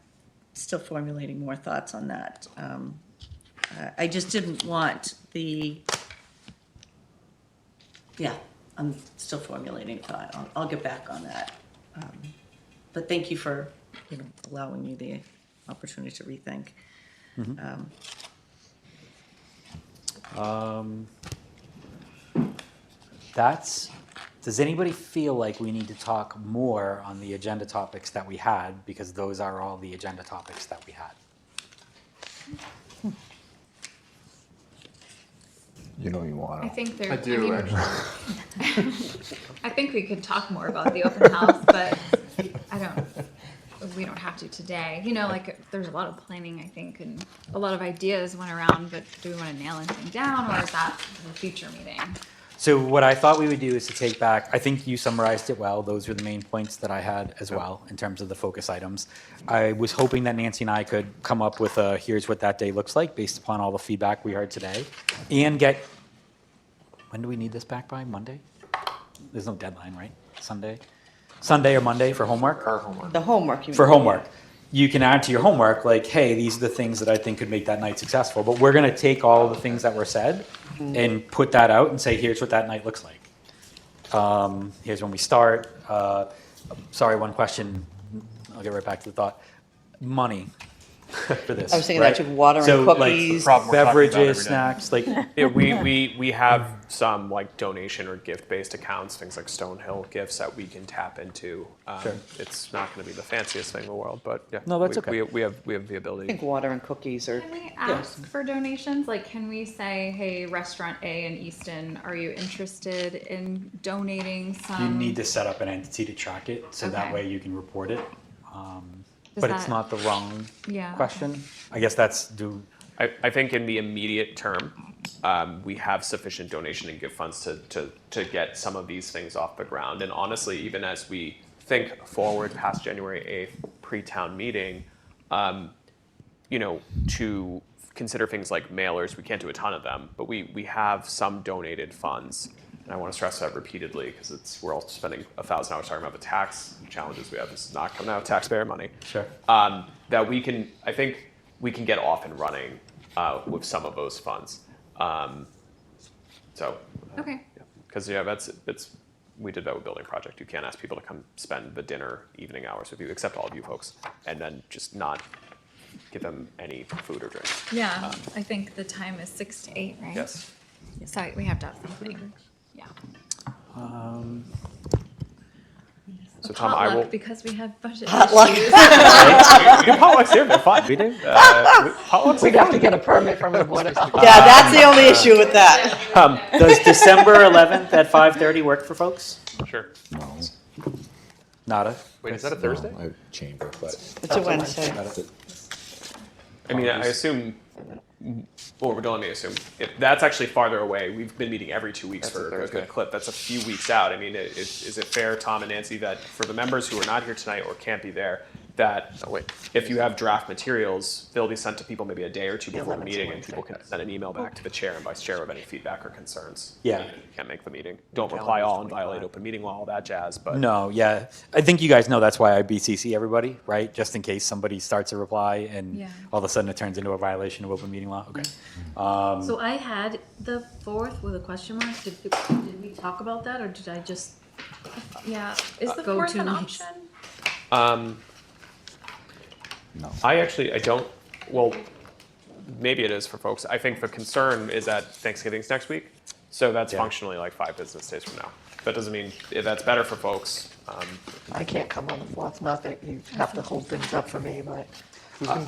still formulating more thoughts on that. I just didn't want I'm still formulating thought. I'll get back on that. But thank you for, allowing me the opportunity to rethink. Does anybody feel like we need to talk more on the agenda topics that we had, because those are all the agenda topics that we had? You know you want to. I think there. I do, actually. I think we could talk more about the open house, but we don't have to today. There's a lot of planning, I think, and a lot of ideas went around, but do we want to nail anything down, or is that the future meeting? So what I thought we would do is to take back, I think you summarized it well. Those were the main points that I had as well in terms of the focus items. I was hoping that Nancy and I could come up with a here's what that day looks like based upon all the feedback we heard today, and when do we need this back by? Monday? There's no deadline, right? Sunday or Monday for homework? Our homework. The homework, you mean? For homework. You can add to your homework, like, hey, these are the things that I think could make that night successful. But we're going to take all the things that were said and put that out and say, here's what that night looks like. Here's when we start. Sorry, one question. I'll get right back to the thought. Money for this. I was thinking right? that too, water and So, cookies. like, Problem we're talking about beverages, every day. snacks, like. Yeah, we have some like donation or gift-based accounts, things like Stonehill gifts that we can tap into. Sure. It's not going to be the fanciest thing in the world, but yeah. No, that's okay. We have the I ability. think water and cookies are. Can we ask for donations? Like, can we say, hey, Restaurant A in Easton, are you interested in donating some? You need to set up an entity to track it, so that Okay. way you can report it. Is But it's that- not the wrong Yeah. question. I guess that's I think in the immediate term, we have sufficient donation and gift funds to get some of these things off the ground. And honestly, even as we think forward past January 8th, pre-town meeting, to consider things like mailers, we can't do a ton of them, but we have some donated funds. And I want to stress that repeatedly because we're all spending 1,000 hours talking about the tax challenges we have. This is not coming out of taxpayer money. Sure. That I think we can get off and running with some of those funds. Okay. Because we did that with building project. You can't ask people to come spend the dinner evening hours with you, except all of you folks, and then just not give them any food or drink. Yeah, I think the time is 6 to 8, right? Yes. So we have to have something. Yeah. So Tom, I will. Because we have budget Potluck. issues. We do potlucks here. They're fun. We do. Potlucks. We'd have to get a permit from the board of. Yeah, that's the only issue with that. Does December 11th at 5:30 work for folks? Sure. No, Nada. Wait, is that a Thursday? no, I chamber, but. It's a Wednesday. I mean, I assume. Well, don't let me assume. If that's actually farther away. We've been meeting every 2 weeks That's a for a Thursday. good clip. That's a few weeks out. I mean, is it fair, Tom and Nancy, that for the members who are not here tonight or can't be there, that if you have draft materials, they'll be sent to people maybe a day or two before the meeting, and people can send an email back to the chair and vice chair with any feedback or concerns. Yeah. Even if you can't make the meeting. Don't reply all and violate open meeting law, all that jazz. But No, yeah. I think you guys know that's why I BCC everybody, right? Just in case somebody starts a reply and Yeah. all of a sudden it turns into a violation of open meeting law. Okay. So I had the 4th with a question mark. Did we talk about that, or did I just Yeah. Is the go 4th two an weeks? option? No. I don't. Well, maybe it is for folks. I think the concern is that Thanksgiving's next week, So that's Yeah. functionally like 5 business days from now. That doesn't mean that's better for folks. I can't come on the 4th, not that you have to hold things up for me, but.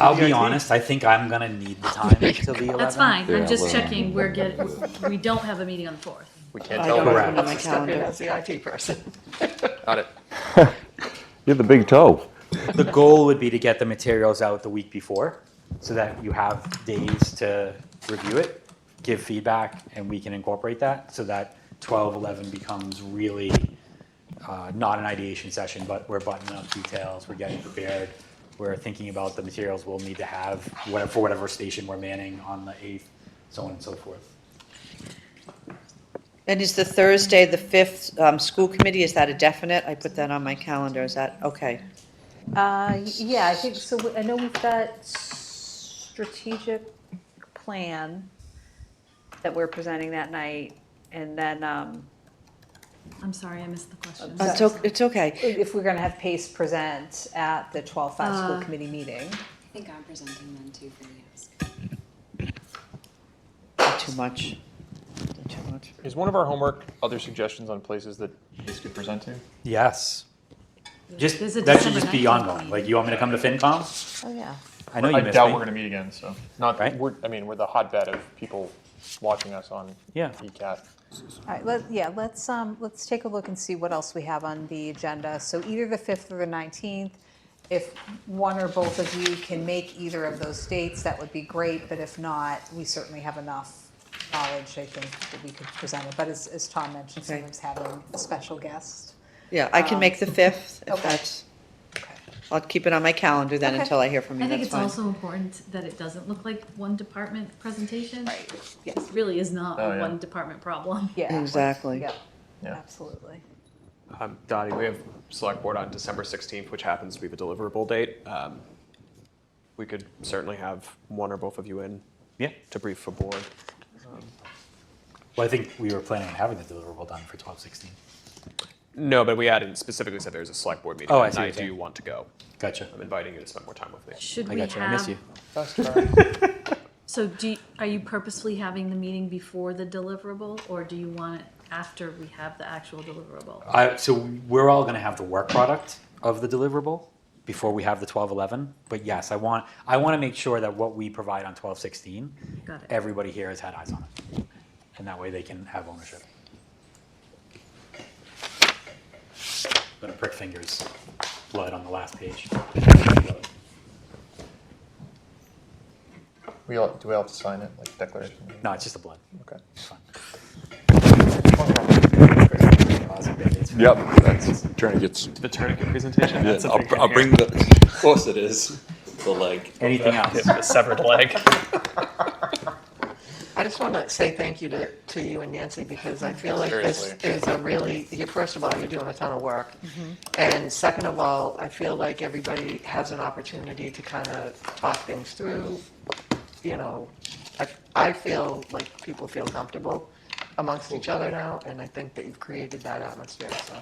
I'll be honest, I think I'm gonna need the time till the 11th. That's fine. Yeah, I'm just well- checking. We don't have a meeting on the 4th. We can't I tell don't them. have it on my Step in calendar. as the IT person. Got it. You're the big toe. The goal would be to get the materials out the week before, so that you have days to review it, give feedback, and we can incorporate that, so that 12/11 becomes really not an ideation session, but we're buttoning up details, we're getting prepared, we're thinking about the materials we'll need to have for whatever station we're manning on the 8th, so on and so forth. And is the Thursday, the 5th, school committee, is that a definite? I put that on my calendar. Is that, okay. Yeah, I think, so I know we've got strategic plan that we're presenting that night, and then, I'm sorry, I missed the question. It's okay. if we're gonna have PACE present at the 12/5 school Uh, committee meeting. I think I'm presenting then too for the ask. Not too much. Not too much. Is one of our homework other suggestions on places that PACE could present to? Yes. Just, There's a that should December just be 19th ongoing, meeting. like, you want me to come to FinCom? Oh, yeah. I know you I missed doubt me. we're gonna meet again, so not, Right. we're the hotbed of people watching us on Yeah. ECAT. All right, let's take a look and see what else we have on the agenda. So either the 5th or the 19th. If one or both of you can make either of those dates, that would be great, but if not, we certainly have enough knowledge, I think, that we could present it. But as Tom mentioned, Okay. sometimes having a special guest. Yeah, I can make the 5th, if okay. that's, Okay. I'll keep it on my calendar then Okay. until I hear from you. I think That's it's fine. also important that it doesn't look like one department presentation. Right, yes, It really is not Oh, a yeah. one department problem. yeah. Exactly. Yeah, Yeah. absolutely. Dottie, we have select board on December 16th, which happens to be the deliverable date. We could certainly have one or both of you in Yeah. to brief for board. Well, I think we were planning on having the deliverable done for 12/16. No, but we hadn't specifically said there was a select board meeting Oh, I that see what night. you're Do saying. you want to go? Gotcha. I'm inviting you to spend more time with me. Should I we gotcha, I miss you. have, so are you purposefully having the meeting before the deliverable, or do you want it after we have the actual deliverable? So we're all gonna have the work product of the deliverable before we have the 12/11. But yes, I want to make sure that what we provide on 12/16, Got it. everybody here has had eyes on it. And that way they can have ownership. Gonna prick fingers, blood on the last page. Do we all have to sign it, like declaration? No, it's just the blood. Okay. It's fine. Band-Aids. Yep, that's tourniquets. The tourniquet presentation? Yeah, That's a big one I'll here. bring the, of course it is, the leg. Anything else? The severed leg. I just want to say thank you to you and Nancy, because I feel like this Seriously. is a really, first of all, you're doing a ton of work. And second of all, I feel like everybody has an opportunity to kind of talk things through. You know, I feel like people feel comfortable amongst each other now, and I think that you've created that atmosphere, so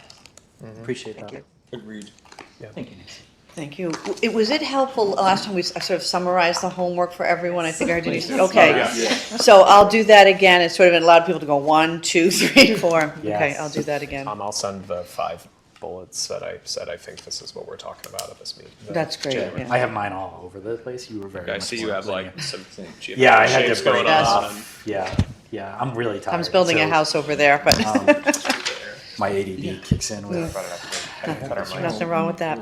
Appreciate thank that. you. Agreed. Thank you, Nancy. Thank you. Was it helpful, last time we sort of summarized the homework for everyone? I think I heard Denise, okay. Yeah. So I'll do that again. It sort of allowed people to go 1, 2, 3, 4. Okay, Yes. I'll do that again. I'll send the 5 bullets that I said I think this is what we're talking about at this meeting. That's great, yeah. I have mine all over the place. You were very I much see more you have explaining like it. some Yeah, I geometric had shapes to going break it on. off. Yeah, I'm really tired. Tom's building a so, house over there, but My ADD kicks in with nothing wrong with that.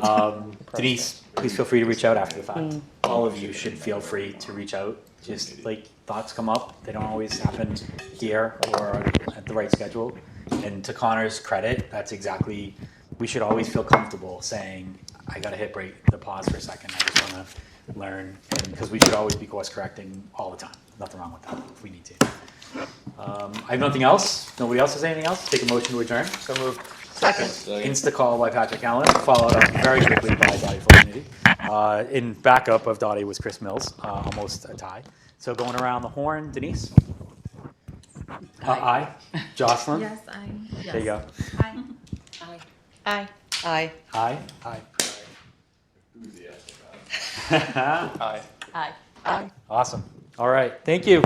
Denise, please feel free to reach out after the fact. All of you should feel free to reach out. Just like thoughts come up, they don't always happen here or at the right schedule. And to Connor's credit, that's exactly, we should always feel comfortable saying, I gotta hit the pause for a second. I just wanna learn, because we should always be course correcting all the time. Nothing wrong with that if we need to. I have nothing else. Nobody else has anything else? Take a motion to adjourn. So moved. Second. Insta call by Patrick Allen, followed up very quickly by Dottie Fultonity. In backup of Dottie was Chris Mills, almost a tie. So going around the horn, Denise? Aye. Jocelyn? Yes, yes. There you go. Aye. Aye. Aye. Aye? Aye. Aye. Aye. Aye. Awesome. All right. Thank you.